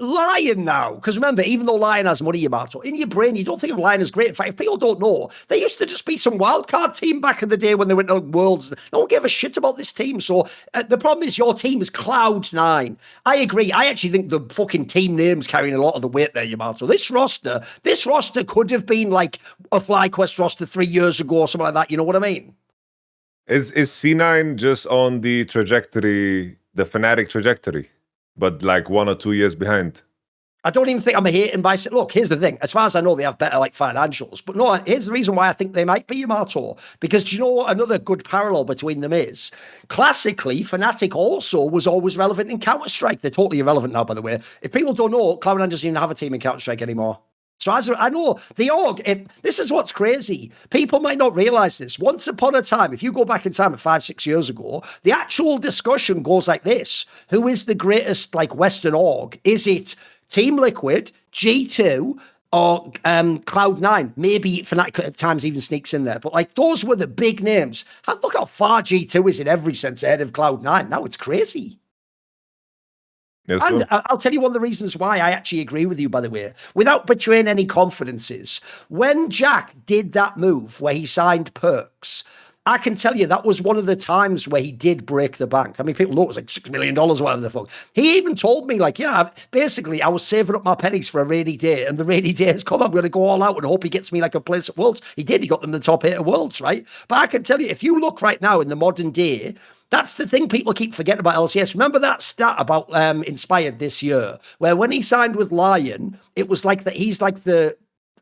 LYON now, because remember, even though LYON has money, Yamato, in your brain you don't think of LYON as great. In fact, if people don't know, they used to just be some wildcard team back in the day when they went to Worlds. No one gave a shit about this team. So the problem is your team is Cloud9. I agree. I actually think the fucking team name's carrying a lot of the weight there, Yamato. This roster could have been like a FlyQuest roster 3 years ago or something like that. You know what I mean? Is C9 just on the trajectory, the Fnatic trajectory, but like 1 or 2 years behind? I don't even think I'm hating by saying, look, here's the thing. As far as I know, they have better like financials. But no, here's the reason why I think they might be Yamato. Because do you know what another good parallel between them is? Classically, Fnatic also was always relevant in Counter-Strike. They're totally irrelevant now, by the way. If people don't know, Cloud9 doesn't even have a team in Counter-Strike anymore. So as I know, the org, this is what's crazy. People might not realize this. Once upon a time, if you go back in time at 5-6 years ago, the actual discussion goes like this. Who is the greatest like Western org? Is it Team Liquid, G2, or Cloud9? Maybe Fnatic at times even sneaks in there. But like those were the big names. And look how far G2 is in every sense ahead of Cloud9. Now it's crazy. Yes, and I'll tell you one of the reasons why I actually agree with you, by the way, without betraying any confidences. When Jack did that move where he signed Perkz, I can tell you that was one of the times where he did break the bank. I mean, people know it was like $6 million or whatever the fuck. He even told me, like, yeah, basically, I was saving up my pennies for a rainy day, and the rainy day has come. I'm going to go all out and hope he gets me like a place at Worlds. He did. He got them the top 8 at Worlds, right? But I can tell you, if you look right now in the modern day, that's the thing people keep forgetting about LCS. Remember that stat about Inspired this year, where when he signed with LYON, it was like that he's like the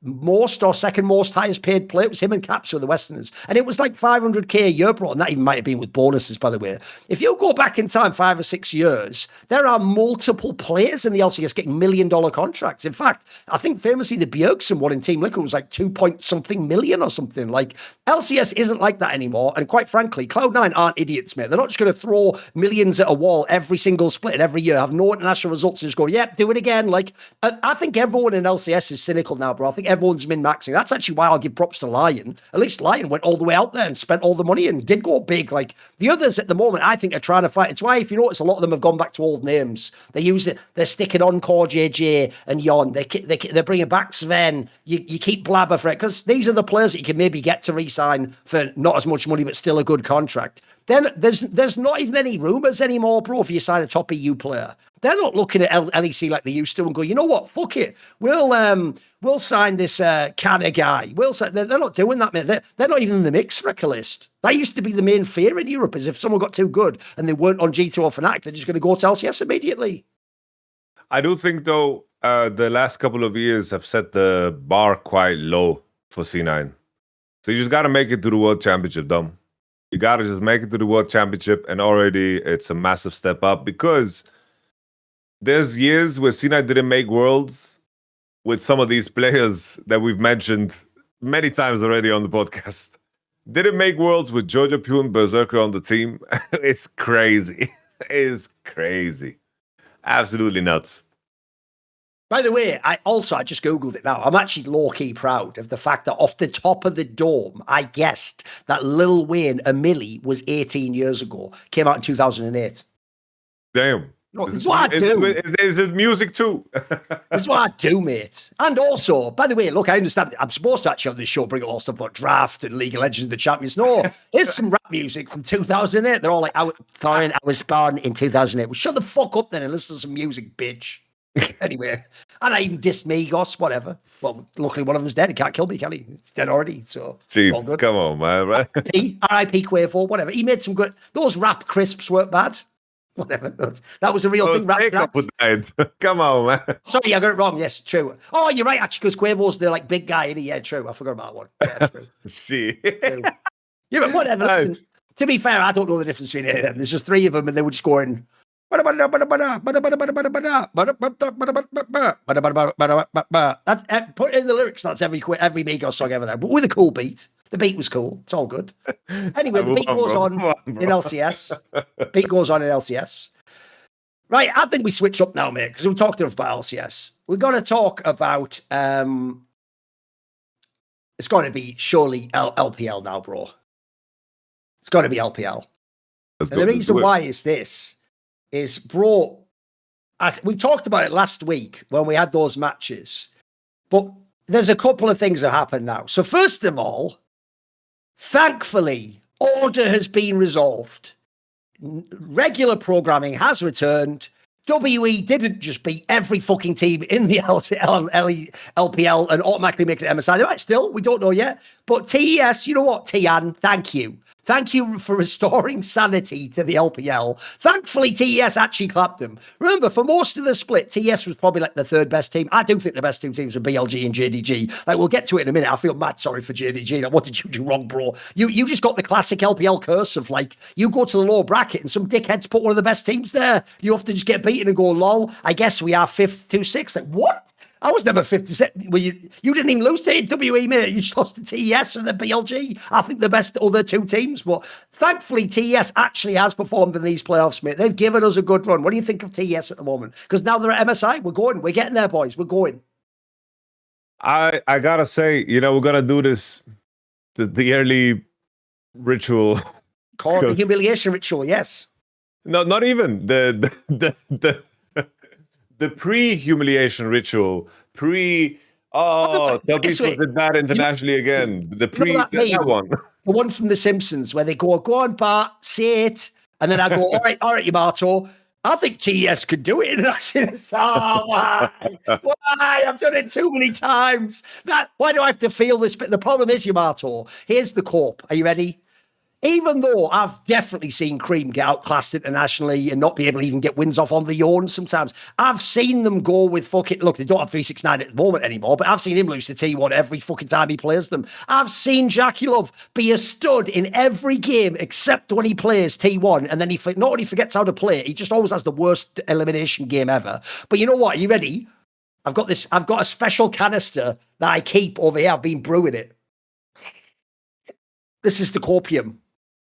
most or second most highest paid player. It was him and Caps were the Westerners. And it was like 500k a year, bro. And that even might have been with bonuses, by the way. If you go back in time 5 or 6 years, there are multiple players in the LCS getting $1 million contracts. In fact, I think famously the Bjergsen one in Team Liquid was like 2-point-something million or something. Like LCS isn't like that anymore. And quite frankly, Cloud9 aren't idiots, mate. They're not just going to throw millions at a wall every single split and every year, have no international results and just go, yep, do it again. Like, I think everyone in LCS is cynical now, bro. I think everyone's min-maxing. That's actually why I'll give props to LYON. At least LYON went all the way out there and spent all the money and did go big. Like the others at the moment, I think are trying to fight. It's why, if you notice, a lot of them have gone back to old names. They use it. They're sticking on Core JJ and YAN. They're bringing back Sven. You keep Blaber for it because these are the players that you can maybe get to re-sign for not as much money, but still a good contract. Then there's not even any rumors anymore, bro. If you sign a top EU player, they're not looking at LEC like they used to and go, you know what, fuck it, we'll sign this Canna guy. They're not doing that, mate. They're not even in the mix for a list. That used to be the main fear in Europe, is if someone got too good and they weren't on G2 or Fnatic, they're just going to go to LCS immediately. I do think, though, the last couple of years have set the bar quite low for C9. So you just got to make it to the World Championship, Dom. You got to just make it to the World Championship, and already it's a massive step up, because there's years where C9 didn't make Worlds with some of these players that we've mentioned many times already on the podcast. Didn't make Worlds with Jojo Pune, Berserker on the team. It's crazy. It's crazy. Absolutely nuts. By the way, I just Googled it now. I'm actually low-key proud of the fact that off the top of the dome, I guessed that Lil Wayne, a Millie, was 18 years ago. Came out in 2008. Damn. That's what I do. Is it music too? That's what I do, mate. And also, by the way, look, I understand I'm supposed to actually on this show bring up all stuff about draft and League of Legends and the Champions. No, here's some rap music from 2008. They're all like, Thorin, I was born in 2008. Well, shut the fuck up then and listen to some music, bitch. Anyway, and I even dissed Migos, whatever. Well, luckily one of them's dead. He can't kill me, can he? He's dead already, so all good. Come on, man. Right? R.I.P. Quavo, whatever. He made some good... Those rap crisps weren't bad. Whatever. That was a real thing. Come on, man. Sorry, I got it wrong. Yes, true. Oh, you're right, actually, because Quavo's the like big guy, isn't he? Yeah, true. I forgot about that one. Yeah, true. True. Yeah, but whatever. Nice. Listen, to be fair, I don't know the difference between any of them. There's just three of them, and they were just going... That's put it in the lyrics. That's every Migos song ever there, but with a cool beat. The beat was cool. It's all good. Anyway, the beat goes on in LCS. Beat goes on in LCS. Right, I think we switch up now, mate, because we talked enough about LCS. We're going to talk about. It's going to be surely LPL now, bro. It's got to be LPL. And the reason why is this. Is, bro, we talked about it last week when we had those matches, but there's a couple of things that happen now. So first of all, thankfully, order has been resolved. Regular programming has returned. WE didn't just beat every fucking team in the LPL and automatically make it MSI. They might still, we don't know yet. But TES, you know what, Tian, thank you. Thank you for restoring sanity to the LPL. Thankfully, TES actually clapped them. Remember, for most of the split, TES was probably like the third best team. I do think the best two teams were BLG and JDG. Like, we'll get to it in a minute. I feel mad sorry for JDG. Like, what did you do wrong, bro? You just got the classic LPL curse of, like, you go to the lower bracket and some dickheads put one of the best teams there. You have to just get beaten and go, lol, I guess we are 5th, 2-6. Like, what? I was never 50%. Well, you didn't even lose to WE, mate. You just lost to TES and the BLG. I think the best other two teams. But thankfully, TES actually has performed in these playoffs, mate. They've given us a good run. What do you think of TES at the moment? Because now they're at MSI. We're going. We're getting there, boys. We're going. I gotta say, we're gonna do this, the yearly ritual. Call it the humiliation ritual, yes. No, not even. The pre-humiliation ritual, tell people did that internationally again. The that one. The one from The Simpsons where they go on, Bart, say it. And then I go, all right, Yamato. I think TES could do it. And I said, why? Why? I've done it too many times. Why do I have to feel this? But the problem is, Yamato, here's the Corp. Are you ready? Even though I've definitely seen Cream get outclassed internationally and not be able to even get wins off on the LYON sometimes, I've seen them go with fucking... Look, they don't have 369 at the moment anymore, but I've seen him lose to T1 every fucking time he plays them. I've seen Jackie Love be a stud in every game except when he plays T1, and then he not only forgets how to play, he just always has the worst elimination game ever. But you know what? Are you ready? I've got a special canister that I keep over here. I've been brewing it. This is the Corpium.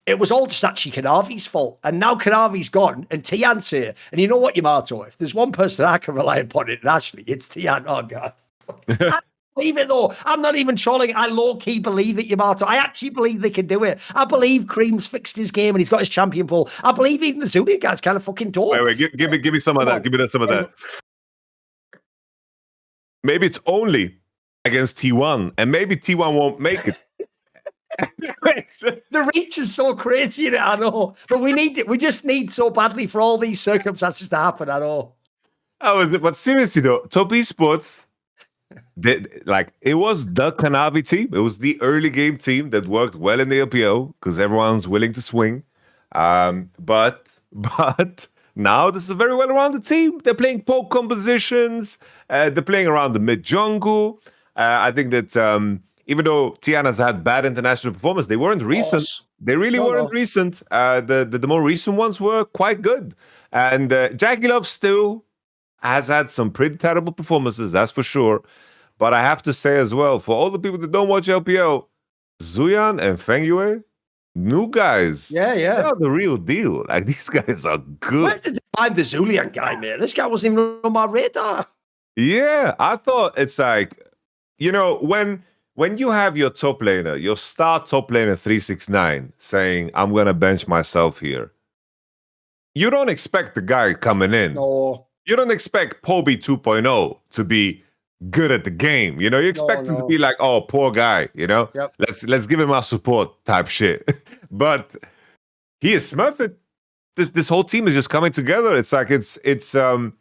It was all just actually Kanavi's fault. And now Kanavi's gone and Tian's here. And you know what, Yamato? If there's one person I can rely upon internationally, it's Tian. Oh, God. I believe it, though. I'm not even trolling. I low-key believe it, Yamato. I actually believe they can do it. I believe Cream's fixed his game and he's got his champion pool. I believe even the Zulia guy's kind of fucking dope. Wait, give me some of that. Give me some of that. Maybe it's only against T1, and maybe T1 won't make it. The reach is so crazy, I know, but we need it. We just need so badly for all these circumstances to happen. I know. But seriously though, Top Esports, it was the Kanavi team. It was the early game team that worked well in the LPO because everyone's willing to swing. But now this is a very well-rounded team. They're playing poke compositions. They're playing around the mid jungle. I think that. Even though Tian has had bad international performance, they weren't recent. They really weren't recent. The more recent ones were quite good. And Jackie Love still has had some pretty terrible performances, that's for sure. But I have to say as well, for all the people that don't watch LPL, Zuyan and Fengyue, new guys. Yeah. They're the real deal. Like, these guys are good. Where did they find the Zulian guy, man? This guy wasn't even on my radar. Yeah, I thought it's like, when you have your top laner, your star top laner 369 saying, I'm going to bench myself here, you don't expect the guy coming in. No. You don't expect Poby 2.0 to be good at the game. You expect him to be like, oh, poor guy, Yep. let's give him our support type shit. But he is smurfing. This whole team is just coming together. It's like the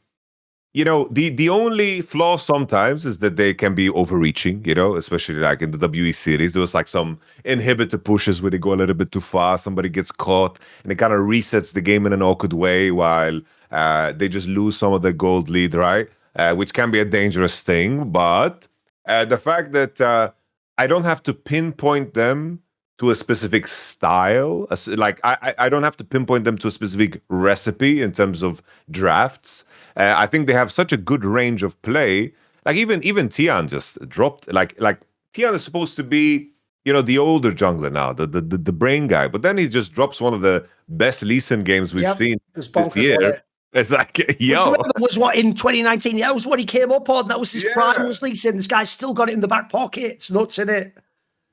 only flaw sometimes is that they can be overreaching, especially like in the WE series. There was like some inhibitor pushes where they go a little bit too far. Somebody gets caught and it kind of resets the game in an awkward way while they just lose some of the gold lead, right? Which can be a dangerous thing. But the fact that I don't have to pinpoint them to a specific style, like I don't have to pinpoint them to a specific recipe in terms of drafts. I think they have such a good range of play. Like even Tian just dropped. Like Tian is supposed to be, the older jungler now, the brain guy. But then he just drops one of the best Lee Sin games we've seen this year. It's like, yo. That was what in 2019. That was what he came up on. That was his prime was Lee Sin. This guy's still got it in the back pocket. It's nuts, in it.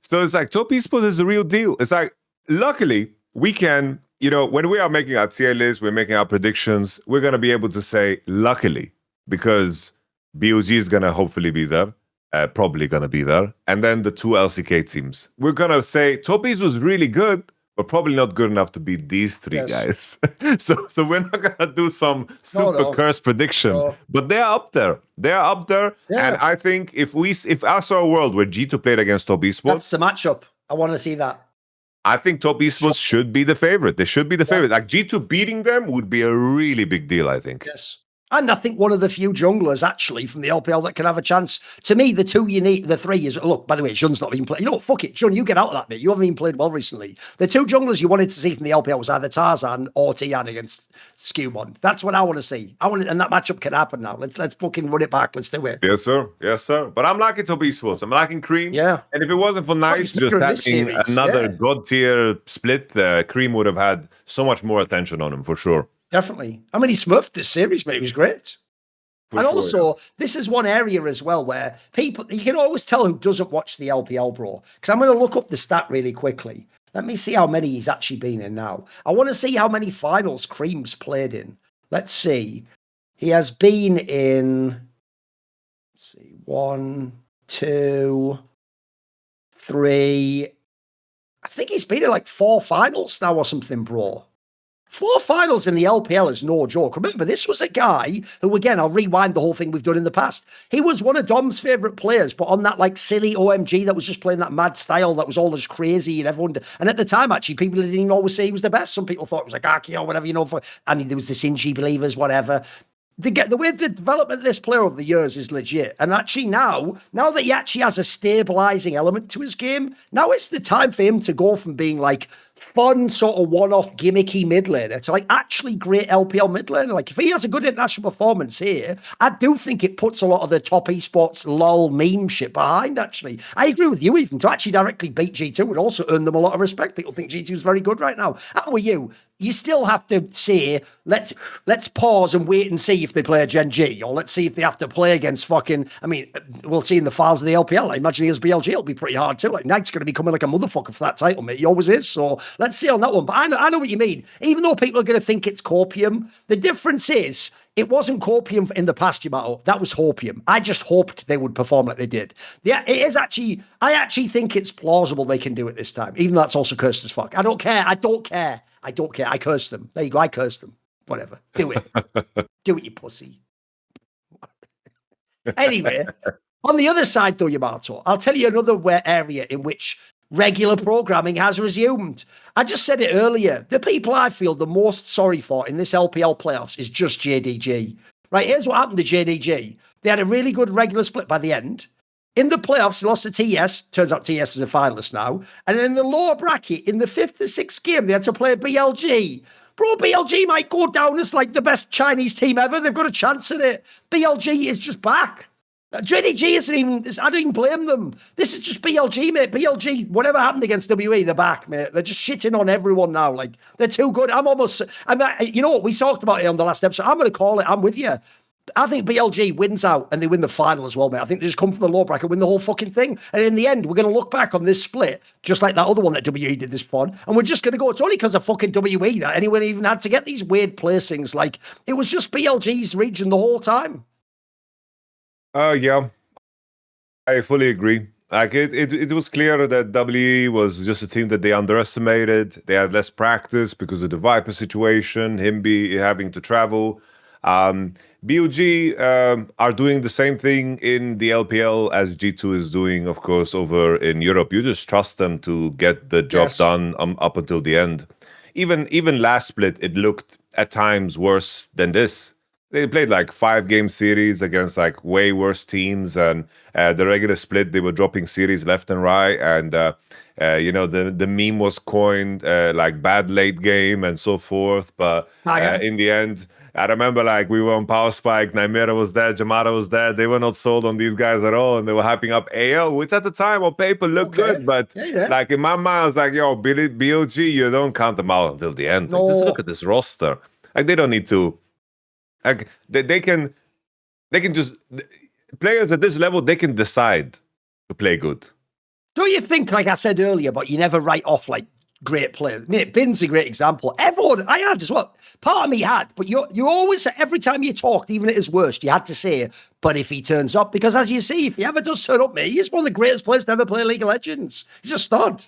So it's like top esports is a real deal. It's like, luckily, we can, when we are making our tier list, we're making our predictions, we're going to be able to say, luckily, because BOG is going to hopefully be there, probably going to be there. And then the two LCK teams. We're going to say, top esports was really good, but probably not good enough to beat these three guys. So we're not going to do some super curse prediction, but they're up there. They're up there. Yeah. And I think if I saw a world where G2 played against top esports, that's the matchup. I want to see that. I think top esports should be the favorite. They should be the favorite. Like G2 beating them would be a really big deal, I think. Yes. And I think one of the few junglers actually from the LPL that can have a chance. To me, the three is, look, by the way, Jun's not even playing. Fuck it, Jun, you get out of that bit. You haven't even played well recently. The two junglers you wanted to see from the LPL was either Tarzan or Tian against SkewMond. That's what I want to see. And that matchup can happen now. Let's fucking run it back. Let's do it. Yes, sir. Yes, sir. But I'm liking top esports. I'm liking Cream. Yeah. And if it wasn't for Nice just having another god tier split, Cream would have had so much more attention on him for sure. Definitely. I mean, he smurfed this series, mate. It was great. This is one area as well where people, you can always tell who doesn't watch the LPL, bro. Because I'm going to look up the stat really quickly. Let me see how many he's actually been in now. I want to see how many finals Cream's played in. Let's see. He has been in, let's see, 1, 2, 3. I think he's been in like 4 finals now or something, bro. 4 finals in the LPL is no joke. Remember, this was a guy who, again, I'll rewind the whole thing we've done in the past. He was one of Dom's favourite players, but on that like silly OMG that was just playing that mad style that was all just crazy and everyone. And at the time, actually, people didn't even always say he was the best. Some people thought it was like Aki or whatever, there was the Sinji believers, whatever. The way the development of this player over the years is legit. And actually now that he actually has a stabilizing element to his game, now it's the time for him to go from being like fun sort of one-off gimmicky mid laner to like actually great LPL mid laner. Like if he has a good international performance here, I do think it puts a lot of the top esports lol meme shit behind actually. I agree with you, even to actually directly beat G2 would also earn them a lot of respect. People think G2 is very good right now. How are you? You still have to say, let's pause and wait and see if they play a Gen G, or let's see if they have to play against fucking, I mean, we'll see in the files of the LPL. I imagine his BLG will be pretty hard too. Like Knight's going to be coming like a motherfucker for that title, mate. He always is. So let's see on that one. But I know what you mean. Even though people are going to think it's Corpium, the difference is it wasn't Corpium in the past, Yamato. That was Hopium. I just hoped they would perform like they did. Yeah, it is actually, I actually think it's plausible they can do it this time, even though that's also cursed as fuck. I don't care. I cursed them. There you go. I cursed them. Whatever. Do it. Do it, you pussy. Anyway, on the other side, though, Yamato, I'll tell you another area in which regular programming has resumed. I just said it earlier. The people I feel the most sorry for in this LPL playoffs is just JDG. Right, here's what happened to JDG. They had a really good regular split by the end. In the playoffs, they lost to TS. Turns out TS is a finalist now. And in the lower bracket, in the 5th or 6th game, they had to play BLG. Bro, BLG might go down as like the best Chinese team ever. They've got a chance at it. BLG is just back. JDG isn't even, I don't even blame them. This is just BLG, mate. BLG, whatever happened against WE, they're back, mate. They're just shitting on everyone now. Like, they're too good. You know what? We talked about it on the last episode. I'm going to call it. I'm with you. I think BLG wins out and they win the final as well, mate. I think they just come from the low bracket, win the whole fucking thing. And in the end, we're going to look back on this split, just like that other one that WE did this fun. And we're just going to go, it's only because of fucking WE that anyone even had to get these weird placings. Like, it was just BLG's region the whole time. Yeah, I fully agree. Like, it was clear that WE was just a team that they underestimated. They had less practice because of the Viper situation, him having to travel. BOG are doing the same thing in the LPL as G2 is doing, of course, over in Europe. You just trust them to get the job done up until the end. Even last split, it looked at times worse than this. They played like 5-game series against like way worse teams, and the regular split, they were dropping series left and right. And the meme was coined like bad late game and so forth. But in the end, I remember like we were on Power Spike, Nymera was there, Yamato was there. They were not sold on these guys at all, and they were hyping up AL, which at the time on paper looked good. But like in my mind, I was like, yo, BLG, you don't count them out until the end. Like, just look at this roster. Like they don't need to. Like they can just, players at this level, they can decide to play good. Don't you think, like I said earlier, but you never write off like great players? Mate, Bin's a great example. Everyone, I had as well. Part of me had, but you always, every time you talked, even at his worst, you had to say, but if he turns up, because as you see, if he ever does turn up, mate, he's one of the greatest players to ever play League of Legends. He's a stud.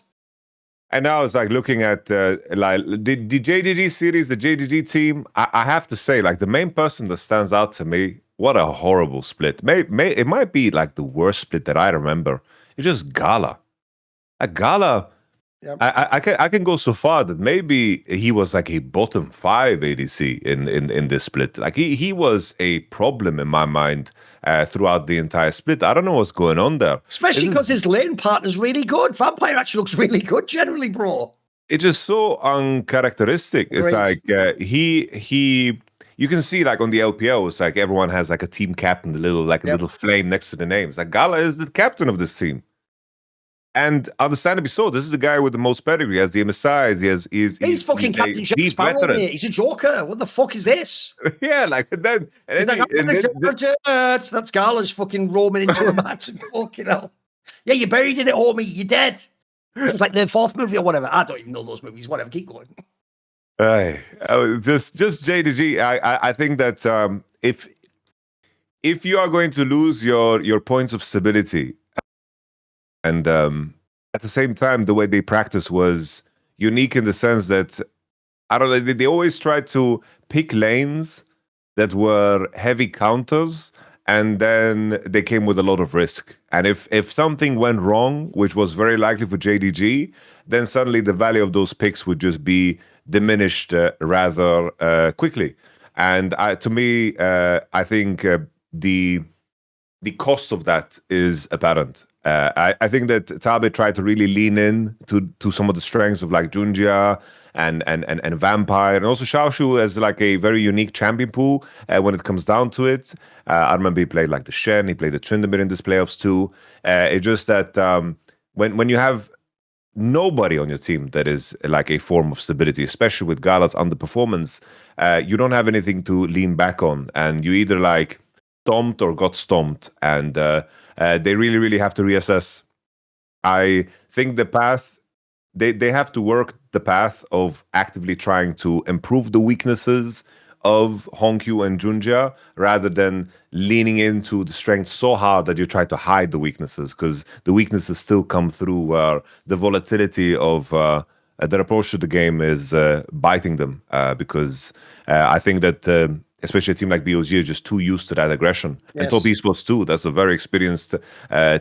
And now I was like looking at like the JDG series, the JDG team. I have to say, like the main person that stands out to me, what a horrible split. It might be like the worst split that I remember. It's just Gala. Gala. Yep. I can go so far that maybe he was like a bottom 5 ADC in this split. Like he was a problem in my mind throughout the entire split. I don't know what's going on there. Especially because his lane partner's really good. Vampire actually looks really good generally, bro. It's just so uncharacteristic. It's like you can see like on the LPL, it's like everyone has like a team captain, a little flame next to the name. It's like Gala is the captain of this team. And understandably so, this is the guy with the most pedigree. He has the MSIs. He's fucking Captain Jack Sparrow, mate. He's a joker. What the fuck is this? Yeah, like then that's Gala's fucking roaming into a match and fucking hell. Yeah, you buried in it, homie. You're dead. It's like the fourth movie or whatever. I don't even know those movies. Whatever. Keep going. Just J2G. I think that if you are going to lose your points of stability. And at the same time, the way they practice was unique in the sense that, I don't know, they always tried to pick lanes that were heavy counters, and then they came with a lot of risk. And if something went wrong, which was very likely for JDG, then suddenly the value of those picks would just be diminished rather quickly. And to me, I think the cost of that is apparent. I think that Tabe tried to really lean in to some of the strengths of like Junjia and Vampire, and also Xiaoshu as like a very unique champion pool when it comes down to it. I remember he played like the Shen, he played the Tryndamere in this playoffs too. It's just that when you have nobody on your team that is like a form of stability, especially with Gala's underperformance, you don't have anything to lean back on, and you either like stomped or got stomped, and they really, really have to reassess. I think the path, they have to work the path of actively trying to improve the weaknesses of Hongyu and Junjia rather than leaning into the strength so hard that you try to hide the weaknesses, because the weaknesses still come through where the volatility of their approach to the game is biting them, because I think that especially a team like BOG is just too used to that aggression. Yes. And Top Esports too. That's a very experienced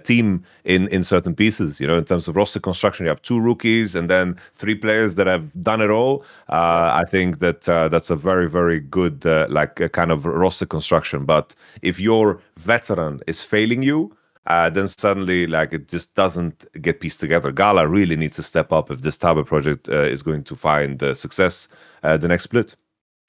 team in certain pieces. You know, in terms of roster construction, you have 2 rookies and then 3 players that have done it all. I think that that's a very, very good kind of roster construction. But if your veteran is failing you, then suddenly like it just doesn't get pieced together. Gala really needs to step up if this Tabe project is going to find success the next split.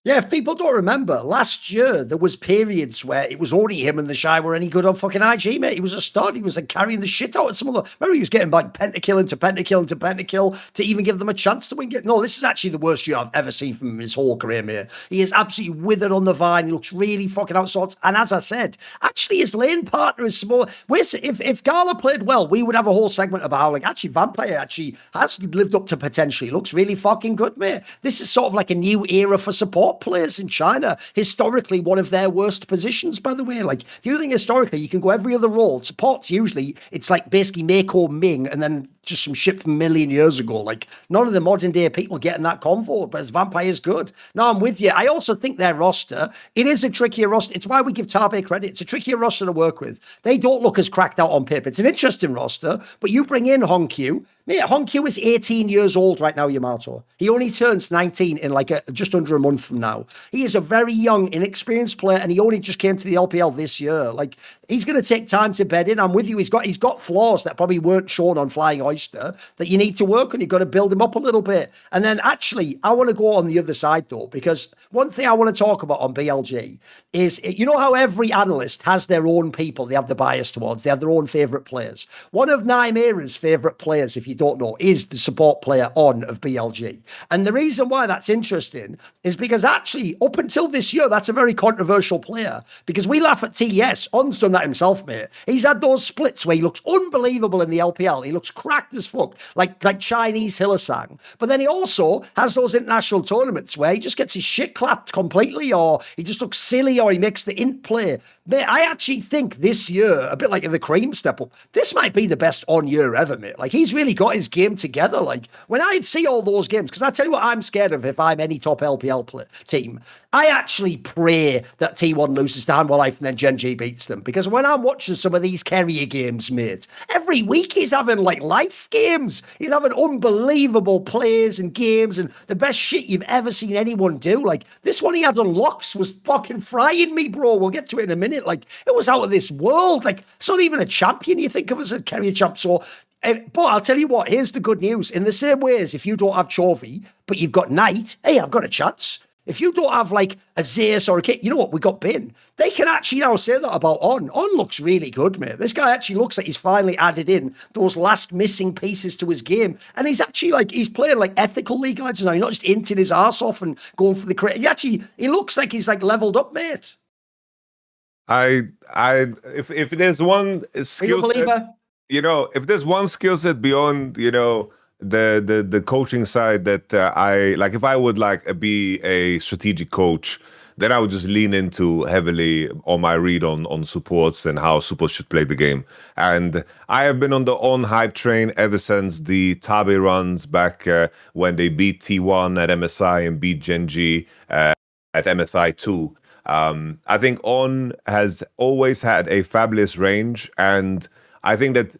Yeah, if people don't remember, last year there was periods where it was only him and the Shy were any good on fucking IG, mate. He was a stud. He was like carrying the shit out of some of the. Remember, he was getting like pentakill into pentakill into pentakill to even give them a chance to win. No, this is actually the worst year I've ever seen from him in his whole career, mate. He is absolutely withered on the vine. He looks really fucking out of sorts. And as I said, actually his lane partner is small. If Gala played well, we would have a whole segment about how like actually Vampire actually has lived up to potential. He looks really fucking good, mate. This is sort of like a new era for support players in China. Historically, one of their worst positions, by the way. Like, if you think historically, you can go every other role. Support's usually, it's like basically Mako Ming and then just some shit from a million years ago. Like, none of the modern day people getting that convo, but as Vampire is good. No, I'm with you. I also think their roster, it is a trickier roster. It's why we give Tabe credit. It's a trickier roster to work with. They don't look as cracked out on paper. It's an interesting roster, but you bring in Honkyu. Mate, Honkyu is 18 years old right now, Yamato. He only turns 19 in like just under a month from now. He is a very young, inexperienced player, and he only just came to the LPL this year. Like, he's going to take time to bed in. I'm with you. He's got flaws that probably weren't shown on Flying Oyster that you need to work on. You've got to build him up a little bit. And then actually, I want to go on the other side though, because one thing I want to talk about on BLG is, you know how every analyst has their own people they have the bias towards. They have their own favourite players. One of Nymera's favourite players, if you don't know, is the support player On of BLG. And the reason why that's interesting is because actually, up until this year, that's a very controversial player, because we laugh at TES. On's done that himself, mate. He's had those splits where he looks unbelievable in the LPL. He looks cracked as fuck, like Chinese Hylissang. But then he also has those international tournaments where he just gets his shit clapped completely, or he just looks silly, or he makes the int play. Mate, I actually think this year, a bit like the Cream step up, this might be the best On year ever, mate. Like, he's really got his game together. Like, when I see all those games, because I tell you what I'm scared of if I'm any top LPL team, I actually pray that T1 loses to Hanwha Life and then Gen G beats them. Because when I'm watching some of these carrier games, mate, every week he's having like life games. He's having unbelievable plays and games and the best shit you've ever seen anyone do. Like, this one he had on locks was fucking frying me, bro. We'll get to it in a minute. Like, it was out of this world. Like, it's not even a champion you think of as a carrier champ. So, but I'll tell you what, here's the good news. In the same way as if you don't have Chovy, but you've got Knight, hey, I've got a chance. If you don't have like a Zeus or a Kit, you know what, we got Bin. They can actually now say that about On. On looks really good, mate. This guy actually looks like he's finally added in those last missing pieces to his game. And he's actually like, he's playing like ethical League of Legends now. He's not just inting his arse off and going for the crit. He looks like he's like leveled up, mate. If there's one skill set, you know, if there's one skill set beyond, you know, the coaching side that I like, if I would like be a strategic coach, then I would just lean into heavily on my read on supports and how supports should play the game. And I have been on the On hype train ever since the Tabe runs back when they beat T1 at MSI and beat Gen G at MSI 2. I think On has always had a fabulous range, and I think that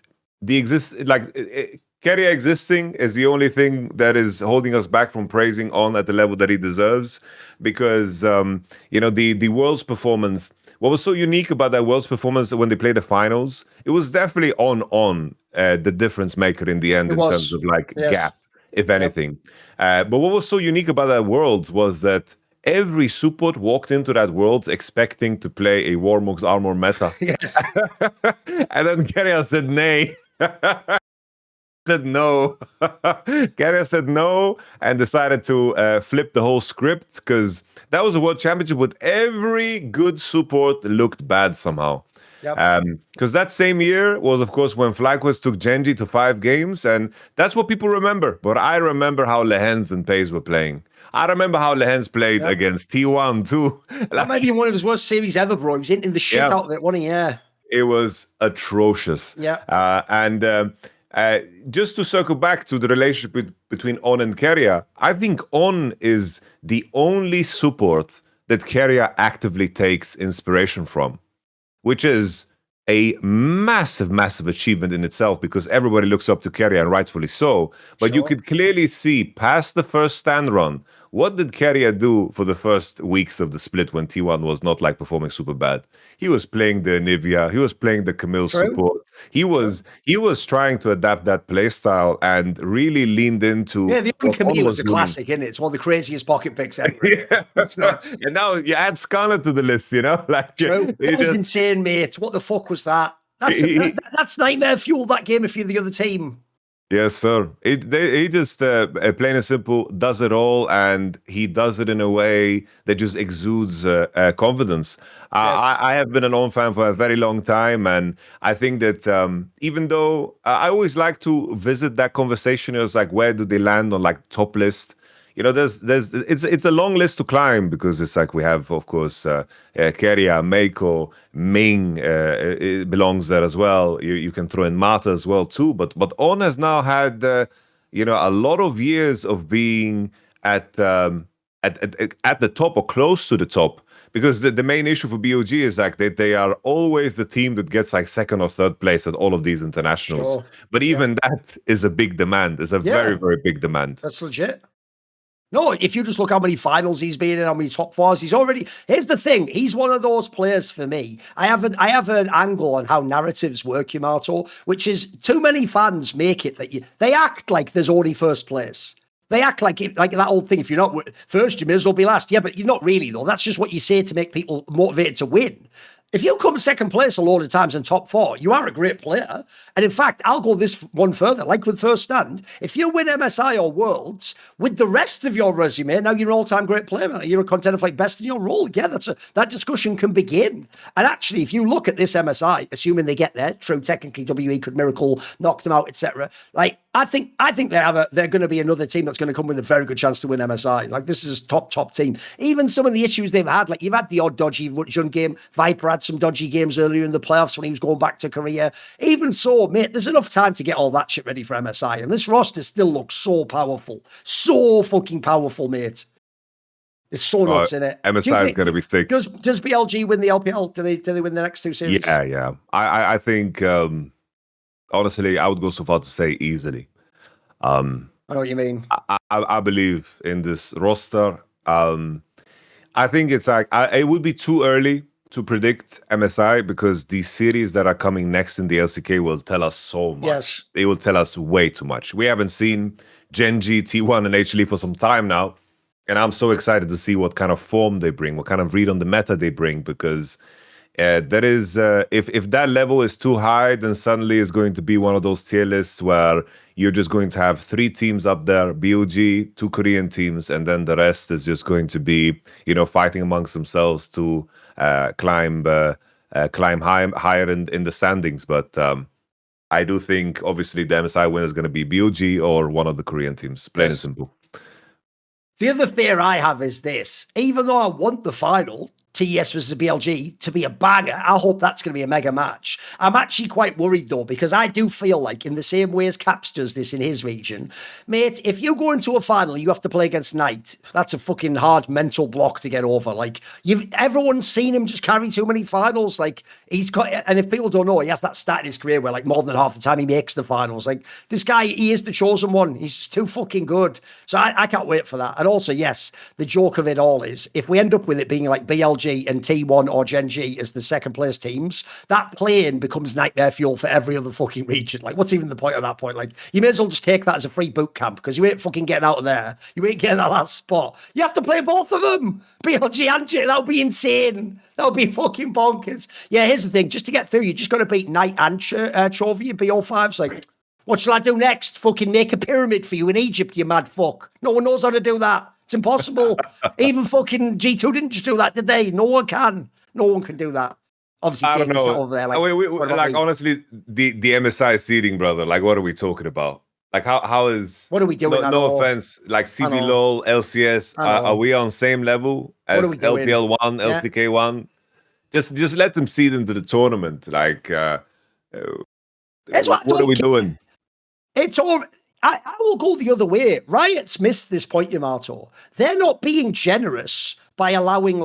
Keria existing is the only thing that is holding us back from praising On at the level that he deserves, because you know, the Worlds performance. What was so unique about that Worlds performance when they played the finals? It was definitely On the difference maker in the end in terms of like gap, if anything. But what was so unique about that Worlds was that every support walked into that Worlds expecting to play a Warmog's Armor meta. Yes. And then Keria said nay. Said no. Keria said no and decided to flip the whole script, because that was a world championship with every good support looked bad somehow. Because that same year was, of course, when FlyQuest took Genji to 5 games, and that's what people remember. But I remember how Lehens and Pays were playing. I remember how Lehens played against T1 too. That might be one of his worst series ever, bro. He was in the shit out of it, wasn't he? Yeah. It was atrocious. Just to circle back to the relationship between On and Keria, I think On is the only support that Keria actively takes inspiration from, which is a massive, massive achievement in itself, because everybody looks up to Keria, and rightfully so. But you could clearly see past the first stand run what did Keria do for the first weeks of the split when T1 was not like performing super bad? He was playing the Anivia, he was playing the Camille support. He was trying to adapt that play style and really leaned into. Yeah, the Camille is a classic, isn't it? It's one of the craziest pocket picks ever. Yeah. It's nuts. And now you add Scarlet to the list, like True. That was insane, mate. What the fuck was that? That's nightmare fuel, that game, if you're the other team. Yes, sir. He just plain and simple does it all, and he does it in a way that just exudes confidence. Yes. I have been an ON fan for a very long time, and I think that even though I always like to visit that conversation, it's like, where do they land on like top list? It's a long list to climb, because it's like we have, of course, Keria, Meiko, Ming it belongs there as well. You can throw in Mata as well too. But On has now had a lot of years of being at the top or close to the top. Because the main issue for BOG is like they are always the team that gets like second or third place at all of these internationals. Sure. But even that is a big demand. It's a very, very big demand. That's legit. No, if you just look how many finals he's been in, how many top fours, he's already. Here's the thing: he's one of those players for me. I have an angle on how narratives work, Yamato, which is too many fans make it that they act like there's only first place. They act like that old thing. If you're not first, you may as well be last. Yeah, but you're not really though. That's just what you say to make people motivated to win. If you come second place a lot of times in top four, you are a great player. And in fact, I'll go this one further. Like with First Stand, if you win MSI or Worlds, with the rest of your resume, now you're an all-time great player, man. You're a contender for like best in your role. Yeah, that discussion can begin. And actually, if you look at this MSI, assuming they get there, true, technically WE could miracle, knock them out, etc. Like, I think they're going to be another team that's going to come with a very good chance to win MSI. Like, this is a top team. Even some of the issues they've had, like you've had the odd dodgy Jun game. Viper had some dodgy games earlier in the playoffs when he was going back to Korea. Even so, mate, there's enough time to get all that shit ready for MSI. And this roster still looks so powerful. So fucking powerful, mate. It's so nuts, isn't it? MSI is going to be sick. Does BLG win the LPL? Do they win the next two series? Yeah. I think... honestly, I would go so far to say easily. I know what you mean. I believe in this roster. I think it's like it would be too early to predict MSI, because these series that are coming next in the LCK will tell us so much. Yes. They will tell us way too much. We haven't seen Gen.G, T1, and HLE for some time now, and I'm so excited to see what kind of form they bring, what kind of read on the meta they bring, because there is if that level is too high, then suddenly it's going to be one of those tier lists where you're just going to have 3 teams up there, BOG, 2 Korean teams, and then the rest is just going to be fighting amongst themselves to climb higher in the standings. But I do think obviously the MSI winner is going to be BOG or one of the Korean teams, plain and simple. The other fear I have is this: even though I want the final, TES versus BLG, to be a banger, I hope that's going to be a mega match. I'm actually quite worried though, because I do feel like in the same way as Caps does this in his region, mate, if you go into a final, you have to play against Knight. That's a fucking hard mental block to get over. Like, everyone's seen him just carry too many finals. Like, he's got, and if people don't know, he has that stat in his career where like more than half the time he makes the finals. Like, this guy, he is the chosen one. He's too fucking good. So I can't wait for that. And also, yes, the joke of it all is if we end up with it being like BLG and T1 or Gen.G as the second place teams, that plane becomes nightmare fuel for every other fucking region. Like, what's even the point at that point? Like, you may as well just take that as a free boot camp, because you ain't fucking getting out of there. You ain't getting that last spot. You have to play both of them. BLG and G. That would be insane. That would be fucking bonkers. Yeah, here's the thing. Just to get through, you just got to beat Knight and Chovy in BO5s. Like, what shall I do next? Fucking make a pyramid for you in Egypt, you mad fuck. No one knows how to do that. It's impossible. Even fucking G2 didn't just do that, did they? No one can. No one can do that. Obviously, I don't know. Over there. Like, like honestly, the MSI seeding, brother. Like, what are we talking about? Like, how is? What are we doing? No offense. Like CB LOL, LCS. Are we on same level as LPL 1, LCK 1? Just let them seed into the tournament. Like, what are we doing? It's all. I will go the other way. Riot's missed this point, Yamato. They're not being generous by allowing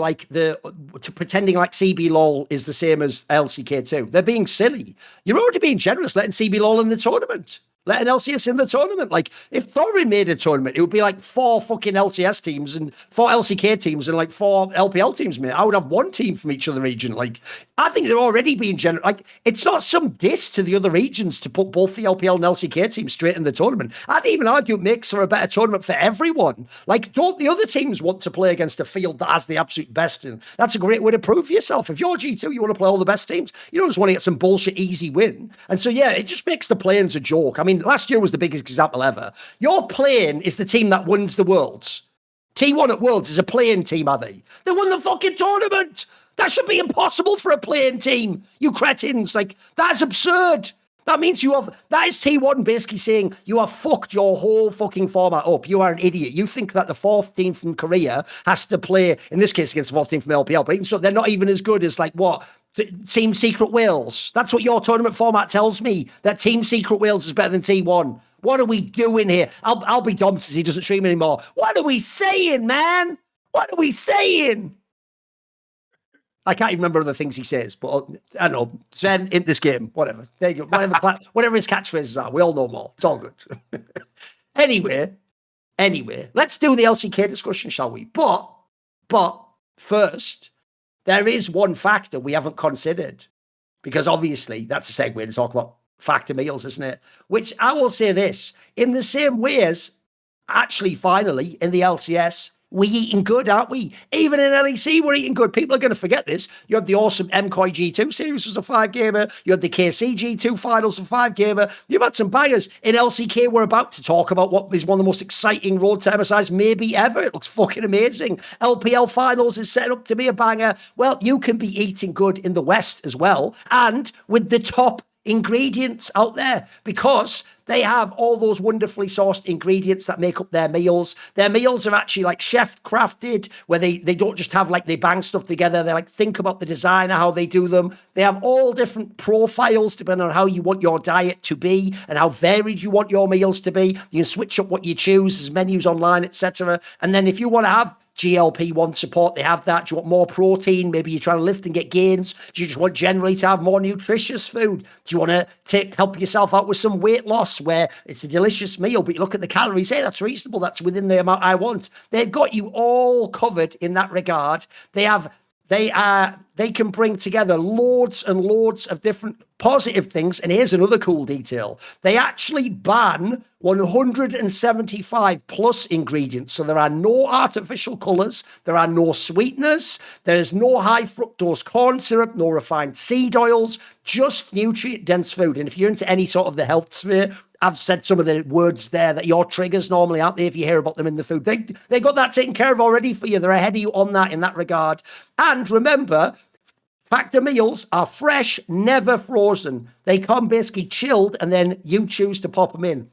pretending like CB LOL is the same as LCK2. They're being silly. You're already being generous letting CB LOL in the tournament. Let an LCS in the tournament. Like, if Thorin made a tournament, it would be like 4 fucking LCS teams and 4 LCK teams and like 4 LPL teams, mate. I would have 1 team from each other region. Like, I think they're already being like, it's not some diss to the other regions to put both the LPL and LCK teams straight in the tournament. I'd even argue it makes for a better tournament for everyone. Like, don't the other teams want to play against a field that has the absolute best? And that's a great way to prove yourself. If you're G2, you want to play all the best teams. You don't just want to get some bullshit easy win. And so, yeah, it just makes the play-ins a joke. I mean, last year was the biggest example ever. Your play-in is the team that wins the Worlds. T1 at Worlds is a play-in team, are they? They won the fucking tournament. That should be impossible for a play-in team, you cretins. Like, that's absurd. That means that is T1 basically saying you have fucked your whole fucking format up. You are an idiot. You think that the 4th team from Korea has to play, in this case, against the 4th team from LPL, but even so, they're not even as good as, like, what? Team Secret Wales. That's what your tournament format tells me, that Team Secret Wales is better than T1. What are we doing here? I'll be dumb since he doesn't stream anymore. What are we saying, man? What are we saying? I can't even remember the things he says, but I don't know. Zen in this game, whatever. There you go. Whatever his catchphrases are, we all know them all. It's all good. Anyway, let's do the LCK discussion, shall we? But first, there is one factor we haven't considered, because obviously that's a segue to talk about factor meals, isn't it? Which I will say this, in the same way as actually finally in the LCS, we eating good, aren't we? Even in LEC, we're eating good. People are going to forget this. You had the awesome MKOI G2 series was a 5-gamer. You had the KC G2 finals a 5-gamer. You've had some bangers. In LCK, we're about to talk about what is one of the most exciting road to MSIs maybe ever. It looks fucking amazing. LPL finals is set up to be a banger. Well, you can be eating good in the West as well, and with the top ingredients out there, because they have all those wonderfully sourced ingredients that make up their meals. Their meals are actually like chef crafted, where they don't just have like they bang stuff together. They like think about the design of how they do them. They have all different profiles depending on how you want your diet to be and how varied you want your meals to be. You can switch up what you choose. There's menus online, etc. And then if you want to have GLP-1 support, they have that. Do you want more protein? Maybe you're trying to lift and get gains. Do you just want generally to have more nutritious food? Do you want to help yourself out with some weight loss, where it's a delicious meal, but you look at the calories, hey, that's reasonable, that's within the amount I want. They've got you all covered in that regard. They can bring together loads and loads of different positive things. And here's another cool detail. They actually ban 175 plus ingredients. So there are no artificial colors. There are no sweeteners. There's no high fructose corn syrup, no refined seed oils, just nutrient dense food. And if you're into any sort of the health sphere, I've said some of the words there that your triggers normally aren't they if you hear about them in the food. They got that taken care of already for you. They're ahead of you on that in that regard. And remember, Factor meals are fresh, never frozen. They come basically chilled and then you choose to pop them in.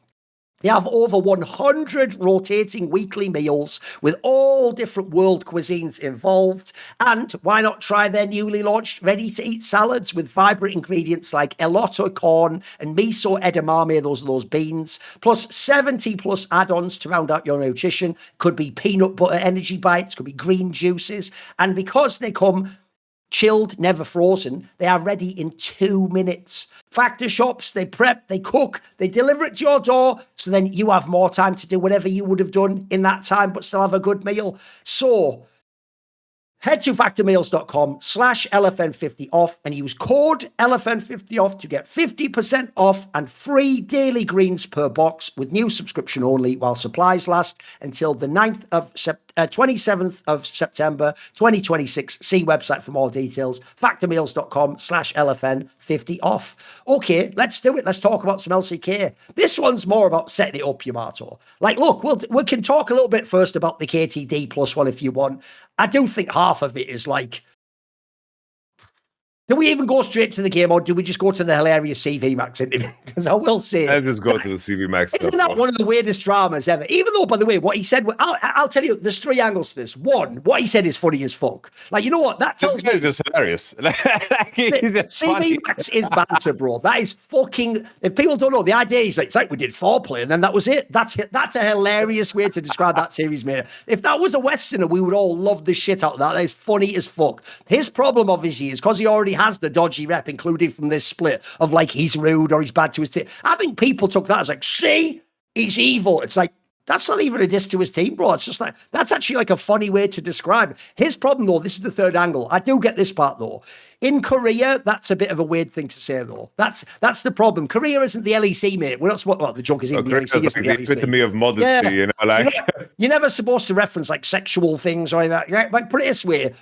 They have over 100 rotating weekly meals with all different world cuisines involved. And why not try their newly launched ready-to-eat salads with vibrant ingredients like elote corn and miso edamame, those are those beans, plus 70 plus add-ons to round out your nutrition. Could be peanut butter energy bites, could be green juices. And because they come chilled, never frozen, they are ready in 2 minutes. Factor shops, they prep, they cook, they deliver it to your door, so then you have more time to do whatever you would have done in that time, but still have a good meal. So head to factormeals.com/LFN50 off and use code LFN50 off to get 50% off and free daily greens per box with new subscription only while supplies last until the 27th of September 2026. See website for more details. Factormeals.com/LFN50 off. Okay, let's do it. Let's talk about some LCK. This one's more about setting it up, Yamato. Like, look, we can talk a little bit first about the KTD +1 if you want. I do think half of it is like, do we even go straight to the game or do we just go to the hilarious cvMax interview? Because I will say, I'll just go to the cvMax stuff. Isn't that one of the weirdest dramas ever? Even though, by the way, what he said, I'll tell you, there's 3 angles to this. One, what he said is funny as fuck. Like, you know what? That tells me... This is just hilarious. cvMax is banter, bro. That is fucking... If people don't know, the idea is like, it's like we did foreplay and then that was it. That's a hilarious way to describe that series, mate. If that was a Westerner, we would all love the shit out of that. That is funny as fuck. His problem, obviously, is because he already has the dodgy rep, including from this split of like he's rude or he's bad to his team. I think people took that as like, see, he's evil. It's like, that's not even a diss to his team, bro. It's just like, that's actually like a funny way to describe it. His problem, though, this is the third angle. I do get this part, though. In Korea, that's a bit of a weird thing to say, though. That's the problem. Korea isn't the LEC, mate. We're not, well, the joke is even the LEC. It's like the epitome of modesty, you know, like. You're never supposed to reference like sexual things or anything. Like, put it this way.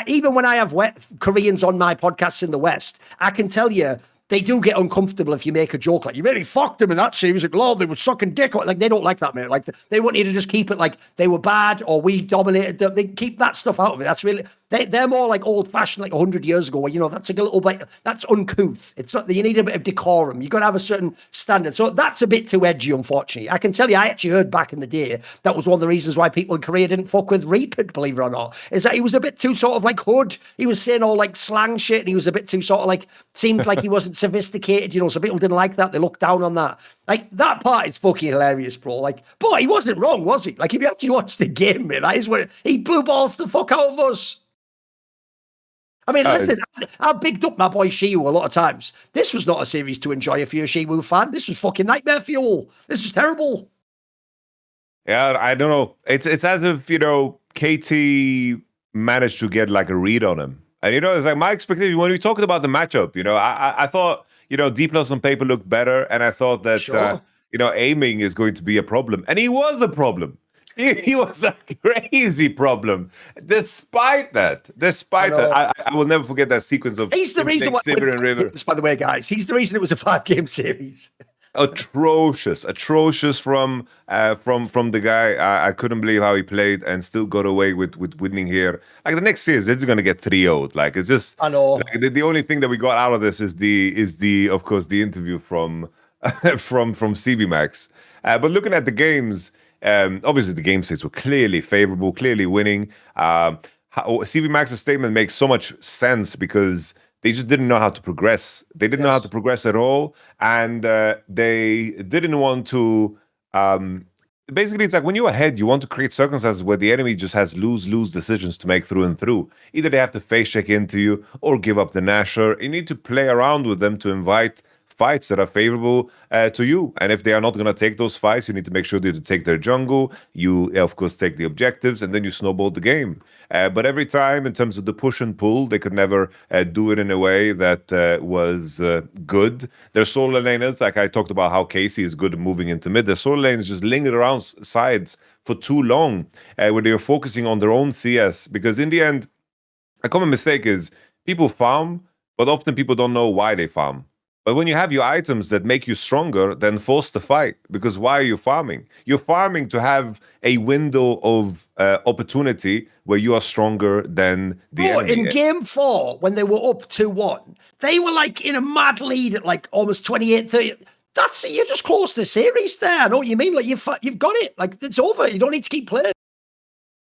Even when I have Koreans on my podcasts in the West, I can tell you, they do get uncomfortable if you make a joke like, you really fucked them in that series. Like, Lord, they were sucking dick. Like, they don't like that, mate. Like, they want you to just keep it like they were bad or we dominated them. They keep that stuff out of it. That's really, they're more like old fashioned, like 100 years ago, where, you know, that's like a little bit, that's uncouth. It's not, you need a bit of decorum. You got to have a certain standard. So that's a bit too edgy, unfortunately. I can tell you, I actually heard back in the day, that was one of the reasons why people in Korea didn't fuck with Reapid, believe it or not, is that he was a bit too sort of like hood. He was saying all like slang shit and he was a bit too sort of like, seemed like he wasn't sophisticated, you know, so people didn't like that. They looked down on that. Like, that part is fucking hilarious, bro. Like, boy, he wasn't wrong, was he? Like, if you actually watch the game, man, that is where he blew balls the fuck out of us. I mean, listen, I've bigged up my boy Shiwu a lot of times. This was not a series to enjoy if you're a Shiwu fan. This was fucking nightmare fuel. This was terrible. Yeah, I don't know. It's as if, you know, KT managed to get like a read on him. And, you know, it's like my expectation when we talked about the matchup, you know, I thought, you know, D+ on paper looked better. And I thought that, you know, aiming is going to be a problem. And he was a problem. He was a crazy problem. Despite that, I will never forget that sequence of he's the reason why, and River. By the way, guys, he's the reason it was a 5-game series. Atrocious from the guy. I couldn't believe how he played and still got away with winning here. Like the next series, they're just gonna get 3-0'd. Like it's just, I know. Like, the only thing that we got out of this is the of course the interview from cvMax. But looking at the games. Obviously, the game states were clearly favorable, clearly winning. cvMax's statement makes so much sense because they just didn't know how to progress. They didn't know how to progress at all, and they didn't want to. Basically, it's like when you're ahead, you want to create circumstances where the enemy just has lose decisions to make through and through. Either they have to face check into you or give up the Nasher. You need to play around with them to invite fights that are favorable to you. And if they are not going to take those fights, you need to make sure that you take their jungle. You, of course, take the objectives, and then you snowball the game. But every time, in terms of the push and pull, they could never do it in a way that was good. Their solo laners, like I talked about how Casey is good at moving into mid, their solo laners just lingered around sides for too long, where they were focusing on their own CS. Because in the end, a common mistake is people farm, but often people don't know why they farm. But when you have your items that make you stronger, then force the fight. Because why are you farming? You're farming to have a window of opportunity where you are stronger than the enemy. In game 4, when they were up 2-1, they were like in a mad lead at like almost 28-30. That's it. You're just close to series there. I know what you mean. Like you've got it. Like it's over. You don't need to keep playing.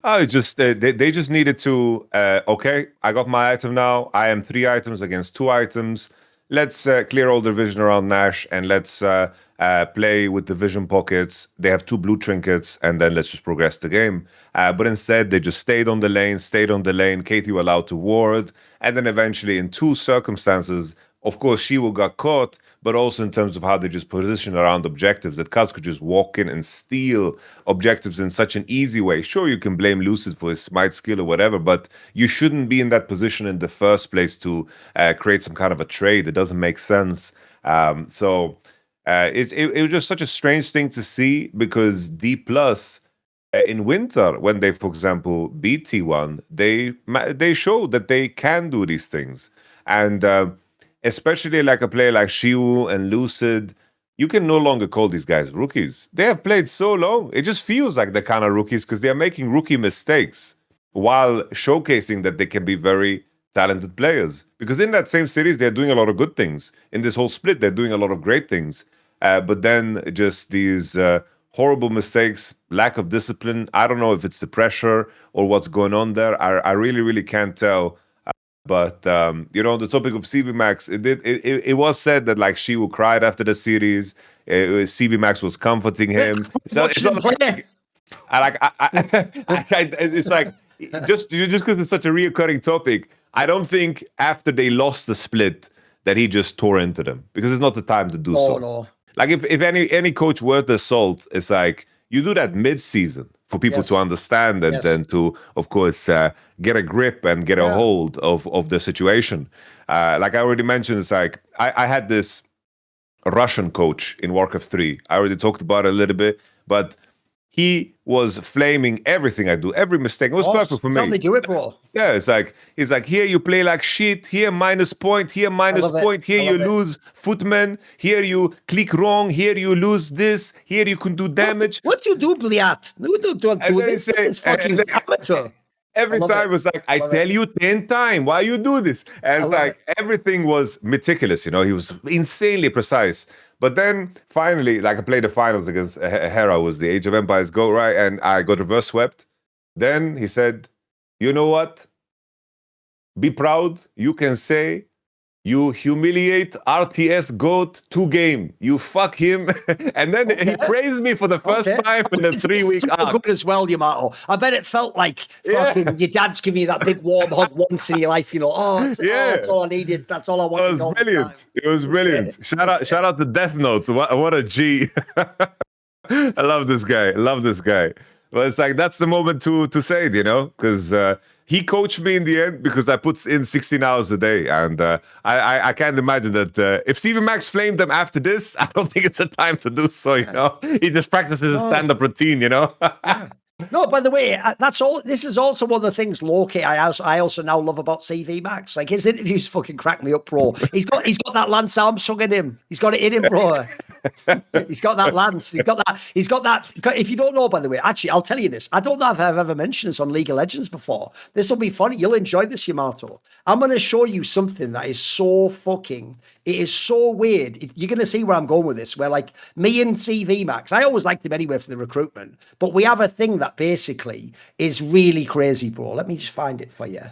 Oh, just they just needed to. Okay, I got my item now. I am 3 items against 2 items. Let's clear all the vision around Nash and let's play with the vision pockets. They have 2 blue trinkets, and then let's just progress the game. But instead, they just stayed on the lane. KT were allowed to ward, and then eventually, in 2 circumstances, of course, Shiwu got caught, but also in terms of how they just position around objectives, that Kaz could just walk in and steal objectives in such an easy way. Sure, you can blame Lucid for his smite skill or whatever, but you shouldn't be in that position in the first place to create some kind of a trade. It doesn't make sense. It was just such a strange thing to see, because D+ in winter, when they, for example, beat T1, they showed that they can do these things. And especially like a player like Shiwu and Lucid, you can no longer call these guys rookies. They have played so long. It just feels like they're kind of rookies because they're making rookie mistakes while showcasing that they can be very talented players. Because in that same series, they're doing a lot of good things. In this whole split, they're doing a lot of great things. But then just these horrible mistakes, lack of discipline. I don't know if it's the pressure or what's going on there. I really, really can't tell. But you know, the topic of cvMax, it was said that like Shiwu cried after the series. cvMax was comforting him. It's not like, it's like just because it's such a reoccurring topic. I don't think after they lost the split that he just tore into them, because it's not the time to do so. No. Like if any coach worth their salt, it's like you do that mid-season for people to understand and then to, of course, get a grip and get a hold of the situation. Like I already mentioned, it's like I had this Russian coach in Warcraft 3. I already talked about it a little bit, but he was flaming everything I do, every mistake. It was perfect for me. That's how they do it, bro. Yeah, it's like, he's like, here you play like shit, here minus point, here minus point, here you lose footman, here you click wrong, here you lose this, here you can do damage. What you do, Bliat? No, don't do this. This is fucking amateur. Every time it's like, I tell you 10 times, why you do this? And like, everything was meticulous, you know, he was insanely precise. But then finally, like I played the finals against Hera, was the Age of Empires Go, right? And I got reverse swept. Then he said, you know what? Be proud. You can say you humiliate RTS GOAT 2 game. You fuck him. And then he praised me for the first time in a 3-week arc. Good as well, Yamato. I bet it felt like fucking your dad's giving you that big warm hug once in your life, you know. That's all I needed. That's all I wanted. It was brilliant. It was brilliant. Shout out to Death Note. What a G. I love this guy. But it's like, that's the moment to say it, you know, because he coached me in the end because I put in 16 hours a day. And I can't imagine that if cvMax flamed them after this, I don't think it's a time to do so, you know. He just practices his stand-up routine, you know. No, by the way, that's all. This is also one of the things, Loki, I also now love about cvMax. Like, his interviews fucking crack me up, bro. He's got that Lance Armstrong in him. He's got it in him, bro. He's got that Lance. He's got that. If you don't know, by the way, actually, I'll tell you this. I don't know if I've ever mentioned this on League of Legends before. This will be funny. You'll enjoy this, Yamato. I'm going to show you something that is so fucking. It is so weird. You're going to see where I'm going with this. Where like me and cvMax, I always liked him anyway for the recruitment, but we have a thing that basically is really crazy, bro. Let me just find it for you.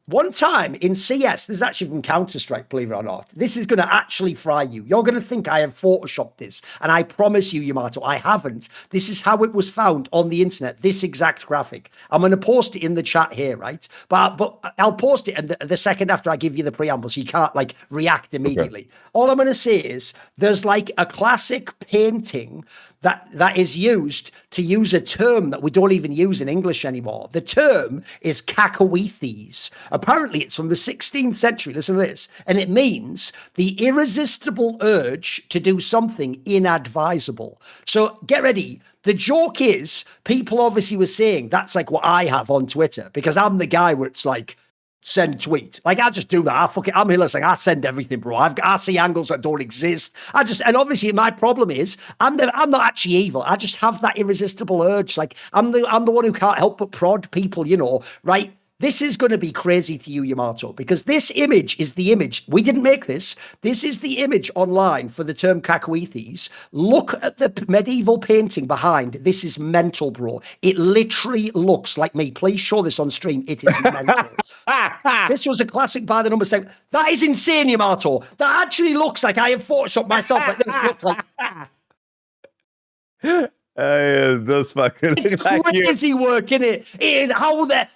One time in CS, this is actually from Counter-Strike, believe it or not. This is going to actually fry you. You're going to think I have photoshopped this. And I promise you, Yamato, I haven't. This is how it was found on the internet, this exact graphic. I'm going to post it in the chat here, right? But I'll post it in the second after I give you the preamble, so you can't like react immediately. Okay. All I'm going to say is there's like a classic painting that is used to use a term that we don't even use in English anymore. The term is cacoethes. Apparently, it's from the 16th century. Listen to this. And it means the irresistible urge to do something inadvisable. So get ready. The joke is, people obviously were saying that's like what I have on Twitter, because I'm the guy where it's like, send tweet. Like, I just do that. I'm Hylissang. I send everything, bro. I see angles that don't exist. And obviously my problem is I'm not actually evil. I just have that irresistible urge. Like, I'm the one who can't help but prod people, you know, right? This is going to be crazy to you, Yamato, because this image is the image. We didn't make this. This is the image online for the term cacoethes. Look at the medieval painting behind. This is mental, bro. It literally looks like me. Please show this on stream. It is mental. This was a classic by the number 7. That is insane, Yamato. That actually looks like I have photoshopped myself. Like this looks like... Those fucking it's crazy work, isn't it?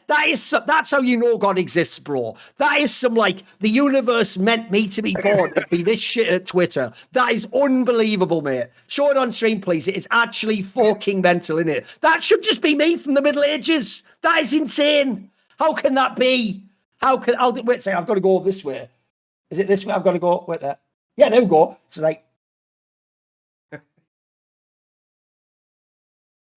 That's how you know God exists, bro. That is some like the universe meant me to be born to be this shit at Twitter. That is unbelievable, mate. Show it on stream, please. It is actually fucking mental, isn't it? That should just be me from the Middle Ages. That is insane. How can that be? Wait a second, I've got to go this way. Is it this way? I've got to go wait there. Yeah, there we go. It's like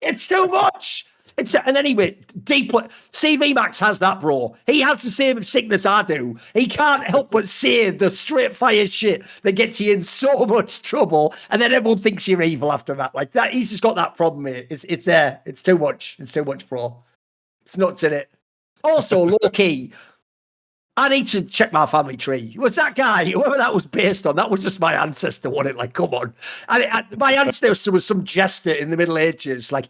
it's too much. And anyway, cvMax has that, bro. He has the same sickness I do. He can't help but say the straight fire shit that gets you in so much trouble, and then everyone thinks you're evil after that. Like that, he's just got that problem, mate. It's there. It's too much. It's too much, bro. It's nuts in it. Also, low key, I need to check my family tree. Was that guy, whoever that was based on, that was just my ancestor, wasn't it? Like, come on. My ancestor was some jester in the Middle Ages, like,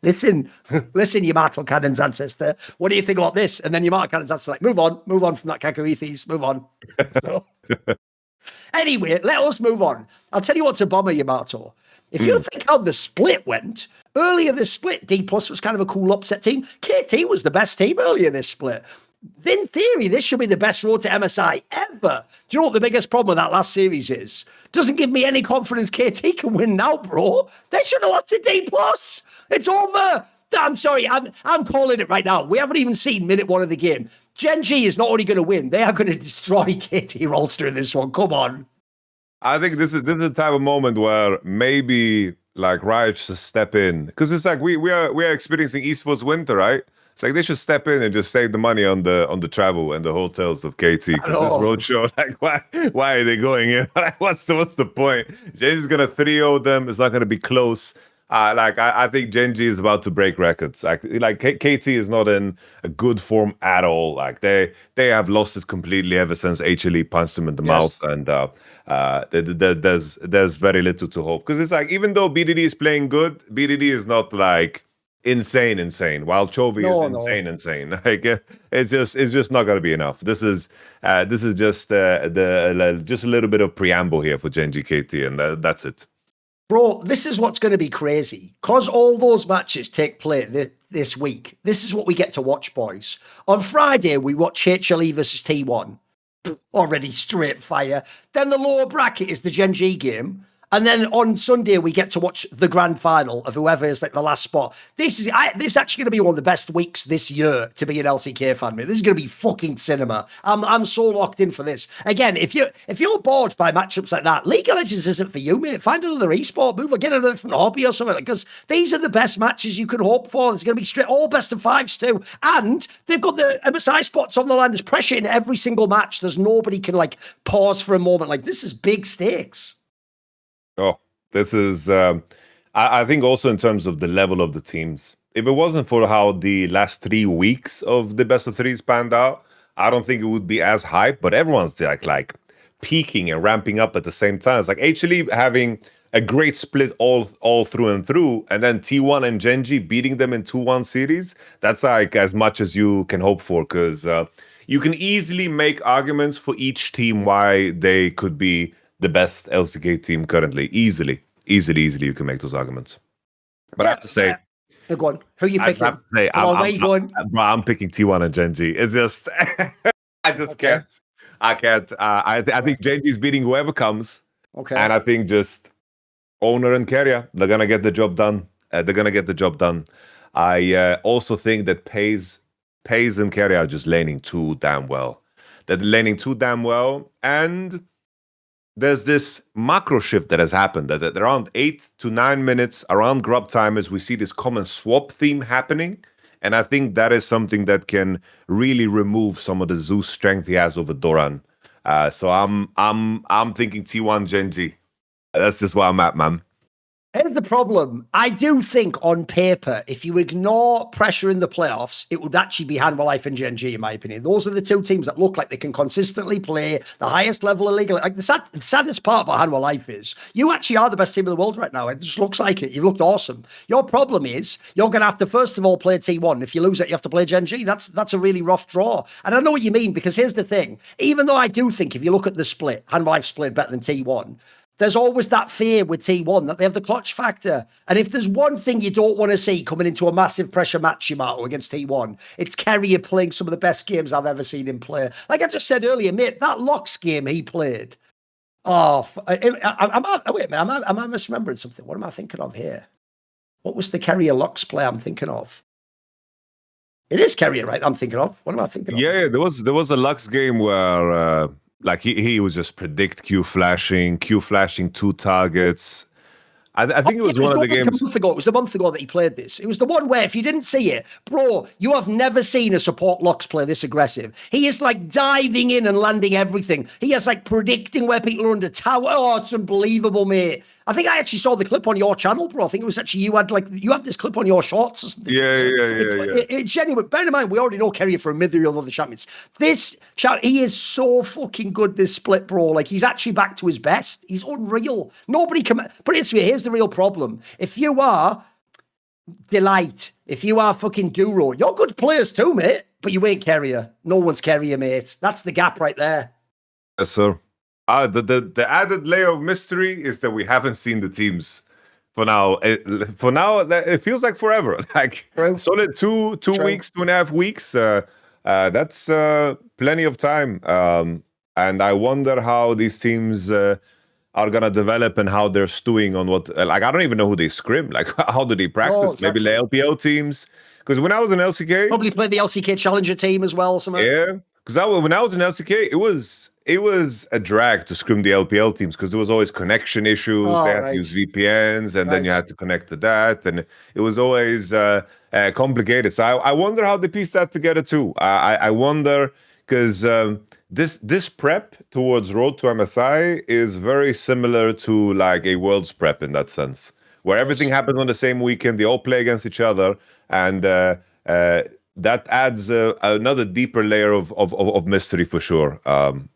listen, YamatoCannon's ancestor. What do you think about this? And then YamatoCannon's ancestor, like, move on from that cacoethes, move on. So, anyway, let us move on. I'll tell you what's a bomber, Yamato. If you think how the split went, earlier this split, D+ was kind of a cool upset team. KT was the best team earlier this split. in theory, this should be the best road to MSI ever. Do you know what the biggest problem with that last series is? Doesn't give me any confidence KT can win now, bro. They should have lost to D+. It's over. I'm sorry, I'm calling it right now. We haven't even seen minute 1 of the game. Gen G is not only going to win, they are going to destroy KT Rolster in this one. Come on. I think this is the type of moment where maybe like Riot should step in, because it's like we are experiencing esports winter, right? It's like they should step in and just save the money on the travel and the hotels of KT. Because this roadshow, like why are they going in? Like, what's the point? James is gonna 3-0 them. It's not gonna be close. I think Gen G is about to break records. Like KT is not in a good form at all. Like they have lost it completely ever since HLE punched them in the mouth, and there's very little to hope. Because it's like, even though BDD is playing good, BDD is not like insane, while Chovy is insane. Like it's just not gonna be enough. This is just just a little bit of preamble here for Gen G KT, and that's it. Bro, this is what's going to be crazy. Because all those matches take place this week, this is what we get to watch, boys. On Friday, we watch HLE versus T1. Already straight fire. Then the lower bracket is the Gen G game. And then on Sunday, we get to watch the grand final of whoever is like the last spot. This is actually going to be one of the best weeks this year to be an LCK fan, mate. This is going to be fucking cinema. I'm so locked in for this. Again, if you're bored by matchups like that, League of Legends isn't for you, mate. Find another esport move or get another different hobby or something. Because these are the best matches you can hope for. There's going to be straight all best of 5s too, and they've got the MSI spots on the line. There's pressure in every single match. There's nobody can like pause for a moment. Like, this is big stakes. Oh, this is, I think also in terms of the level of the teams, if it wasn't for how the last 3 weeks of the best of 3s panned out, I don't think it would be as hype, but everyone's like peaking and ramping up at the same time. It's like HLE having a great split all through and through, and then T1 and Gen G beating them in 2-1 series. That's like as much as you can hope for, because you can easily make arguments for each team why they could be the best LCK team currently. Easily you can make those arguments. But I have to say, go on. Who are you picking? I have to say, where you going? I'm picking T1 and Gen G. It's just, I just can't. I can't. I think Gen G is beating whoever comes. Okay. And I think just owner and carrier, they're gonna get the job done. I also think that Pays and carrier are just laning too damn well. They're laning too damn well, and there's this macro shift that has happened, that around 8 to 9 minutes, around grub timers, we see this common swap theme happening. And I think that is something that can really remove some of the Zeus strength he has over Doran. So I'm thinking T1 Gen G. That's just where I'm at, man. Here's the problem. I do think on paper, if you ignore pressure in the playoffs, it would actually be Hanwha Life and Gen G, in my opinion. Those are the two teams that look like they can consistently play the highest level of league. Like the saddest part about Hanwha Life is you actually are the best team in the world right now. It just looks like it. You've looked awesome. Your problem is you're going to have to, first of all, play T1. If you lose it, you have to play Gen G. That's a really rough draw. And I know what you mean, because here's the thing. Even though I do think if you look at the split, Hanwha Life split better than T1, there's always that fear with T1 that they have the clutch factor. And if there's one thing you don't want to see coming into a massive pressure match, Yamato, against T1, it's Carrier playing some of the best games I've ever seen him play. Like I just said earlier, mate, that Locks game he played. Oh, wait a minute, am I misremembering something? What am I thinking of here? What was the Carrier Locks play I'm thinking of? It is Carrier, right? I'm thinking of. What am I thinking of? Yeah, there was a Lux game where like he was just predict Q flashing 2 targets. I think it was one of the games. It was a month ago that he played this. It was the one where if you didn't see it, bro, you have never seen a support Lux play this aggressive. He is like diving in and landing everything. He is like predicting where people are under tower. Oh, it's unbelievable, mate. I think I actually saw the clip on your channel, bro. I think it was actually you had this clip on your shorts or something. Yeah. It's genuine. Bear in mind, we already know Carrier for a Mithril of the champions. He is so fucking good, this split, bro. Like, he's actually back to his best. He's unreal. Nobody can... But here's the real problem. If you are Delight, if you are fucking Duro, you're good players too, mate. But you ain't Carrier. No one's Carrier, mate. That's the gap right there. Yes, sir. The added layer of mystery is that we haven't seen the teams for now. It feels like forever. Like solid two weeks, 2.5 weeks. That's plenty of time. And I wonder how these teams are gonna develop and how they're stewing on what. Like, I don't even know who they scrim. Like, how do they practice? Oh, exactly. Maybe the LPL teams. Because when I was in LCK, probably played the LCK Challenger team as well. Yeah, because when I was in LCK, it was a drag to scrim the LPL teams because there was always connection issues. They had to use VPNs, and then you had to connect to that, and it was always complicated. So I wonder how they piece that together too. I wonder because this prep towards Road to MSI is very similar to like a Worlds prep in that sense, where everything happens on the same weekend. They all play against each other, and that adds another deeper layer of mystery for sure. I'm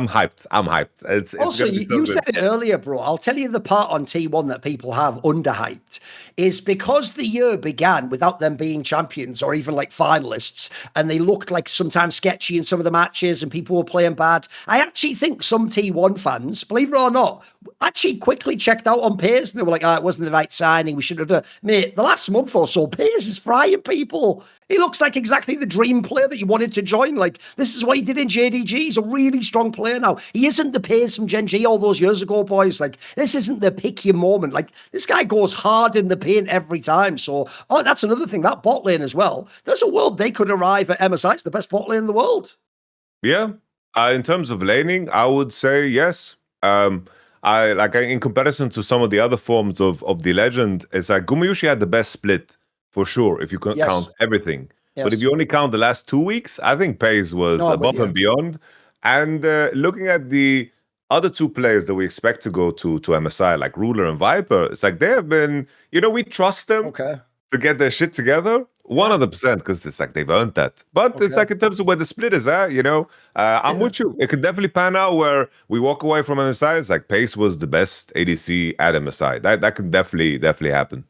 hyped. It's also, you said it earlier, bro. I'll tell you the part on T1 that people have underhyped is because the year began without them being champions or even like finalists, and they looked like sometimes sketchy in some of the matches and people were playing bad. I actually think some T1 fans, believe it or not, actually quickly checked out on Perkz and they were like, it wasn't the right signing. We should have done. Mate, the last month or so, Perkz is frying people. He looks like exactly the dream player that you wanted to join. Like, this is what he did in JDG. He's a really strong player now. He isn't the Perkz from Gen G all those years ago, boys. Like, this isn't the pick your moment. Like, this guy goes hard in the paint every time. So, that's another thing. That bot lane as well. There's a world they could arrive at MSI. It's the best bot lane in the world. Yeah. In terms of laning, I would say yes. In comparison to some of the other forms of the legend, it's like Gumayusi had the best split for sure, if you count everything. Yes. But if you only count the last 2 weeks, I think Perkz was above and beyond. And looking at the other two players that we expect to go to MSI, like Ruler and Viper, it's like they have been, we trust them to get their shit together 100%, because it's like they've earned that. But it's like in terms of where the split is at, I'm with you. It could definitely pan out where we walk away from MSI. It's like Perkz was the best ADC at MSI. That could definitely happen.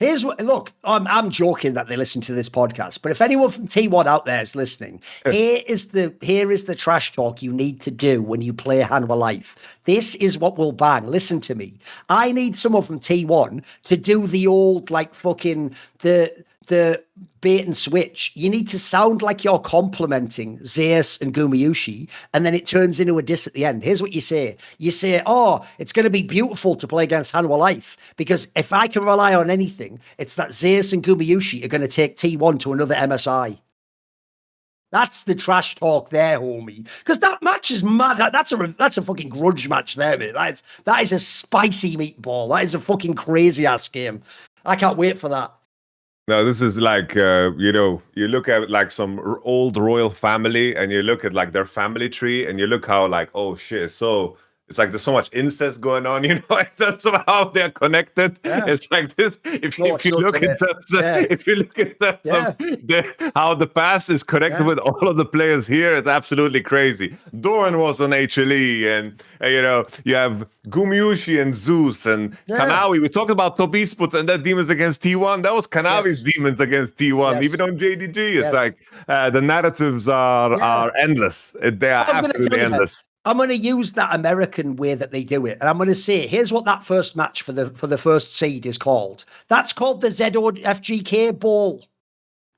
Here's what, look, I'm joking that they listen to this podcast, but if anyone from T1 out there is listening, here is the trash talk you need to do when you play Hanwha Life. This is what will bang. Listen to me. I need someone from T1 to do the old, like, fucking, the bait and switch. You need to sound like you're complimenting Zeus and Gumayusi, and then it turns into a diss at the end. Here's what you say. You say, it's going to be beautiful to play against Hanwha Life, because if I can rely on anything, it's that Zeus and Gumayusi are going to take T1 to another MSI. That's the trash talk there, homie. Because that match is mad. That's a fucking grudge match there, mate. That is a spicy meatball. That is a fucking crazy-ass game. I can't wait for that. No, this is like, you look at like some old royal family and you look at like their family tree and you look how like, oh shit, so it's like there's so much incest going on, in terms of how they're connected. Yeah. It's like this. If you look in terms of how the past is connected with all of the players here, it's absolutely crazy. Doran was on HLE, and you have Gumayusi and Zeus and Kanawi. We talked about top esports and that Demons against T1. That was Kanawi's Demons against T1. Even on JDG, it's like the narratives are endless. They are absolutely endless. I'm going to use that American way that they do it. And I'm going to say, here's what that first match for the first seed is called. That's called the ZOFGK Bowl.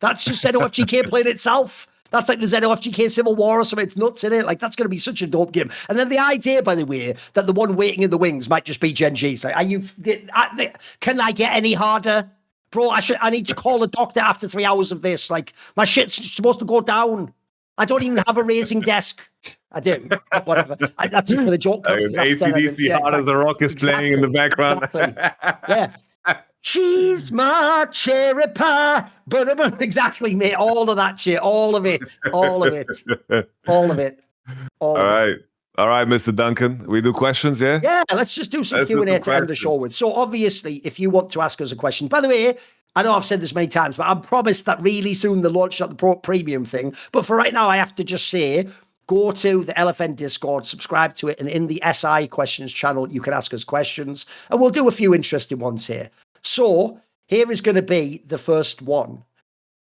That's just ZOFGK playing itself. That's like the ZOFGK Civil War or something. It's nuts, in it. Like, that's going to be such a dope game. And then the idea, by the way, that the one waiting in the wings might just be Gen G. It's like, can I get any harder? Bro, I need to call a doctor after 3 hours of this. Like, my shit's supposed to go down. I don't even have a raising desk. I do. Whatever. That's just for the joke. AC/DC Heart of the Rock is playing in the background. Exactly. She's my cherry pie. But exactly, mate. All of that shit. All of it. All of it. All right, Mr. Duncan. We do questions, yeah? Yeah, let's just do some Q&A to end the show with. So obviously, if you want to ask us a question, by the way, I know I've said this many times, but I promised that really soon they'll launch out the Pro Premium thing. But for right now, I have to just say, go to the LFN Discord, subscribe to it, and in the SI questions channel, you can ask us questions, and we'll do a few interesting ones here. So here is going to be the first one.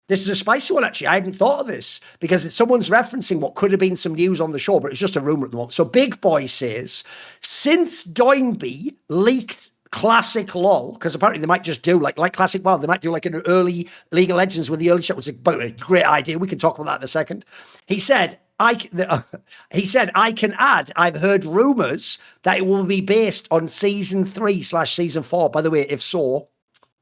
This is a spicy one, actually. I hadn't thought of this because someone's referencing what could have been some news on the show, but it's just a rumor at the moment. So Big Boy says, since Doinby leaked classic LOL, because apparently they might just do like classic WoW, they might do like an early League of Legends with the early shot, which is a great idea. We can talk about that in a second. He said, I can add, I've heard rumors that it will be based on season 3/season 4. By the way, if so,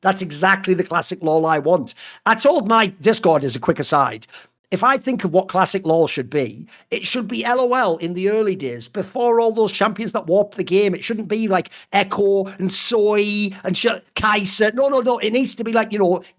that's exactly the classic LOL I want. I told my Discord, as a quick aside, if I think of what classic LOL should be, it should be LOL in the early days, before all those champions that warped the game. It shouldn't be like Echo and Soy and Kaiser. No. It needs to be like,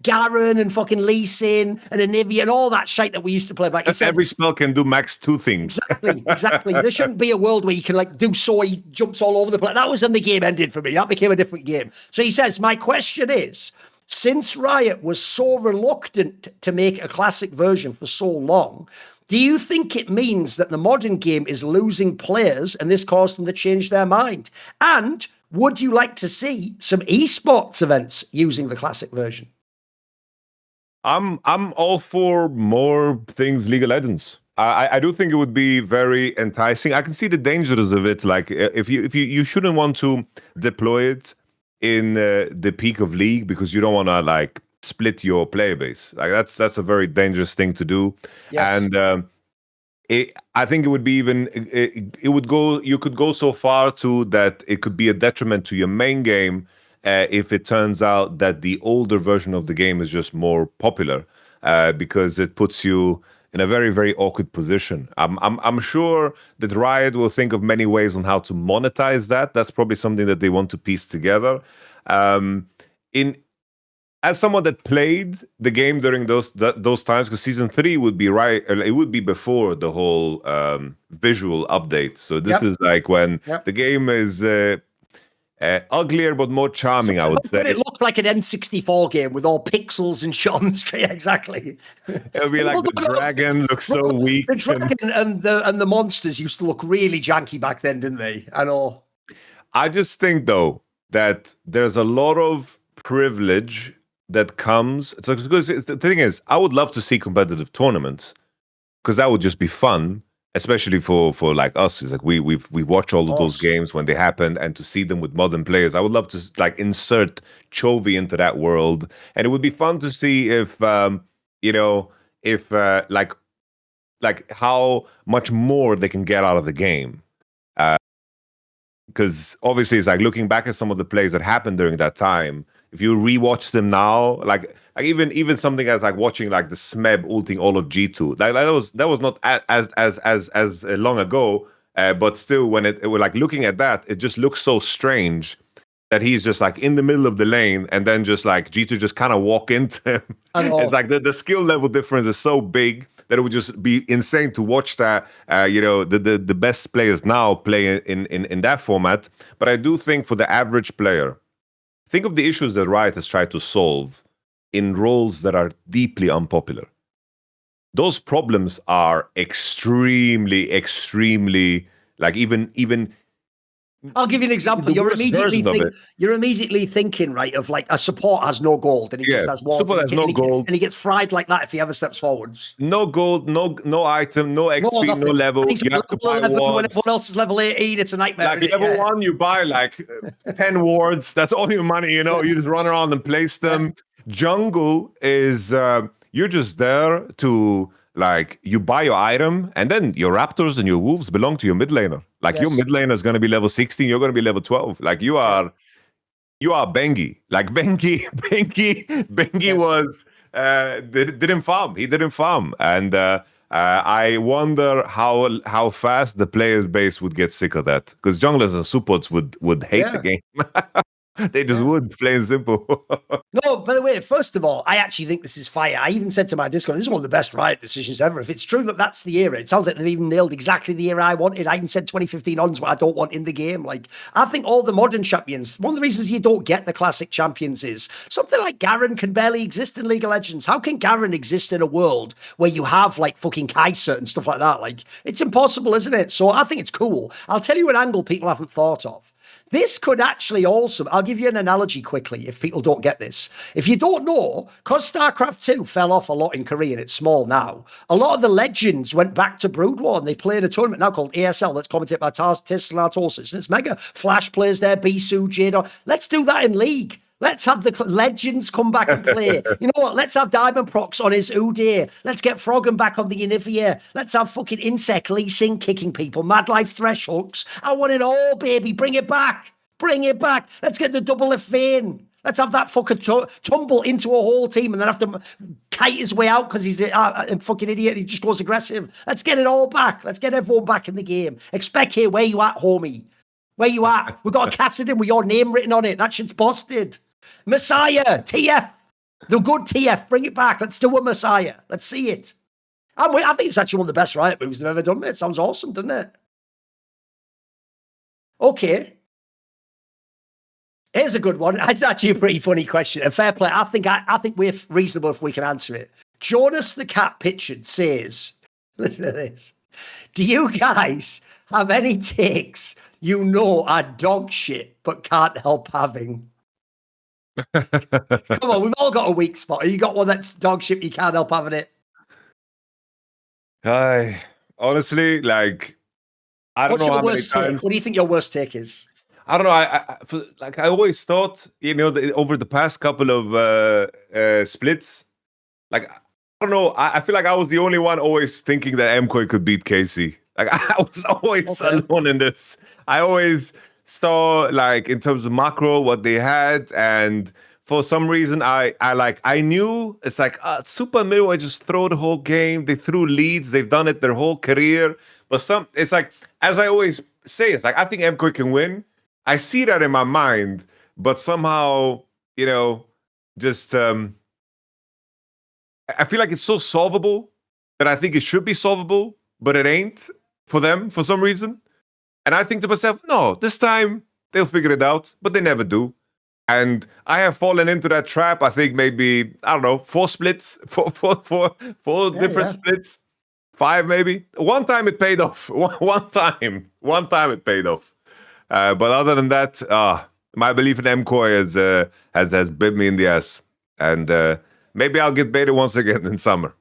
Garen and fucking Lee Sin and Anivia and all that shit that we used to play back. Every spell can do max 2 things. Exactly. There shouldn't be a world where you can like do Soy jumps all over the place. That was when the game ended for me. That became a different game. So he says, my question is, since Riot was so reluctant to make a classic version for so long, do you think it means that the modern game is losing players and this caused them to change their mind? And would you like to see some esports events using the classic version? I'm all for more things League of Legends. I do think it would be very enticing. I can see the dangers of it. Like if you shouldn't want to deploy it in the peak of League, because you don't want to like split your player base. Like that's a very dangerous thing to do. Yes. And I think it would be even it would go. You could go so far to that it could be a detriment to your main game if it turns out that the older version of the game is just more popular, because it puts you in a very, very awkward position. I'm sure that Riot will think of many ways on how to monetize that. That's probably something that they want to piece together. As someone that played the game during those times, because season 3 would be it would be before the whole visual update. So this is like when the game is uglier but more charming, I would say. It looked like an N64 game with all pixels and shit on the screen. Exactly. It'll be like the dragon looks so weak. The dragon and the monsters used to look really janky back then, didn't they? I know. I just think though that there's a lot of privilege that comes. Because the thing is, I would love to see competitive tournaments, because that would just be fun. Especially for like us, it's like we watch all of those games when they happen, and to see them with modern players. I would love to like insert Chovy into that world, and it would be fun to see if like how much more they can get out of the game. Because obviously, it's like looking back at some of the plays that happened during that time. If you rewatch them now, like even something as like watching like the Smeb ulting all of G2, like that was not as long ago, but still, when it was like looking at that, it just looks so strange that he's just like in the middle of the lane, and then just like G2 just kind of walk into him. It's like the skill level difference is so big that it would just be insane to watch that. The best players now play in that format. But I do think for the average player, think of the issues that Riot has tried to solve in roles that are deeply unpopular. Those problems are extremely, like even. I'll give you an example. You're immediately thinking, right, of like a support has no gold and he just has walls. Support has no gold, and he gets fried like that if he ever steps forwards. No gold, no item, no XP, no level. You have to buy wards. When everyone else is level 18, it's a nightmare. Like level 1, you buy like 10 wards. That's all your money. You just run around and place them. Jungle is you're just there to like you buy your item, and then your Raptors and your Wolves belong to your mid laner. Like your mid laner is going to be level 16, you're going to be level 12. Like you are Bengi. Like Bengi was didn't farm. He didn't farm, and I wonder how fast the player base would get sick of that, because junglers and supports would hate the game. They just would, plain and simple. No, by the way, first of all, I actually think this is fire. I even said to my Discord, this is one of the best Riot decisions ever. If it's true that that's the era, it sounds like they've even nailed exactly the era I wanted. I even said 2015 on's what I don't want in the game. Like, I think all the modern champions, one of the reasons you don't get the classic champions is something like Garen can barely exist in League of Legends. How can Garen exist in a world where you have like fucking Kaiser and stuff like that? Like, it's impossible, isn't it? So I think it's cool. I'll tell you an angle people haven't thought of. This could actually also, I'll give you an analogy quickly if people don't get this. If you don't know, because StarCraft 2 fell off a lot in Korea and it's small now, a lot of the legends went back to Brood War and they play in a tournament now called ASL that's commented by Tis and Artosis. And it's mega. Flash plays there, Bisu, Jador. Let's do that in League. Let's have the legends come back and play. You know what? Let's have Diamondprox on his Udyr. Let's get Froggen back on the Anivia. Let's have fucking Insect, LEC kicking people. Mad Life Thresh hooks. I want it all, baby. Bring it back. Bring it back. Let's get the double of Fane. Let's have that fucking tumble into a whole team and then have to kite his way out because he's a fucking idiot. He just goes aggressive. Let's get it all back. Let's get everyone back in the game. Expect here, where you at, homie? Where you at? We got a Kassadin with your name written on it. That shit's busted. Messiah, TF, the good TF, bring it back. Let's do a Messiah. Let's see it. I think it's actually one of the best Riot moves they've ever done, mate. It sounds awesome, doesn't it? Okay. Here's a good one. It's actually a pretty funny question. And fair play. I think we're reasonable if we can answer it. Jonas the Cat Pitchard says, listen to this. Do you guys have any takes you know are dog shit but can't help having? Come on, we've all got a weak spot. You got one that's dog shit, you can't help having it. Honestly, like, I don't know how many times. What do you think your worst take is? I don't know. I always thought, over the past couple of splits, like, I don't know. I feel like I was the only one always thinking that MKOI could beat KC. Like, I was always alone in this. I always saw, like, in terms of macro, what they had, and for some reason, I knew it's like Super Mirror just throw the whole game. They threw leads. They've done it their whole career. But it's like, as I always say, it's like I think MKOI can win. I see that in my mind, but somehow, just I feel like it's so solvable that I think it should be solvable, but it ain't for them for some reason. And I think to myself, no, this time they'll figure it out, but they never do. And I have fallen into that trap. I think maybe, I don't know, 4 splits, four different splits, 5 maybe. One time it paid off. One time it paid off. But other than that, my belief in MKOI has bit me in the ass. And maybe I'll get baited once again in summer.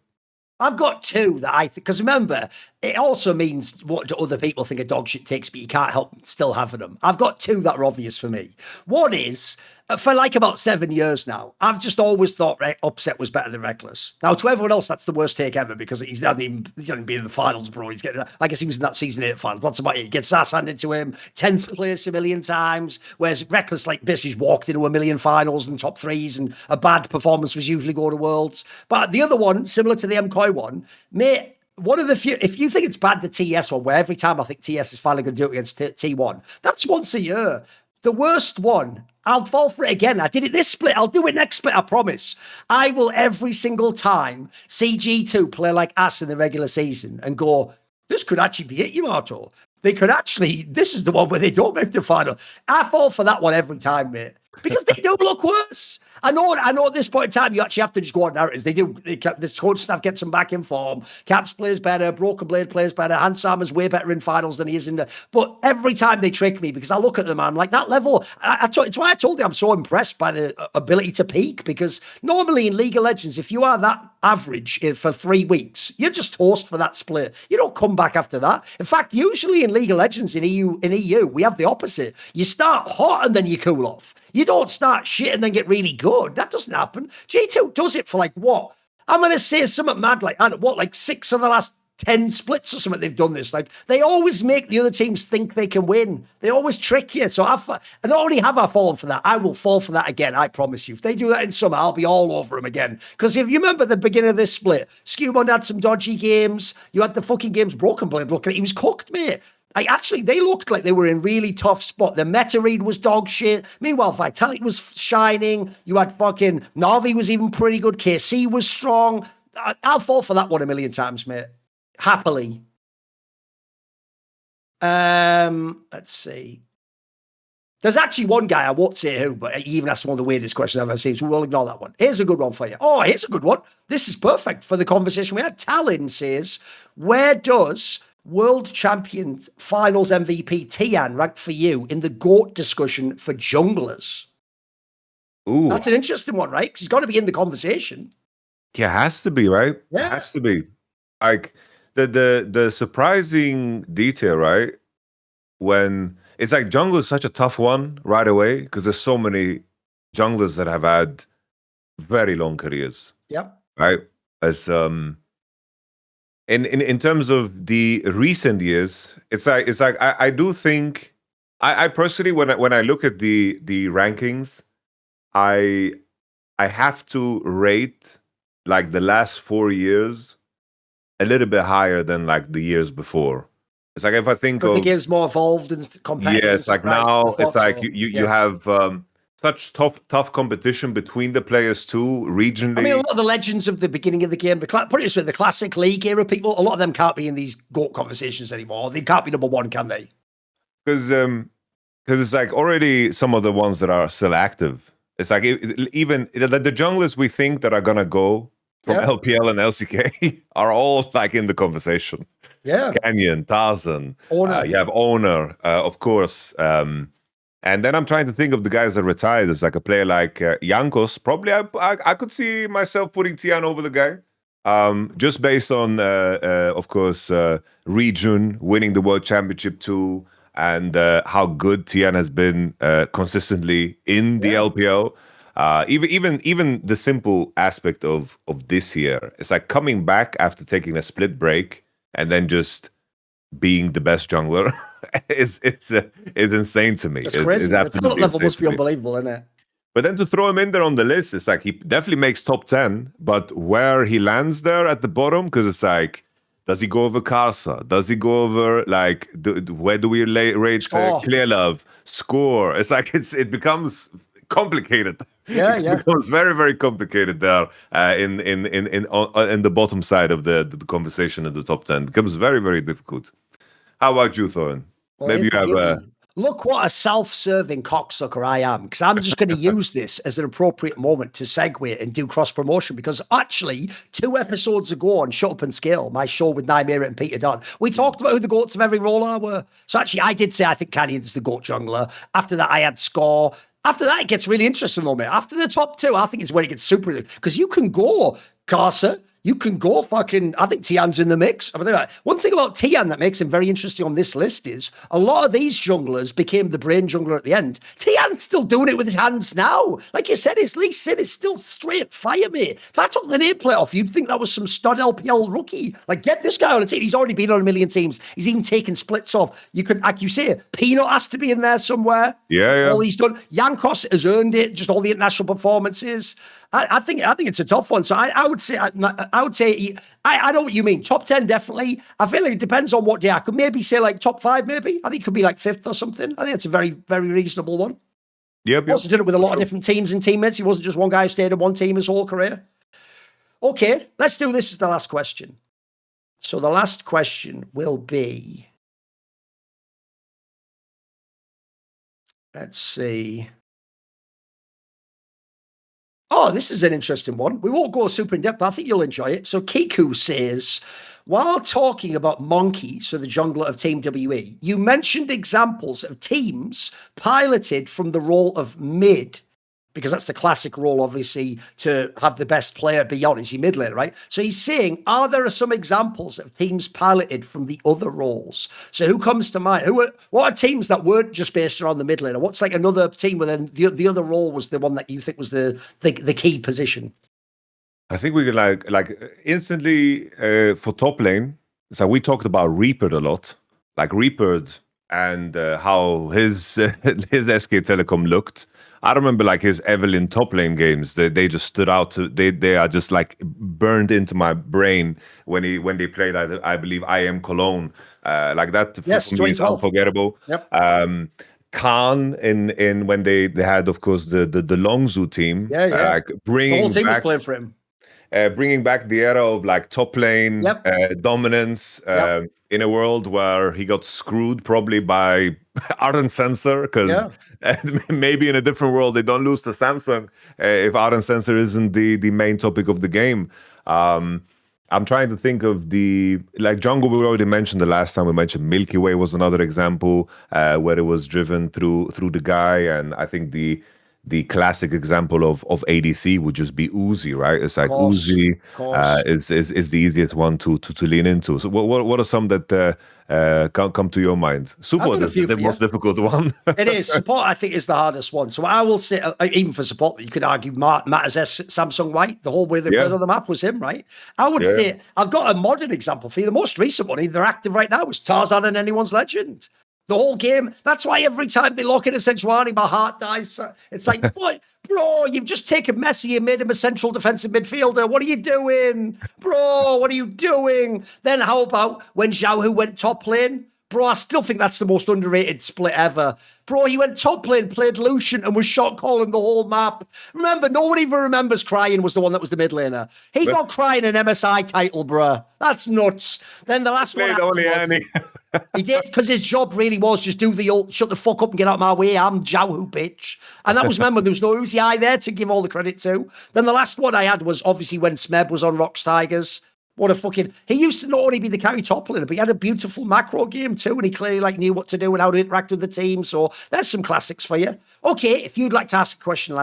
I've got 2 that I think, because remember, it also means what do other people think a dog shit takes, but you can't help still having them. I've got 2 that are obvious for me. One is, for like about 7 years now, I've just always thought Upset was better than Reckless. Now, to everyone else, that's the worst take ever because he's not even been in the finals, bro. I guess he was in that season 8 finals. What's about it? He gets ass handed to him, 10th place a million times, whereas Reckless, like, basically walked into a million finals and top 3s, and a bad performance was usually go to Worlds. But the other one, similar to the MKOI one, mate, one of the few, if you think it's bad, the TS one, where every time I think TS is finally going to do it against T1, that's once a year. The worst one, I'll fall for it again. I did it this split. I'll do it next split, I promise. I will every single time see G2 play like ass in the regular season and go, this could actually be it, Yamato. They could actually, this is the one where they don't make the final. I fall for that one every time, mate. Because they do look worse. I know at this point in time, you actually have to just go on narratives. The coach staff gets them back in form. Caps plays better. Broken Blade plays better. Hansam is way better in finals than he is in the... But every time they trick me, because I look at them, I'm like, that level... It's why I told you I'm so impressed by the ability to peak, because normally in League of Legends, if you are that average for 3 weeks, you're just toast for that split. You don't come back after that. In fact, usually in League of Legends in EU, we have the opposite. You start hot and then you cool off. You don't start shit and then get really good. That doesn't happen. G2 does it for like what? I'm going to say something mad like 6 of the last 10 splits or something they've done this. Like, they always make the other teams think they can win. They always trick you. So not only have I fallen for that, I will fall for that again. I promise you. If they do that in summer, I'll be all over them again. Because if you remember the beginning of this split, SkewMond had some dodgy games. You had the fucking games Broken Blade looking at. He was cooked, mate. They looked like they were in really tough spot. The meta read was dog shit. Meanwhile, Vitality was shining. You had fucking Na'Vi was even pretty good. KC was strong. I'll fall for that one a million times, mate. Happily. Let's see. There's actually one guy, I won't say who, but he even asked one of the weirdest questions I've ever seen, so we'll ignore that one. Here's a good one for you. Oh, here's a good one. This is perfect for the conversation we had. Talon says, where does World Champion Finals MVP Tian ranked for you in the GOAT discussion for junglers. Ooh, That's an interesting one, right? Because he's got to be in the conversation. yeah, has to be, right? Yeah. It has to be. Like the surprising detail, right? When it's like jungle is such a tough one right away because there's so many junglers that have had very long careers. Yep. Right? As in terms of the recent years, it's like I do think I personally when I look at the rankings, I have to rate like the last 4 years a little bit higher than like the years before. It's like if I think the of game's more evolved and competitive. yes, like right? now it's like So, you have such tough competition between the players too, regionally. I mean, a lot of the legends of the beginning of the game, put it this way, the classic league era people, a lot of them can't be in these GOAT conversations anymore. They can't be number one, can they? Because it's like already some of the ones that are still active. It's like even the junglers we think that are gonna go from LPL and LCK are all like in the conversation. Yeah, Canyon, Tarzan, Owner. you have Owner, of course. And then I'm trying to think of the guys that retired. There's like a player like Jankos. Probably I could see myself putting Tian over the guy. Just based on, of course, region, winning the World Championship too, and how good Tian has been consistently in the LPL. Even the simple aspect of this year, it's like coming back after taking a split break and then just being the best jungler is insane to me. It's crazy. The talent level must be unbelievable, isn't it? But then to throw him in there on the list, it's like he definitely makes top 10, but where he lands there at the bottom, because it's like, does he go over Karsa? Does he go over like where do we rate Clear Love? Score? It's like it becomes complicated. Yeah, it becomes very, very complicated there in the bottom side of the conversation in the top 10. It becomes very, very difficult. How about you, Thorin? Well, maybe you have look what a self-serving cocksucker I am, because I'm just going to use this as an appropriate moment to segue and do cross-promotion, because actually 2 episodes ago on Shut Up and Skill, my show with Nymeria and Peter Dunn, we talked about who the GOATs of every role are were. So actually I did say I think Canyon's the GOAT jungler. After that I had Score. After that, it gets really interesting, though, mate. After the top 2, I think it's where it gets super, because you can go Karsa, you can go fucking, I think Tian's in the mix. I mean, one thing about Tian that makes him very interesting on this list is a lot of these junglers became the brain jungler at the end. Tian's still doing it with his hands now. Like you said, his Lee Sin is still straight fire, mate. If I took the nameplate off, you'd think that was some stud LPL rookie. Like, get this guy on a team. He's already been on a million teams. He's even taken splits off. You could, like you say, Peanut has to be in there somewhere. Yeah. All he's done. Jankos has earned it, just all the international performances. I think it's a tough one. So I would say I know what you mean. Top 10 definitely. I feel like it depends on what day. I could maybe say like top 5 maybe. I think it could be like 5th or something. I think it's a very, very reasonable one. Yep. Also did it with a lot of different teams and teammates. He wasn't just one guy who stayed in one team his whole career. Okay, let's do this as the last question. So the last question will be, let's see. Oh, this is an interesting one. We won't go super in depth, but I think you'll enjoy it. So Kiku says, while talking about Monkey, so the jungler of Team WE, you mentioned examples of teams piloted from the role of mid, because that's the classic role, obviously, to have the best player beyond is your mid laner, right? So he's saying, are there some examples of teams piloted from the other roles? So who comes to mind? What are teams that weren't just based around the mid laner? What's like another team where then the other role was the one that you think was the key position? I think we can like instantly for top lane. So we talked about Reaper a lot, like Reaper and how his SK Telecom looked. I remember like his Evelyn top lane games. They just stood out. They are just like burned into my brain when they played. I believe I Am Cologne. Like that yes, for me is unforgettable. Yep. Khan in when they had of course the Longzhu team. Yeah. Bringing the whole team back, was playing for him. Bringing back the era of like top lane dominance in a world where he got screwed probably by Ardent Sensor because maybe in a different world they don't lose to Samsung if Ardent Sensor isn't the main topic of the game. I'm trying to think of like jungle. We already mentioned the last time we mentioned Milky Way was another example where it was driven through the guy, and I think the classic example of ADC would just be Uzi, right? It's like Uzi is the easiest one to lean into. So what are some that come to your mind? Support is the most difficult one. It is. Support, I think, is the hardest one. So I will say, even for support, you could argue Matters S, Samsung White, the whole way they played on the map was him, right? I would say, I've got a modern example for you. The most recent one, they're active right now, was Tarzan and Anyone's Legend. The whole game. That's why every time they look at a Sejuani, my heart dies. It's like, what? Bro, you've just taken Messi and made him a central defensive midfielder. What are you doing? Bro, what are you doing? Then how about when Xiaohu went top lane? Bro, I still think that's the most underrated split ever. Bro, he went top lane, played Lucian, and was shot calling the whole map. Remember, no one even remembers Crying was the one that was the mid laner. He got Crying an MSI title, bro. That's nuts. Then the last one. Only Annie. He did, because his job really was just do the ult, shut the fuck up and get out of my way. I'm Xiaohu, bitch. And that was, remember, there was no Uzi Eye there to give all the credit to. Then the last one I had was obviously when Smeb was on Rocks Tigers. What a fucking... He used to not only be the carry top laner, but he had a beautiful macro game too, and he clearly knew what to do and how to interact with the team. So there's some classics for you. Okay, if you'd like to ask a question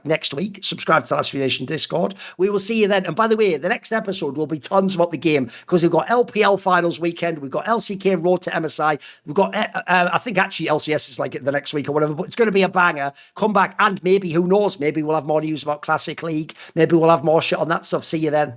next week, subscribe to the Last Nation Discord. We will see you then. And by the way, the next episode will be tons about the game, because we've got LPL finals weekend, we've got LCK Road to MSI, we've got, I think actually LCS is like the next week or whatever, but it's going to be a banger. Come back, and maybe, who knows, maybe we'll have more news about Classic League. Maybe we'll have more shit on that stuff. See you then.